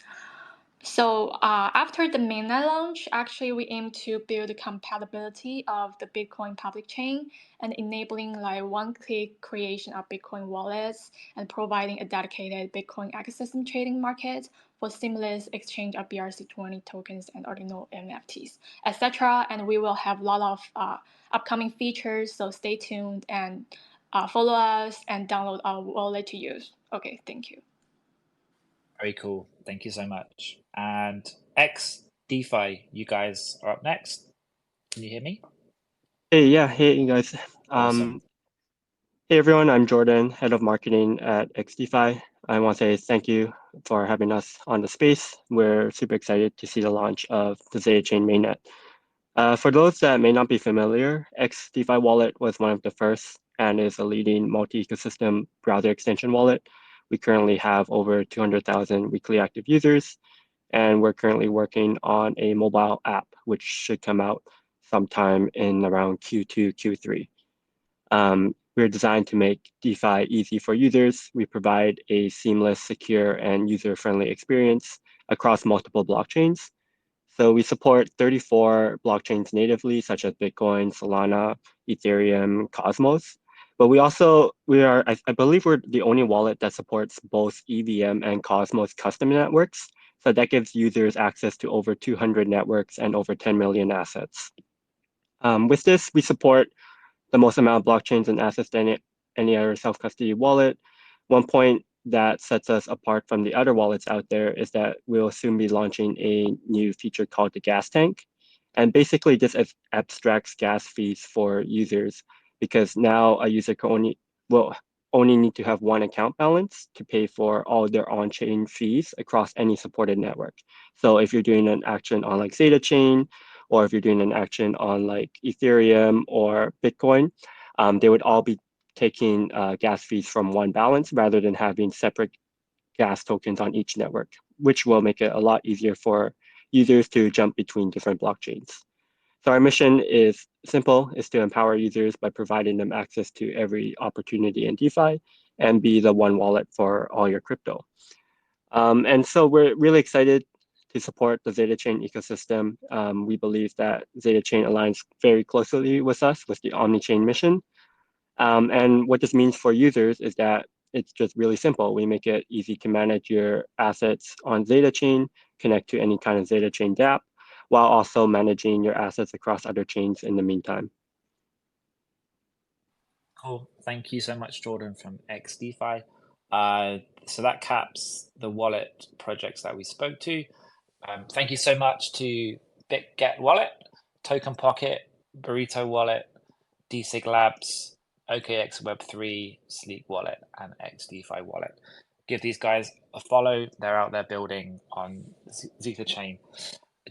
S3: So after the mainnet launch, actually we aim to build the compatibility of the Bitcoin public chain and enabling one-click creation of Bitcoin wallets and providing a dedicated Bitcoin ecosystem trading market for seamless exchange of BRC20 tokens and ordinal NFTs, etc. And we will have a lot of upcoming features, so stay tuned and follow us and download our wallet to use. Okay, thank you.
S1: Very cool. Thank you so much. And X DeFi, you guys are up next. Can you hear me?
S4: Hey, yeah. Hey, you guys.
S1: Awesome.
S4: Hey, everyone. I'm Jordan, head of marketing at XDeFi. I want to say thank you for having us on the space. We're super excited to see the launch of the ZetaChain mainnet. For those that may not be familiar, XDeFi Wallet was one of the first and is a leading multi-ecosystem browser extension wallet. We currently have over 200,000 weekly active users, and we're currently working on a mobile app, which should come out sometime in around Q2, Q3. We're designed to make DeFi easy for users. We provide a seamless, secure, and user-friendly experience across multiple blockchains. So we support 34 blockchains natively, such as Bitcoin, Solana, Ethereum, Cosmos. But I believe we're the only wallet that supports both EVM and Cosmos custom networks. So that gives users access to over 200 networks and over 10 million assets. With this, we support the most amount of blockchains and assets than any other self-custody wallet. One point that sets us apart from the other wallets out there is that we'll soon be launching a new feature called the gas tank. And basically this abstracts gas fees for users, because now a user can only need to have one account balance to pay for all their on-chain fees across any supported network. So if you're doing an action on like ZetaChain, or if you're doing an action on like Ethereum or Bitcoin, they would all be taking gas fees from one balance rather than having separate gas tokens on each network, which will make it a lot easier for users to jump between different blockchains. So our mission is simple, is to empower users by providing them access to every opportunity in DeFi and be the one wallet for all your crypto. And so we're really excited to support the ZetaChain ecosystem. We believe that ZetaChain aligns very closely with us with the omni-chain mission. And what this means for users is that it's just really simple. We make it easy to manage your assets on ZetaChain, connect to any kind of ZetaChain dApp, while also managing your assets across other chains in the meantime.
S1: Cool. Thank you so much, Jordan from XDeFi. So that caps the wallet projects that we spoke to. Thank you so much to BitGet Wallet, Token Pocket, Burrito Wallet, DSig Labs, OKX Web3, Sleek Wallet, and XDeFi Wallet. Give these guys a follow. They're out there building on ZetaChain.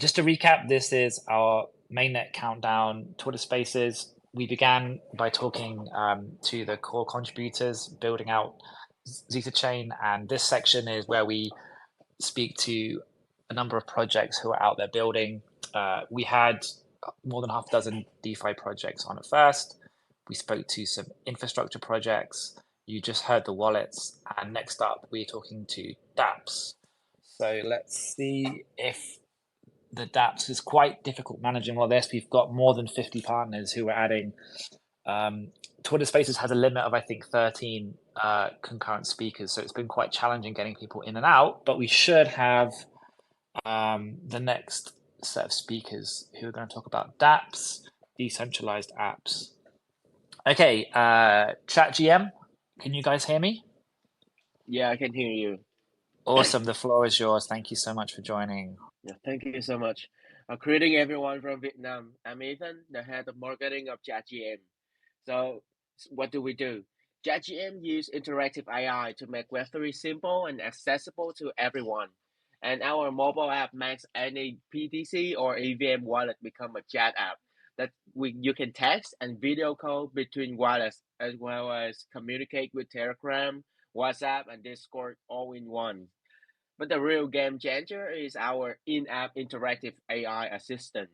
S1: Just to recap, this is our mainnet countdown Twitter Spaces. We began by talking to the core contributors building out ZetaChain, and this section is where we speak to a number of projects who are out there building. We had more than half a dozen DeFi projects on at first. We spoke to some infrastructure projects. You just heard the wallets, and next up we're talking to dApps. So let's see if the dApps is quite difficult managing all this. We've got more than 50 partners who are adding. Twitter Spaces has a limit of, I think, 13 concurrent speakers. So it's been quite challenging getting people in and out, but we should have the next set of speakers who are going to talk about dApps, decentralized apps. Okay, ChatGM, can you guys hear me?
S10: Yeah, I can hear you.
S1: Awesome, the floor is yours. Thank you so much for joining.
S10: Yeah, thank you so much. Greeting everyone from Vietnam. I'm Ethan, the head of marketing of ZetaGM. So, what do? ZetaGM use interactive AI to make Web3 simple and accessible to everyone. And our mobile app makes any PTC or EVM wallet become a chat app that you can text and video call between wallets, as well as communicate with Telegram, WhatsApp, and Discord all in one. But the real game changer is our in-app interactive AI assistant,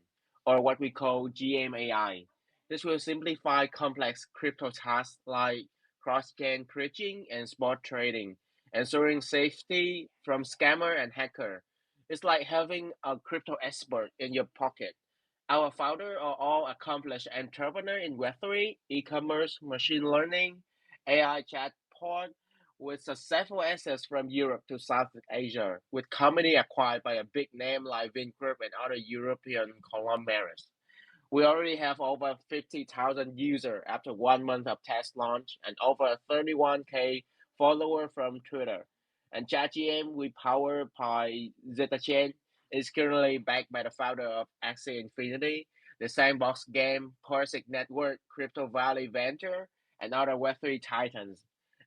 S10: or what we call GMAI. This will simplify complex crypto tasks like cross-chain bridging and spot trading, ensuring safety from scammer and hacker. It's like having a crypto expert in your pocket. Our founders are all accomplished entrepreneurs in Web3, e-commerce, machine learning, AI chatbot, with successful access from Europe to Southeast Asia, with company acquired by a big name like Vingroup and other European conglomerates. We already have over 50,000 users after 1 month of test launch and over 31K followers from Twitter. And ZetaGM, we power by ZetaChain, is currently backed by the founder of Axie Infinity, the Sandbox Game, Parsec Network, Crypto Valley Venture, and other Web3 titans.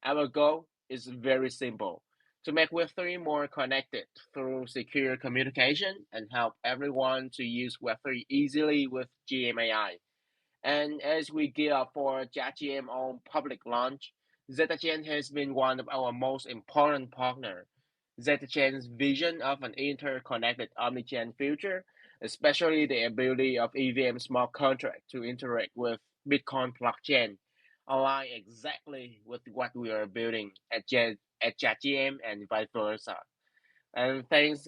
S10: Our goal is very simple: to make Web3 more connected through secure communication and help everyone to use Web3 easily with GMAI. And as we gear up for ZetaGM on public launch, ZetaChain has been one of our most important partners. ZetaChain's vision of an interconnected omnichain future, especially the ability of EVM smart contract to interact with Bitcoin blockchain, align exactly with what we are building at ZetaGM and vice versa. And thanks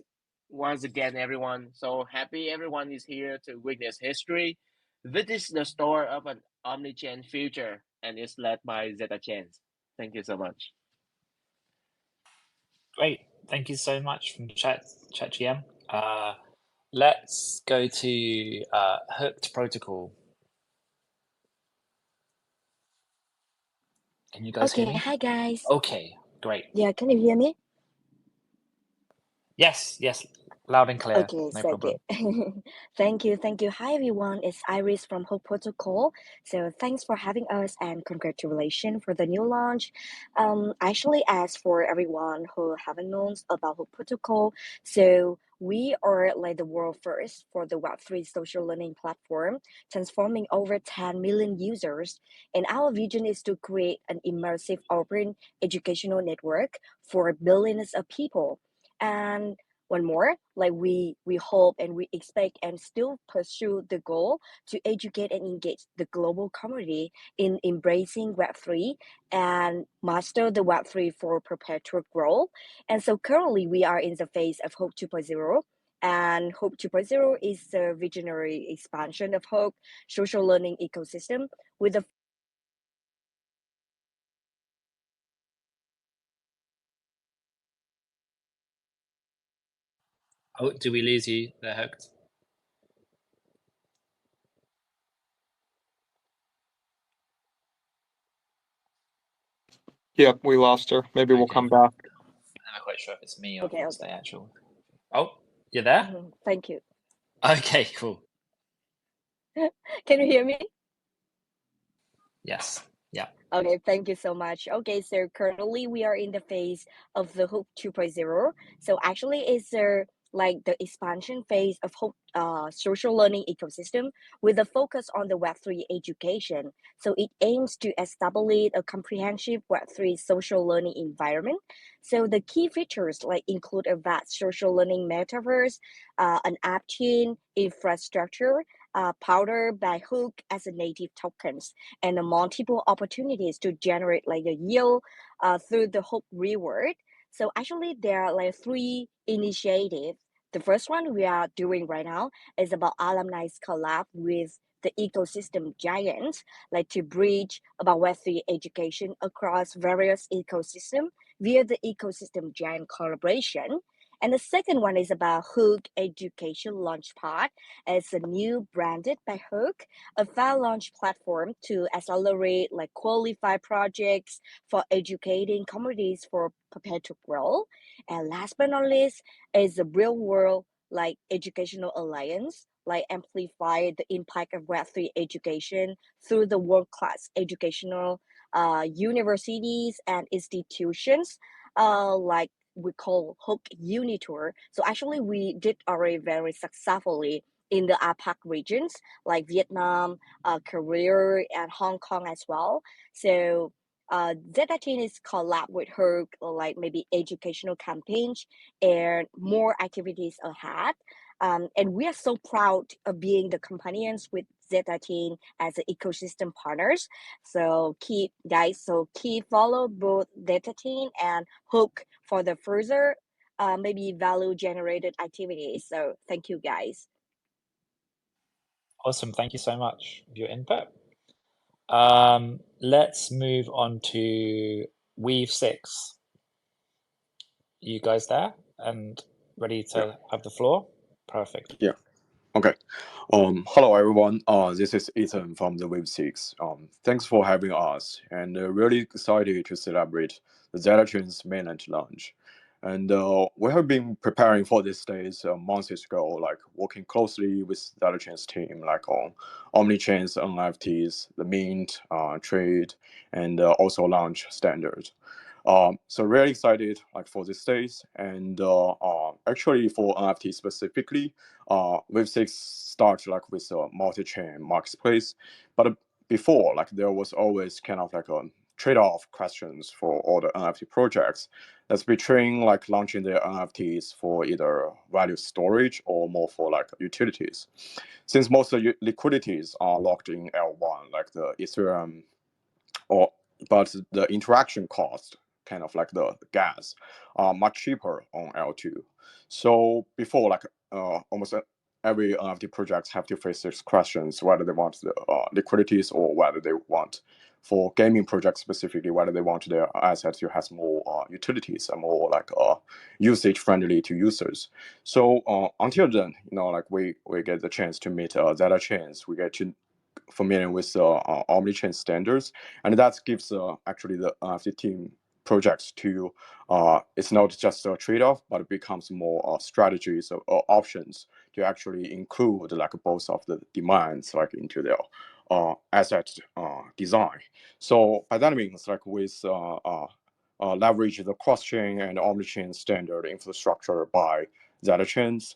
S10: once again, everyone. So happy everyone is here to witness history. This is the story of an omni-chain future, and it's led by ZetaChain. Thank you so much.
S1: Great. Thank you so much from ChatGM. Let's go to Hooked Protocol. Can you guys hear
S11: Okay,
S1: me?
S11: hi guys.
S1: Okay, great.
S11: Yeah, can you hear me?
S1: Yes, loud and clear,
S11: Okay,
S1: no
S11: so good.
S1: problem.
S11: Thank you, thank you. Hi everyone, it's Iris from Hope Protocol. So thanks for having us and congratulations for the new launch. Actually, as for everyone who haven't known about Hope Protocol, so we are like the world first for the Web3 social learning platform, transforming over 10 million users. And our vision is to create an immersive open educational network for billions of people. And one more, like we hope and we expect and still pursue the goal to educate and engage the global community in embracing Web3 and master the Web3 for perpetual growth. And so currently we are in the phase of Hope 2.0. And Hope 2.0 is a visionary expansion of Hope social learning ecosystem with a
S1: Oh, do we lose you? They're hooked.
S6: Yep, we lost her. Maybe we'll come back.
S1: I'm never quite sure if it's me or
S11: okay,
S1: if it's
S11: okay.
S1: the actual. Oh, you're there?
S11: Thank you.
S1: Okay, cool.
S11: Can you hear me?
S1: Yes, yeah.
S11: Okay, thank you so much. Okay, so currently we are in the phase of the Hope 2.0. So actually it's like the expansion phase of Hope social learning ecosystem with a focus on the Web3 education. So it aims to establish a comprehensive Web3 social learning environment. So the key features like include a vast social learning metaverse, an app chain infrastructure, powered by Hook as a native tokens, and the multiple opportunities to generate like a yield through the Hook reward. So actually there are like three initiatives. The first one we are doing right now is about alumni's collab with the ecosystem giants, like to bridge about Web3 education across various ecosystems via the ecosystem giant collaboration. And the second one is about Hook Education Launchpad. It's a new branded by Hook, a file launch platform to accelerate like qualified projects for educating communities for perpetual growth. And last but not least is the real world like educational alliance, like amplify the impact of Web3 education through the world-class educational universities and institutions like we call Hook Unitour. So actually we did already very successfully in the APAC regions like Vietnam, Korea, and Hong Kong as well. So ZetaChain is collab with her like maybe educational campaigns and more activities ahead. And we are so proud of being the companions with ZetaChain as the ecosystem partners. So keep follow both ZetaChain and Hook for the further maybe value generated activities. So thank you guys.
S1: Awesome, thank you so much for your input. Let's move on to Weave 6. You guys there and ready to have the floor? Perfect.
S16: Yeah. Okay. Hello everyone. This is Ethan from the Wave 6. Thanks for having us, and really excited to celebrate the ZetaChain's mainnet launch. And we have been preparing for this days months ago, like working closely with ZetaChain's team, like on OmniChain's NFTs, the mint, trade, and also launch standard. So really excited like for these days, and actually for NFT specifically, Wave 6 starts like with a multi-chain marketplace, but before like there was always kind of like a trade-off questions for all the NFT projects that's between like launching their NFTs for either value storage or more for like utilities. Since most of the liquidities are locked in L1, like the Ethereum, but the interaction cost, kind of like the gas, are much cheaper on L2. So before, like almost every NFT projects have to face these questions, whether they want the liquidities or whether they want, for gaming projects specifically, whether they want their assets to have more utilities and more like usage friendly to users. So until then, like we get the chance to meet ZetaChains, we get to
S12: familiar with omnichain standards, and that gives actually the NFT team projects to it's not just a trade-off, but it becomes more strategies or options to actually include like both of the demands like into their asset design. So by that means, like with leverage the cross-chain and omnichain standard infrastructure by ZetaChains,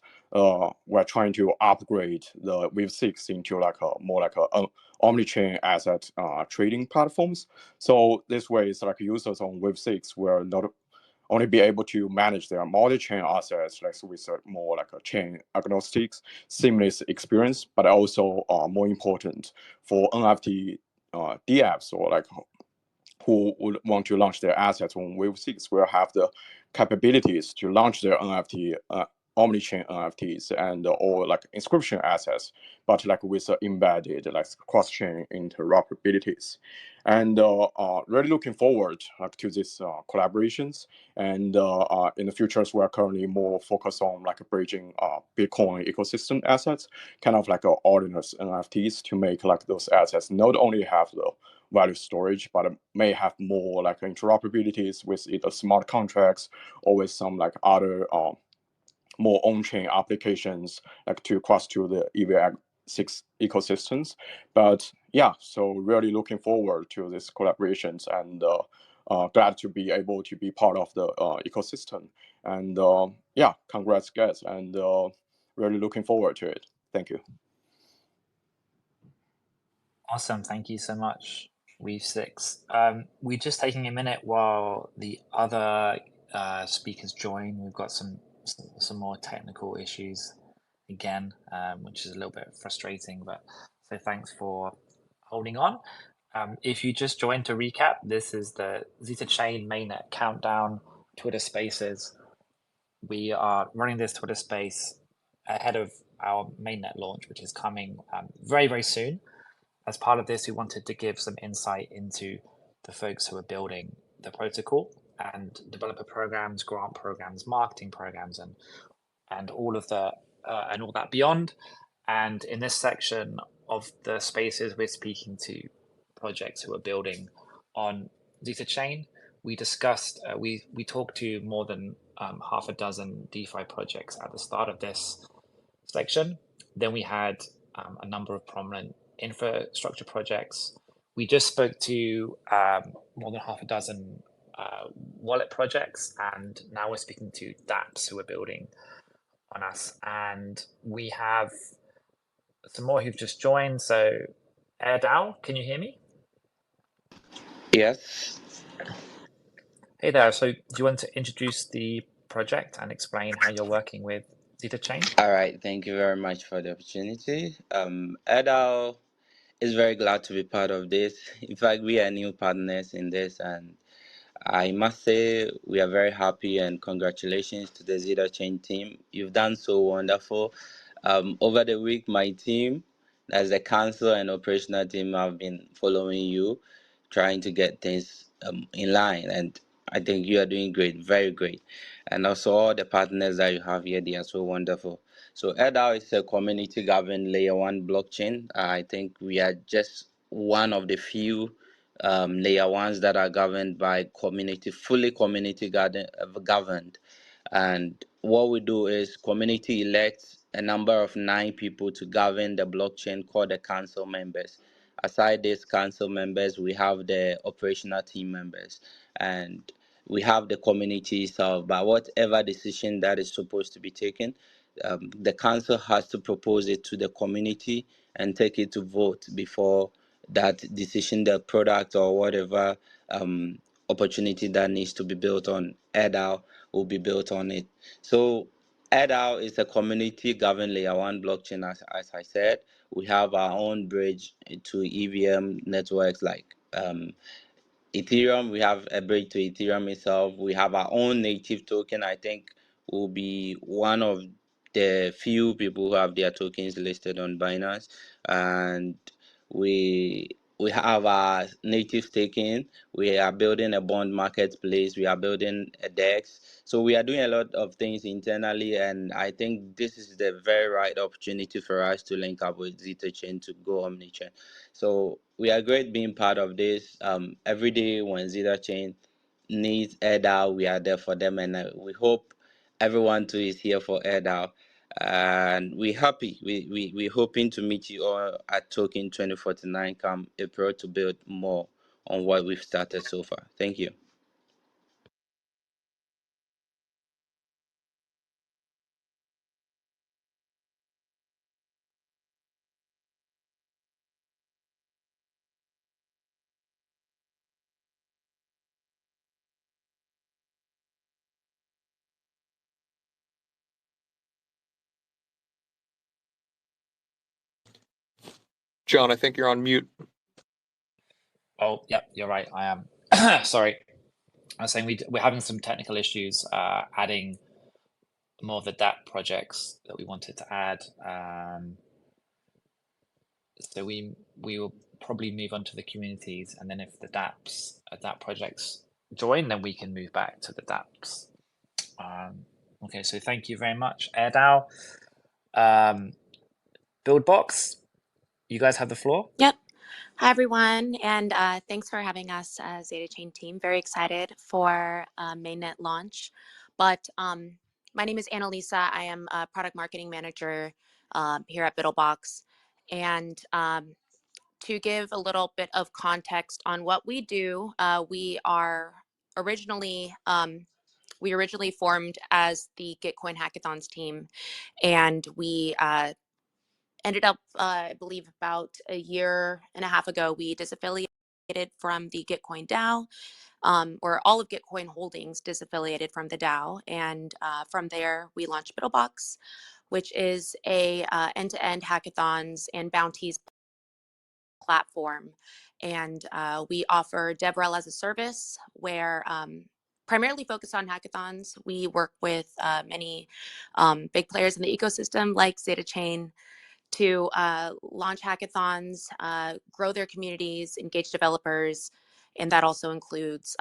S12: we're trying to upgrade the Wave6 into like a more like a omnichain asset trading platforms. So this way, it's like users on Wave6 will not only be able to manage their multi-chain assets like with a more like a chain agnostic, seamless experience, but also more important for NFT DApps or like who would want to launch their assets on Wave6 will have the capabilities to launch their NFT, omni-chain NFTs and or like inscription assets, but like with embedded like cross-chain interoperabilities. And really looking forward like to these collaborations. And in the futures, we're currently more focused on like bridging Bitcoin ecosystem assets, kind of like ordinary NFTs to make like those assets not only have the value storage, but may have more like interoperabilities with either smart contracts or with some like other more on-chain applications like to cross to the EVX6 ecosystems. But yeah, so really looking forward to these collaborations and glad to be able to be part of the ecosystem. And yeah, congrats guys, and really looking forward to it. Thank you.
S1: Awesome. Thank you so much, Weave6. We're just taking a minute while the other speakers join. We've got some more technical issues again, which is a little bit frustrating, but so thanks for holding on. If you just joined to recap, this is the ZetaChain Mainnet Countdown Twitter Spaces. We are running this Twitter Space ahead of our Mainnet launch, which is coming very, very soon. As part of this, we wanted to give some insight into the folks who are building the protocol and developer programs, grant programs, marketing programs, and all of the and all that beyond. And in this section of the spaces, we're speaking to projects who are building on ZetaChain. We discussed, we talked to more than half a dozen DeFi projects at the start of this section. Then we had a number of prominent infrastructure projects. We just spoke to more than half a dozen wallet projects, and now we're speaking to dApps who are building on us. And we have some more who've just joined. So AirDAO, can you hear me?
S14: Yes.
S1: Hey there. So do you want to introduce the project and explain how you're working with ZetaChain?
S14: All right. Thank you very much for the opportunity. AirDAO is very glad to be part of this. In fact, we are new partners in this, and I must say we are very happy and congratulations to the ZetaChain team. You've done so wonderful. Over the week, my team, as the council and operational team, have been following you, trying to get things in line. And I think you are doing great, very great. And also all the partners that you have here, they are so wonderful. So AirDAO is a community governed layer 1 blockchain. I think we are just one of the few layer 1s that are governed by community, fully community governed. And what we do is community elects a number of 9 people to govern the blockchain called the council members. Aside these council members, we have the operational team members, and we have the community itself. But whatever decision that is supposed to be taken, the council has to propose it to the community and take it to vote before that decision, the product or whatever opportunity that needs to be built on AirDAO will be built on it. So AirDAO is a community governed layer 1 blockchain. As I said, we have our own bridge to EVM networks like Ethereum. We have a bridge to Ethereum itself. We have our own native token. I think we'll be one of the few people who have their tokens listed on Binance, and we we have our native staking. We are building a bond marketplace. We are building a DEX. So we are doing a lot of things internally, and I think this is the very right opportunity for us to link up with ZetaChain to go omnichain. So we are great being part of this. Every day when ZetaChain needs AirDAO, we are there for them, and we hope everyone too is here for AirDAO. And we're happy. We're hoping to meet you all at Token 2049 come April to build more on what we've started so far. Thank you.
S6: John, I think you're on mute.
S1: Oh, yep, you're right. I am. Sorry. I was saying we're having some technical issues adding more of the DApp projects that we wanted to add. So we will probably move on to the communities, and then if the DApp projects join, then we can move back to the DApps. Okay, so thank you very much, AirDAO. Buildbox, you guys have the floor.
S13: Yep. Hi, everyone, and thanks for having us, ZetaChain team. Very excited for Mainnet launch. But my name is Annalisa. I am a product marketing manager here at Buildbox. And to give a little bit of context on what we do, we originally formed as the Gitcoin Hackathons team, and we ended up, I believe about a year and a half ago, we disaffiliated from the Gitcoin DAO, or all of Gitcoin Holdings disaffiliated from the DAO. And from there, we launched Buildbox, which is a end-to-end hackathons and bounties platform. And we offer DevRel as a service where primarily focused on hackathons. We work with many big players in the ecosystem like ZetaChain to launch hackathons, grow their communities, engage developers, and that also includes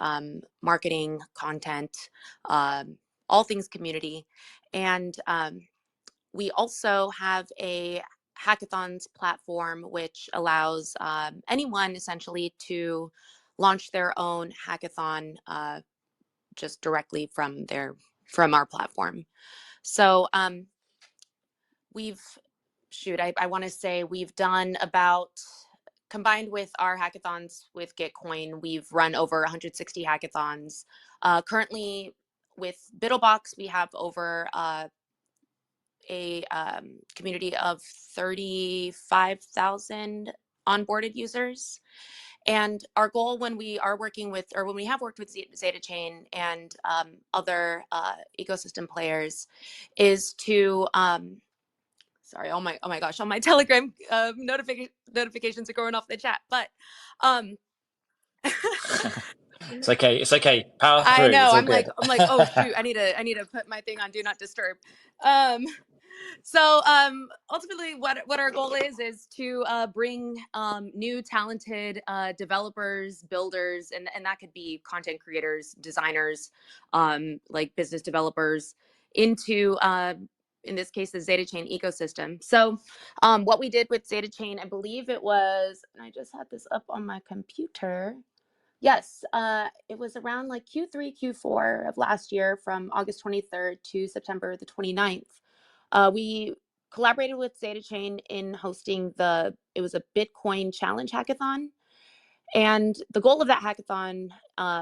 S13: marketing, content, all things community. And we also have a hackathons platform which allows anyone essentially to launch their own hackathon just directly from our platform. So I want to say we've done about, combined with our hackathons with Gitcoin, we've run over 160 hackathons. Currently with Buildbox, we have over a community of 35,000 onboarded users. And our goal when we are working with, or when we have worked with ZetaChain and other ecosystem players, is to sorry, oh my gosh, on my Telegram notifications are going off the chat, but
S1: It's okay. Power through.
S13: I know.
S1: It's all
S13: I'm
S1: good.
S13: like, oh shoot, I need to put my thing on do not disturb. So ultimately what our goal is to bring new talented developers, builders, and that could be content creators, designers, like business developers into in this case, the ZetaChain ecosystem. So what we did with ZetaChain, I believe it was, and I just had this up on my computer. Yes, it was around like Q3, Q4 of last year from August 23rd to September the 29th. We collaborated with ZetaChain in hosting it was a Bitcoin challenge hackathon. And the goal of that hackathon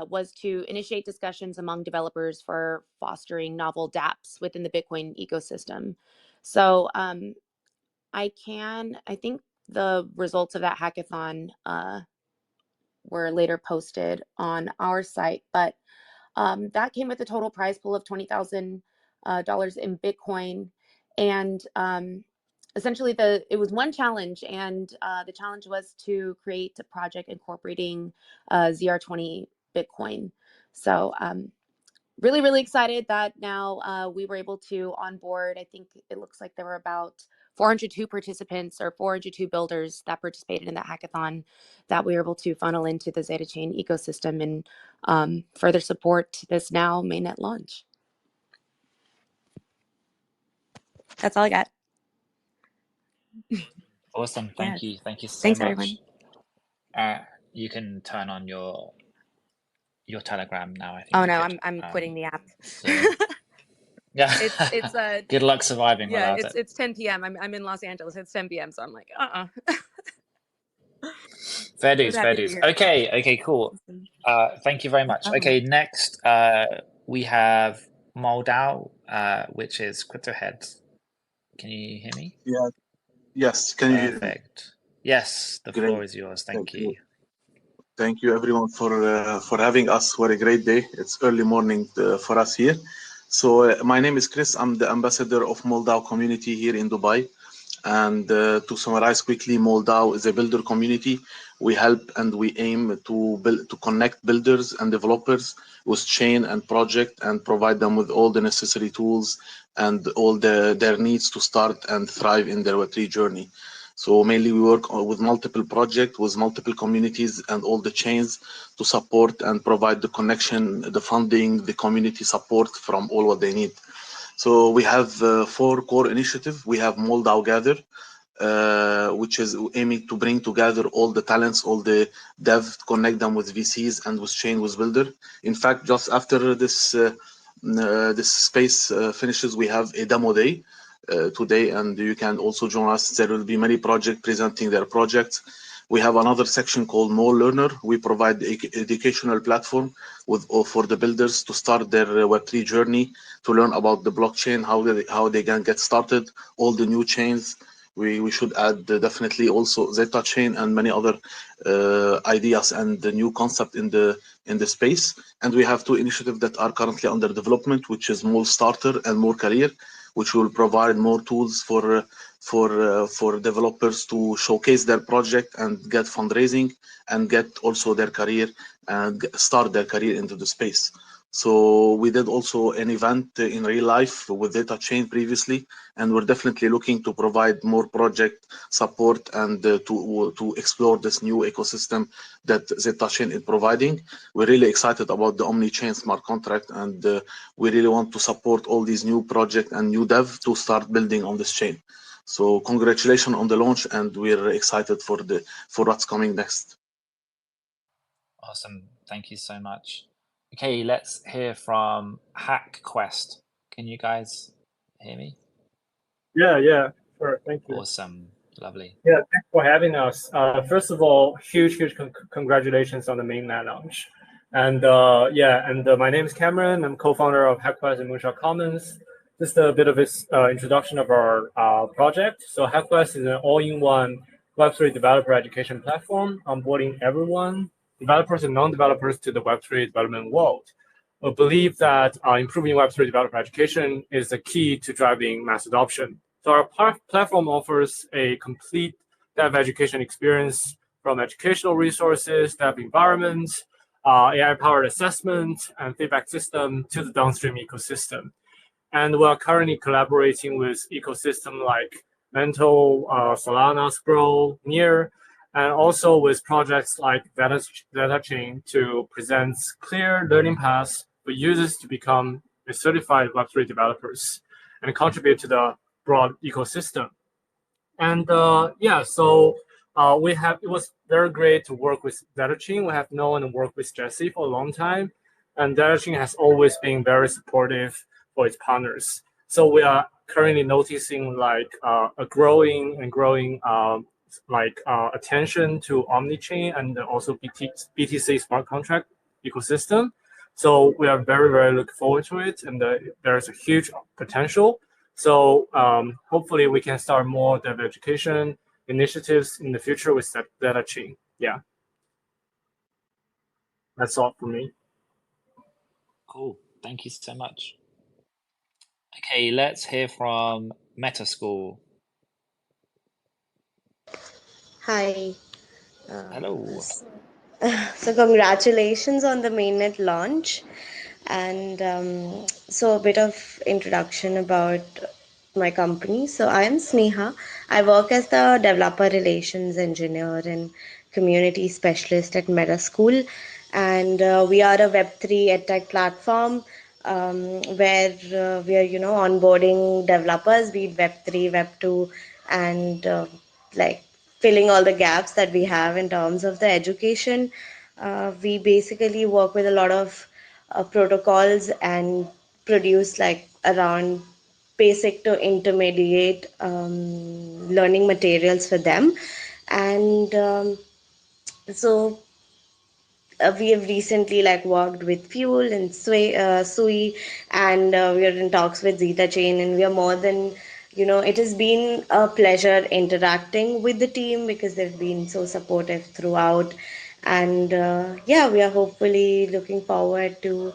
S13: was to initiate discussions among developers for fostering novel dApps within the Bitcoin ecosystem. So I think the results of that hackathon were later posted on our site, but that came with a total prize pool of $20,000 in Bitcoin. And essentially it was one challenge, and the challenge was to create a project incorporating ZR20 Bitcoin. So really excited that now we were able to onboard, I think it looks like there were about 402 participants or 402 builders that participated in that hackathon that we were able to funnel into the ZetaChain ecosystem and further support this now mainnet launch. That's all I got.
S1: Awesome. Thank you. Thank you so
S13: Thanks,
S1: much.
S13: everyone.
S1: You can turn on your Telegram now. I think.
S13: Oh no, I'm quitting the app.
S1: So, yeah.
S13: It's
S1: Good luck surviving without it.
S13: It's 10 p.m. I'm in Los Angeles. It's 10 p.m. So I'm like,
S1: Fair dues, fair dues. Okay, cool. Thank you very much. Okay, next we have Moldau, which is Crypto Heads. Can you hear me?
S15: Yeah. Yes. Can you hear me?
S1: Perfect. Yes, the floor is yours. Thank you.
S15: Thank you, everyone, for having us for a great day. It's early morning for us here. So my name is Chris. I'm the ambassador of Moldau community here in Dubai. And to summarize quickly, Moldau is a builder community. We help and we aim to connect builders and developers with chain and project and provide them with all the necessary tools and all their needs to start and thrive in their Web3 journey. So mainly we work with multiple projects, with multiple communities and all the chains to support and provide the connection, the funding, the community support from all what they need. So we have 4 core initiatives. We have Moldau Gather, which is aiming to bring together all the talents, all the dev, connect them with VCs and with chain, with builder. In fact, just after this space finishes, we have a demo day today, and you can also join us. There will be many projects presenting their projects. We have another section called More Learner. We provide the educational platform for the builders to start their Web3 journey, to learn about the blockchain, how they can get started, all the new chains. We should add definitely also ZetaChain and many other ideas and the new concept in the space. And we have 2 initiatives that are currently under development, which is More Starter and More Career, which will provide more tools for developers to showcase their project and get fundraising and get also their career and start their career into the space. So we did also an event in real life with ZetaChain previously, and we're definitely looking to provide more project support and to explore this new ecosystem that ZetaChain is providing. We're really excited about the Omni-Chain smart contract, and we really want to support all these new projects and new dev to start building on this chain. So congratulations on the launch, and we're excited for what's coming next.
S1: Awesome. Thank you so much. Okay, let's hear from HackQuest. Can you guys hear me?
S18: Yeah, sure. Thank you.
S1: Awesome. Lovely.
S18: Yeah, thanks for having us. First of all, huge congratulations on the mainnet launch. And my name is Cameron. I'm co-founder of HackQuest and Moonshot Commons. Just a bit of this introduction of our project. So HackQuest is an all-in-one Web3 developer education platform, onboarding everyone, developers and non-developers, to the Web3 development world. We believe that improving Web3 developer education is the key to driving mass adoption. So our platform offers a complete dev education experience, from educational resources, dev environments, AI-powered assessment, and feedback system to the downstream ecosystem. And we are currently collaborating with ecosystems like Mento, Solana, Scroll, Near, and also with projects like ZetaChain to present clear learning paths for users to become a certified Web3 developers and contribute to the broad ecosystem. And it was very great to work with ZetaChain. We have known and worked with Jesse for a long time, and ZetaChain has always been very supportive for its partners. So we are currently noticing a growing attention to Omni-Chain and also BTC smart contract ecosystem. So we are very, very looking forward to it, and there is a huge potential. So hopefully we can start more dev education initiatives in the future with ZetaChain. Yeah, that's all for me.
S1: Cool. Thank you so much. Okay, let's hear from Metaschool.
S23: Hi.
S1: Hello.
S23: So congratulations on the mainnet launch. And so a bit of introduction about my company. So I am Sneha. I work as the developer relations engineer and community specialist at Meta School, and we are a Web3 edtech platform where we are, onboarding developers, be it Web3, Web2, and like filling all the gaps that we have in terms of the education. We basically work with a lot of protocols and produce like around basic to intermediate learning materials for them. And so we have recently like worked with Fuel and Sui, and we are in talks with ZetaChain, and we are more than, it has been a pleasure interacting with the team because they've been so supportive throughout. And yeah, we are hopefully looking forward to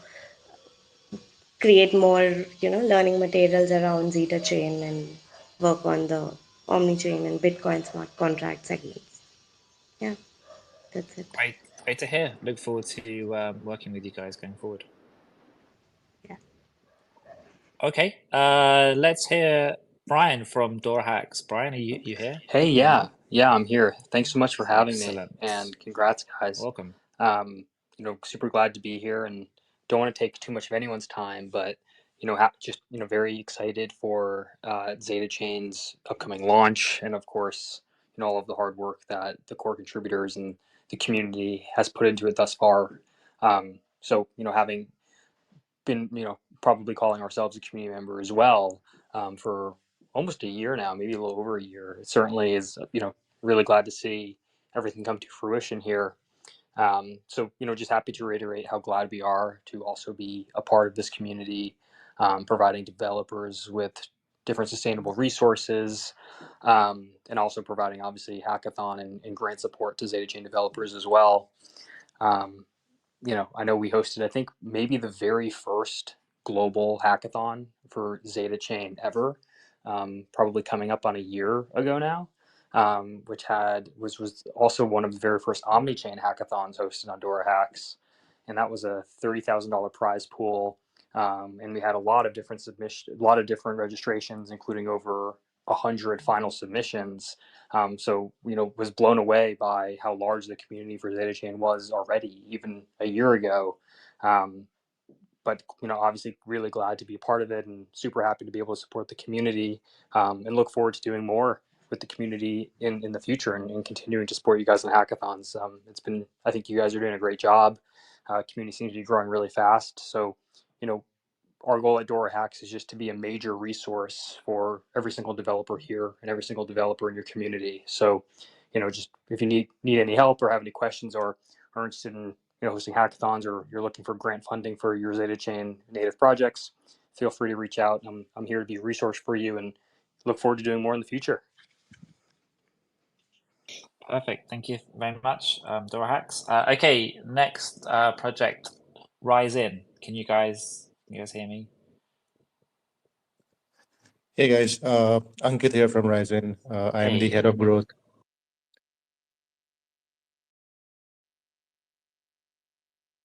S23: create more, learning materials around ZetaChain and work on the omni-chain and Bitcoin smart contract segments. Yeah, that's it.
S1: Great to hear. Look forward to working with you guys going forward.
S23: Yeah.
S1: Okay, let's hear Brian from Door Hacks. Brian, are you here?
S17: Hey, yeah, I'm here. Thanks so much for having
S1: Excellent.
S17: me, and congrats, guys.
S1: Welcome.
S17: Super glad to be here, and don't want to take too much of anyone's time, but just very excited for ZetaChain's upcoming launch, and of course, all of the hard work that the core contributors and the community has put into it thus far. So having been probably calling ourselves a community member as well for almost a year now, maybe a little over a year. It certainly is really glad to see everything come to fruition here. So just happy to reiterate how glad we are to also be a part of this community, providing developers with different sustainable resources, and also providing obviously hackathon and grant support to ZetaChain developers as well. I know we hosted, I think, maybe the very first global hackathon for ZetaChain ever, probably coming up on a year ago now, which was also one of the very first omni-chain hackathons hosted on Dora Hacks, and that was a $30,000 prize pool, and we had a lot of different registrations, including over 100 final submissions. So was blown away by how large the community for ZetaChain was already, even a year ago. But obviously really glad to be a part of it, and super happy to be able to support the community, and look forward to doing more with the community in the future, and continuing to support you guys in hackathons. I think you guys are doing a great job. Community seems to be growing really fast. So, our goal at Dora Hacks is just to be a major resource for every single developer here and every single developer in your community. So, just if you need any help or have any questions, or are interested in hosting hackathons, or you're looking for grant funding for your ZetaChain native projects, feel free to reach out. I'm here to be a resource for you, and look forward to doing more in the future.
S1: Perfect. Thank you very much, Dora Hacks. Okay, next project, Rise In. Can you guys hear me?
S19: Hey guys, Ankit here from Ryzen. I am the head of growth.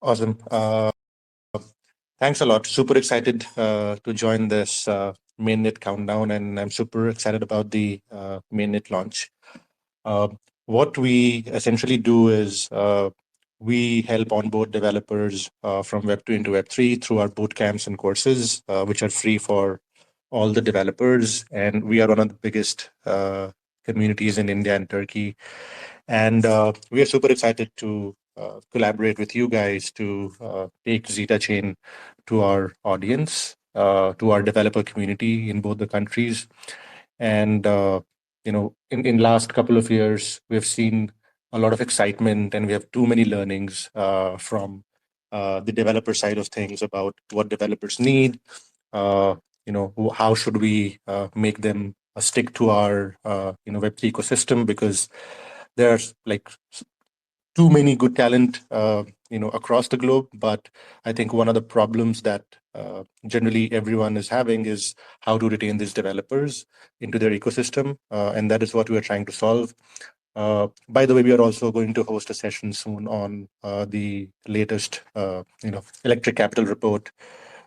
S19: Awesome. Thanks a lot. Super excited to join this mainnet countdown, and I'm super excited about the mainnet launch. What we essentially do is we help onboard developers from Web2 into Web3 through our bootcamps and courses, which are free for all the developers. And we are one of the biggest communities in India and Turkey. And we are super excited to collaborate with you guys to take ZetaChain to our audience, to our developer community in both the countries. And in last couple of years, we've seen a lot of excitement, and we have too many learnings from the developer side of things about what developers need. How should we make them stick to our Web3 ecosystem, because there's like too many good talent across the globe. But I think one of the problems that generally everyone is having is how to retain these developers into their ecosystem, and that is what we are trying to solve. By the way, we are also going to host a session soon on the latest electric capital report,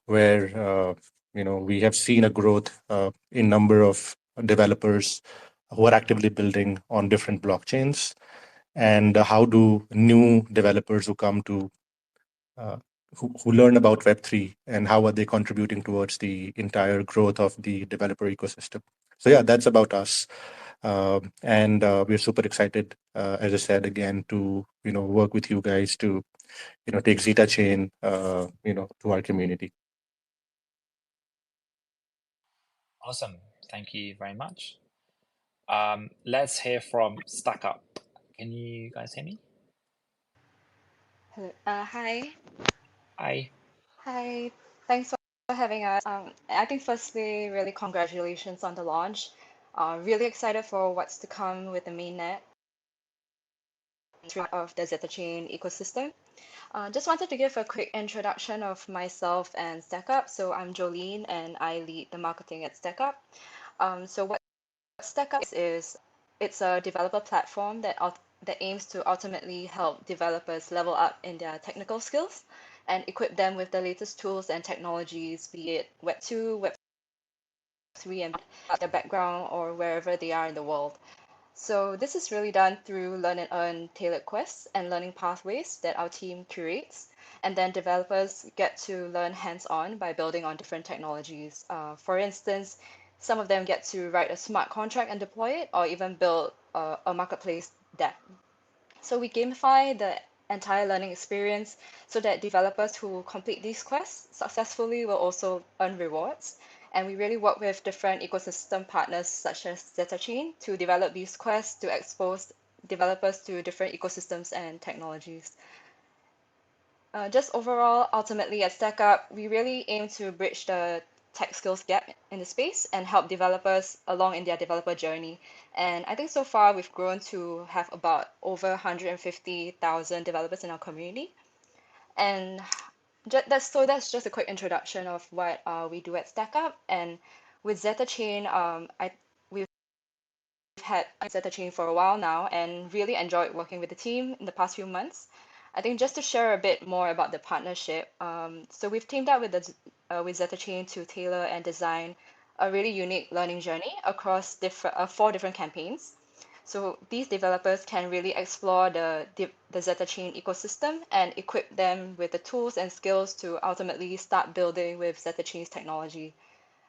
S19: where we have seen a growth in number of developers who are actively building on different blockchains, and how do new developers who come to who learn about Web3 and how are they contributing towards the entire growth of the developer ecosystem. So yeah, that's about us. And we're super excited, as I said again, to work with you guys to take ZetaChain to our community.
S1: Awesome. Thank you very much. Let's hear from StackUp. Can you guys hear me?
S2: Hello. Hi.
S1: Hi.
S2: Hi. Thanks for having us. I think firstly, really congratulations on the launch. Really excited for what's to come with the mainnet of the ZetaChain ecosystem. Just wanted to give a quick introduction of myself and StackUp. So I'm Jolene, and I lead the marketing at StackUp. So what StackUp is it's a developer platform that aims to ultimately help developers level up in their technical skills and equip them with the latest tools and technologies, be it Web 2, Web 3, and their background or wherever they are in the world. So this is really done through learn and earn tailored quests and learning pathways that our team curates. And then developers get to learn hands-on by building on different technologies. For instance, some of them get to write a smart contract and deploy it, or even build a marketplace that. So we gamify the entire learning experience so that developers who complete these quests successfully will also earn rewards. And we really work with different ecosystem partners such as ZetaChain to develop these quests to expose developers to different ecosystems and technologies. Just overall, ultimately at StackUp, we really aim to bridge the tech skills gap in the space and help developers along in their developer journey. And I think so far we've grown to have about over 150,000 developers in our community. And that's just a quick introduction of what we do at StackUp. And with ZetaChain, we've had ZetaChain for a while now and really enjoyed working with the team in the past few months. I think just to share a bit more about the partnership, so we've teamed up with ZetaChain to tailor and design a really unique learning journey across 4 different campaigns. So these developers can really explore the ZetaChain ecosystem and equip them with the tools and skills to ultimately start building with ZetaChain's technology.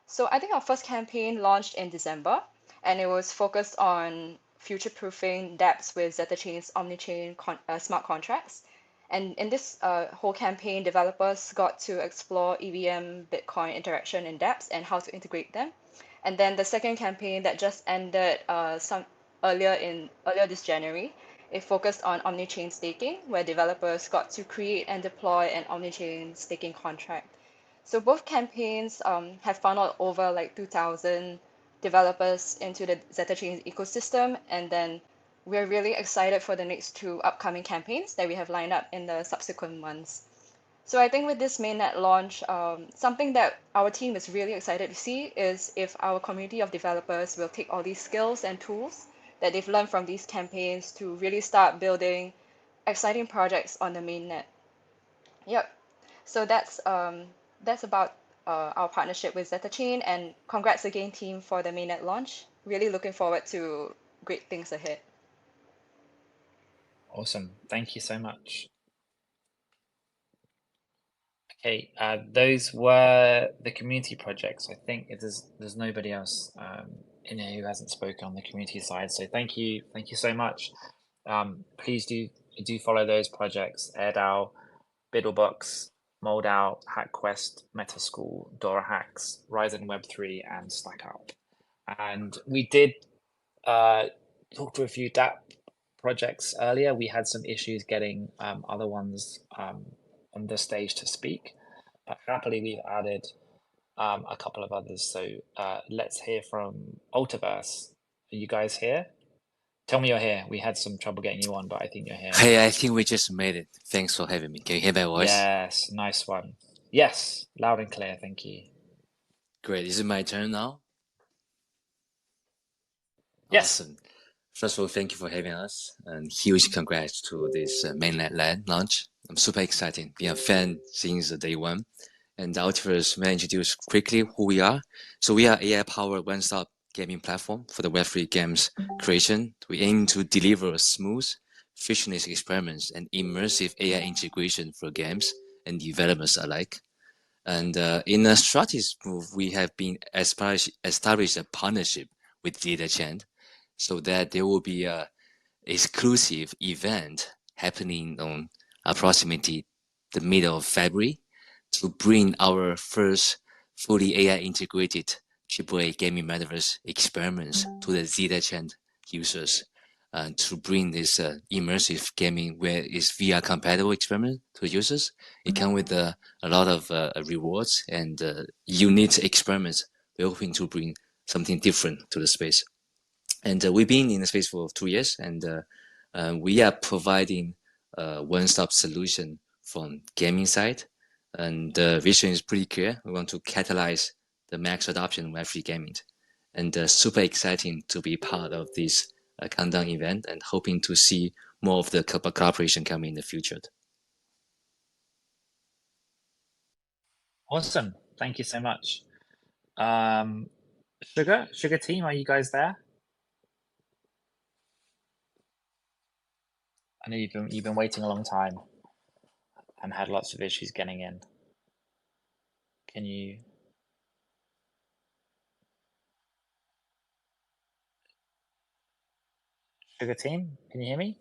S2: So I think our first campaign launched in December, and it was focused on future-proofing dApps with ZetaChain's omni-chain smart contracts. And in this whole campaign, developers got to explore EVM Bitcoin interaction in dApps and how to integrate them. And then the second campaign that just ended some earlier this January, it focused on omni-chain staking, where developers got to create and deploy an omni-chain staking contract. So both campaigns have funneled over like 2,000 developers into the ZetaChain ecosystem, and then we're really excited for the next 2 upcoming campaigns that we have lined up in the subsequent months. So I think with this mainnet launch, something that our team is really excited to see is if our community of developers will take all these skills and tools that they've learned from these campaigns to really start building exciting projects on the mainnet. Yep. So that's about our partnership with ZetaChain, and congrats again, team, for the mainnet launch. Really looking forward to great things ahead.
S1: Awesome. Thank you so much. Okay, those were the community projects. I think there's nobody else in here who hasn't spoken on the community side. So thank you so much. Please do follow those projects: AirDAO, Biddlebox, MoldOut, HackQuest, MetaSchool, Dora Hacks, Ryzen Web3, and StackUp. And we did talk to a few dApp projects earlier. We had some issues getting other ones on the stage to speak, but happily we've added a couple of others. So let's hear from Ultiverse. Are you guys here? Tell me you're here. We had some trouble getting you on, but I think you're here.
S20: Hey, I think we just made it. Thanks for having me. Can you hear my voice?
S1: Yes, nice one. Yes, loud and clear. Thank you.
S20: Great. Is it my turn now?
S1: Yes.
S20: Awesome. First of all, thank you for having us, and huge congrats to this mainnet launch. I'm super excited, being a fan since day one, And Altiverse may I introduce quickly who we are. So we are AI-powered one-stop gaming platform for the Web3 games creation. We aim to deliver smooth, frictionless experiments and immersive AI integration for games and developers alike. And in a strategic move, we have been established a partnership with ZetaChain so that there will be a exclusive event happening on approximately the middle of February to bring our first fully AI integrated AAA gaming metaverse experiments to the ZetaChain users. To bring this immersive gaming where it's VR compatible experiment to users. It comes with a lot of rewards and unique experiments. We're hoping to bring something different to the space. And we've been in the space for 2 years, and we are providing a one-stop solution from gaming side. And the vision is pretty clear. We want to catalyze the max adoption of Web3 gaming. And super exciting to be part of this countdown event and hoping to see more of the collaboration coming in the future.
S1: Awesome. Thank you so much. Sugar team, are you guys there? I know you've been waiting a long time and had lots of issues getting in. Can you? Sugar team, can you hear me?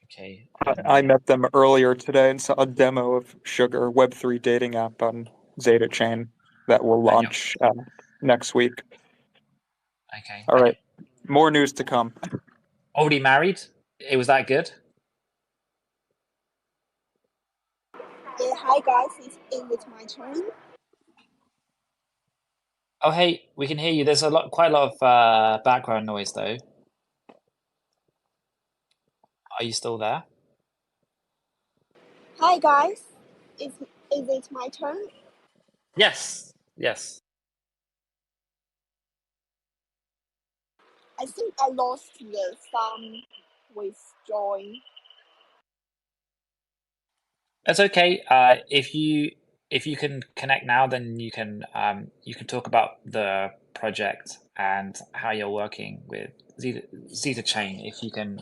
S1: Okay.
S6: I met them earlier today and saw a demo of Sugar Web3 dating app on ZetaChain that will launch next week.
S1: Okay.
S6: All right. More news to come.
S1: Already married? It was that good?
S5: Yeah, hi guys, is it my turn?
S1: Oh, hey, we can hear you. There's quite a lot of background noise though. Are you still there?
S5: Hi guys, is it my turn?
S1: Yes. Yes.
S5: I think I lost the sound with join.
S1: That's okay. If you can connect now, then you can talk about the project and how you're working with ZetaChain. If we can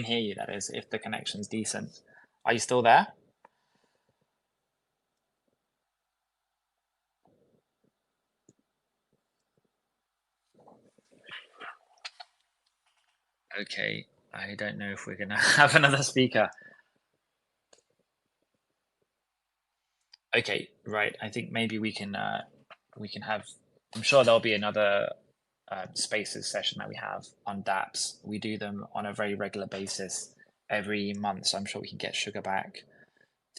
S1: hear you, that is, if the connection's decent. Are you still there? Okay, I don't know if we're gonna have another speaker. Okay, right. I think maybe we can have. I'm sure there'll be another spaces session that we have on dApps. We do them on a very regular basis every month, so I'm sure we can get Sugar back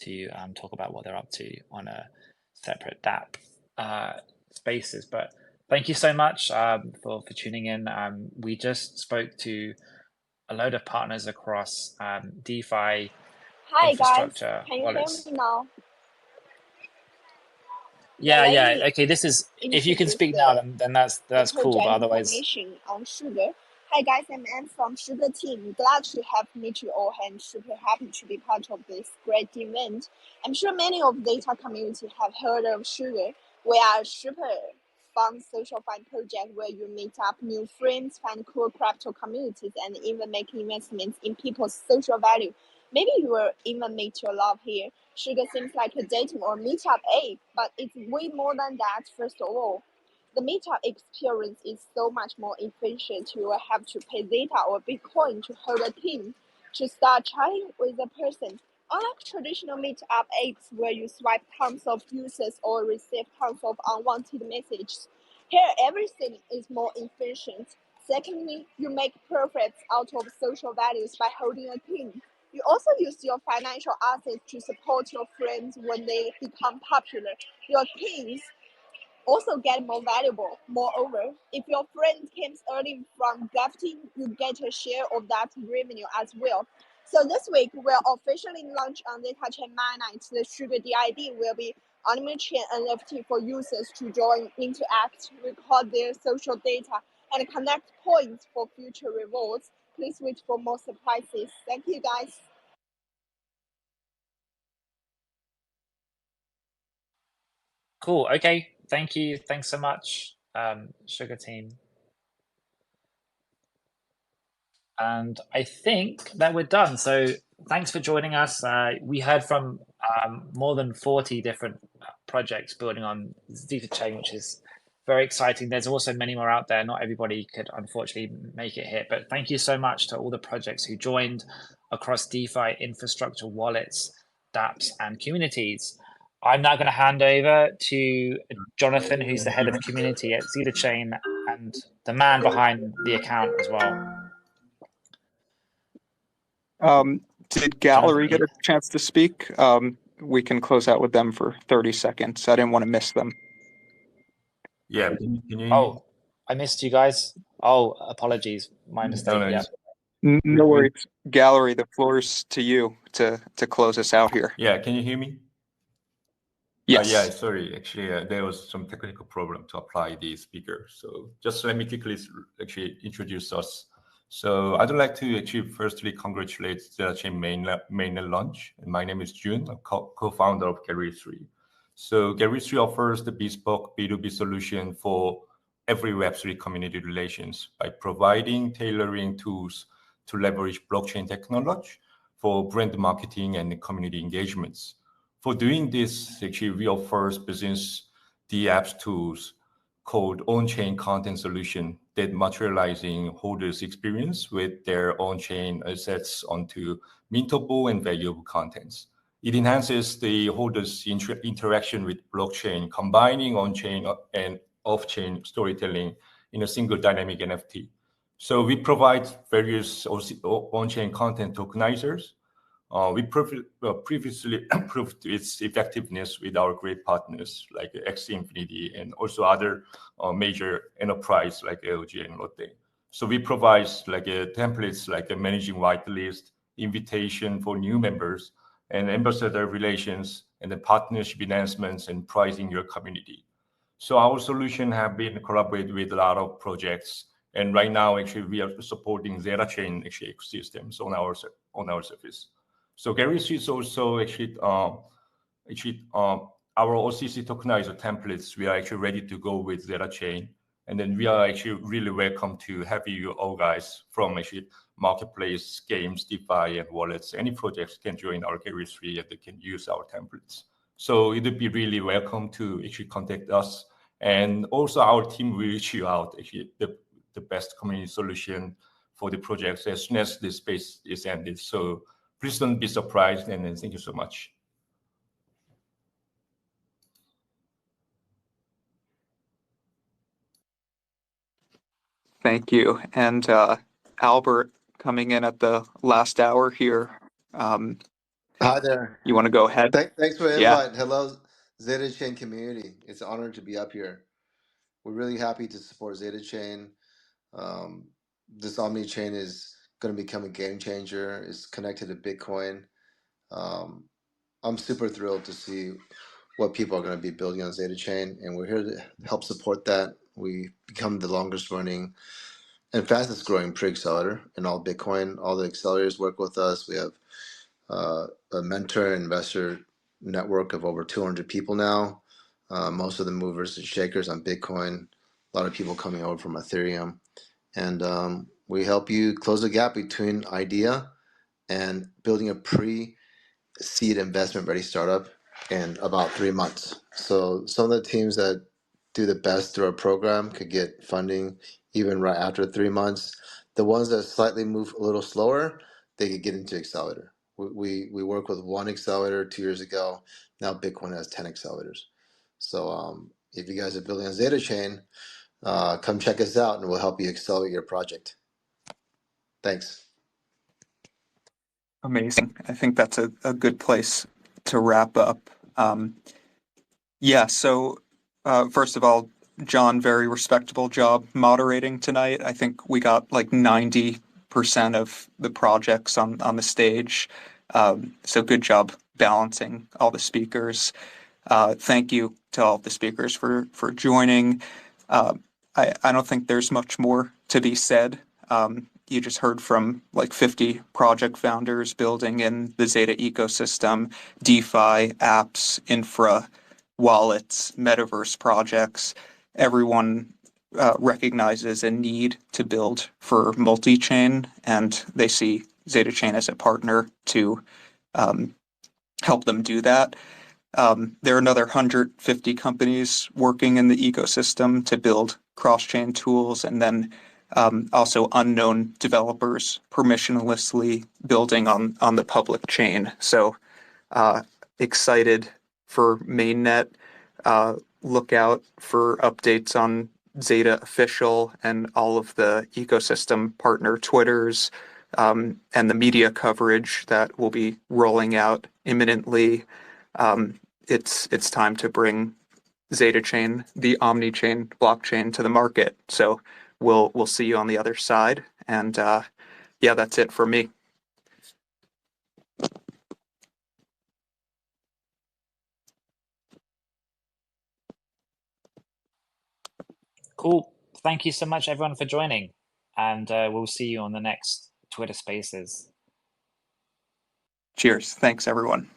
S1: to talk about what they're up to on a separate dApp spaces. But thank you so much for tuning in. We just spoke to a load of partners across DeFi,
S5: Hi
S1: infrastructure,
S5: guys, can you
S1: wallets.
S5: hear me now?
S1: Yeah. Okay, this is if you can speak now, then that's cool. But otherwise,
S5: information on Sugar. Hi guys, I'm Anne from Sugar team. Glad to have met you all and super happy to be part of this great event. I'm sure many of the data community have heard of Sugar. We are a super fun social fun project where you meet up new friends, find cool crypto communities, and even make investments in people's social value. Maybe you will even meet your love here. Sugar seems like a dating or meetup app, but it's way more than that. First of all, the meetup experience is so much more efficient. You will have to pay Zeta or Bitcoin to hold a team to start chatting with a person. Unlike traditional meetup apps where you swipe tons of users or receive tons of unwanted messages, here everything is more efficient. Secondly, you make profits out of social values by holding a team. You also use your financial assets to support your friends when they become popular. Your teams also get more valuable. Moreover, if your friend comes early from gifting, you get a share of that revenue as well. So this week, we'll officially launch on ZetaChain Mainnet. The Sugar DID will be on-chain NFT for users to join, interact, record their social data, and connect points for future rewards. Please wait for more surprises. Thank you, guys.
S1: Cool. Okay. Thank you. Thanks so much, Sugar Team. And I think that we're done. So thanks for joining us. We heard from more than 40 different projects building on ZetaChain, which is very exciting. There's also many more out there. Not everybody could unfortunately make it here, but thank you so much to all the projects who joined across DeFi, infrastructure, wallets, dApps, and communities. I'm now going to hand over to Jonathan, who's the head of community at ZetaChain and the man behind the account as well.
S6: Did Gallery get a chance to speak? We can close out with them for 30 seconds. I didn't want to miss them.
S7: Yeah. Can you
S1: Oh, I missed you guys. Oh, apologies. My mistake.
S7: no,
S1: Yeah.
S6: No worries. Gallery, the floor's to you to close us out here.
S7: Yeah, can you hear me?
S6: Yes.
S7: Yeah, sorry. Actually, there was some technical problem to apply the speaker. So just let me quickly actually introduce us. So I'd like to actually firstly congratulate ZetaChain mainnet launch. My name is Jun. I'm co-founder of Gallery3. So Gallery3 offers the bespoke B2B solution for every Web3 community relations by providing tailoring tools to leverage blockchain technology for brand marketing and community engagements. For doing this, actually, we offer business apps tools called on-chain content solution that materializing holders' experience with their on-chain assets onto mintable and valuable contents. It enhances the holders' interaction with blockchain, combining on-chain and off-chain storytelling in a single dynamic NFT. So we provide various on-chain content tokenizers. We previously proved its effectiveness with our great partners like X Infinity and also other major enterprise like LG and Lotte. So we provide like templates like managing whitelist, invitation for new members, and ambassador relations, and the partnership enhancements and pricing your community. So our solution have been collaborated with a lot of projects, and right now actually we are supporting ZetaChain actually ecosystems on our service. So Gallery3 is also actually our OCC tokenizer templates. We are actually ready to go with ZetaChain, and then we are actually really welcome to have you all guys from actually marketplace, games, DeFi, and wallets. Any projects can join our Gallery3 and they can use our templates. So it would be really welcome to actually contact us, and also our team will reach you out actually the best community solution for the projects as soon as the space is ended. So please don't be surprised, and thank you so much.
S6: Thank you. And Albert, coming in at the last hour here.
S21: Hi there.
S6: You want to go ahead?
S21: Thanks for the
S6: Yeah.
S21: invite. Hello, ZetaChain community. It's an honor to be up here. We're really happy to support ZetaChain. This omni-chain is going to become a game changer. It's connected to Bitcoin. I'm super thrilled to see what people are going to be building on ZetaChain, and we're here to help support that. We become the longest running and fastest growing pre-accelerator in all Bitcoin. All the accelerators work with us. We have a mentor investor network of over 200 people now. Most of the movers and shakers on Bitcoin. A lot of people coming over from Ethereum, and we help you close the gap between idea and building a pre-seed investment ready startup in about 3 months. So some of the teams that do the best through our program could get funding even right after 3 months. The ones that slightly move a little slower, they could get into accelerator. We work with one accelerator 2 years ago. Now Bitcoin has 10 accelerators. So if you guys are building on ZetaChain, come check us out and we'll help you accelerate your project. Thanks.
S6: Amazing. I think that's a good place to wrap up. Yeah, so first of all, John, very respectable job moderating tonight. I think we got like 90% of the projects on the stage. So good job balancing all the speakers. Thank you to all the speakers for joining. I don't think there's much more to be said. You just heard from like 50 project founders building in the Zeta ecosystem, DeFi, apps, infra, wallets, metaverse projects, everyone recognizes a need to build for multi-chain, and they see ZetaChain as a partner to help them do that. There are another 150 companies working in the ecosystem to build cross-chain tools, and then also unknown developers permissionlessly building on the public chain. So excited for Mainnet. Look out for updates on Zeta Official and all of the ecosystem partner Twitters, and the media coverage that will be rolling out imminently. It's time to bring ZetaChain, the omni-chain blockchain, to the market. So we'll see you on the other side. And yeah, that's it for me.
S1: Cool. Thank you so much, everyone, for joining. And we'll see you on the next Twitter Spaces.
S6: Cheers. Thanks, everyone.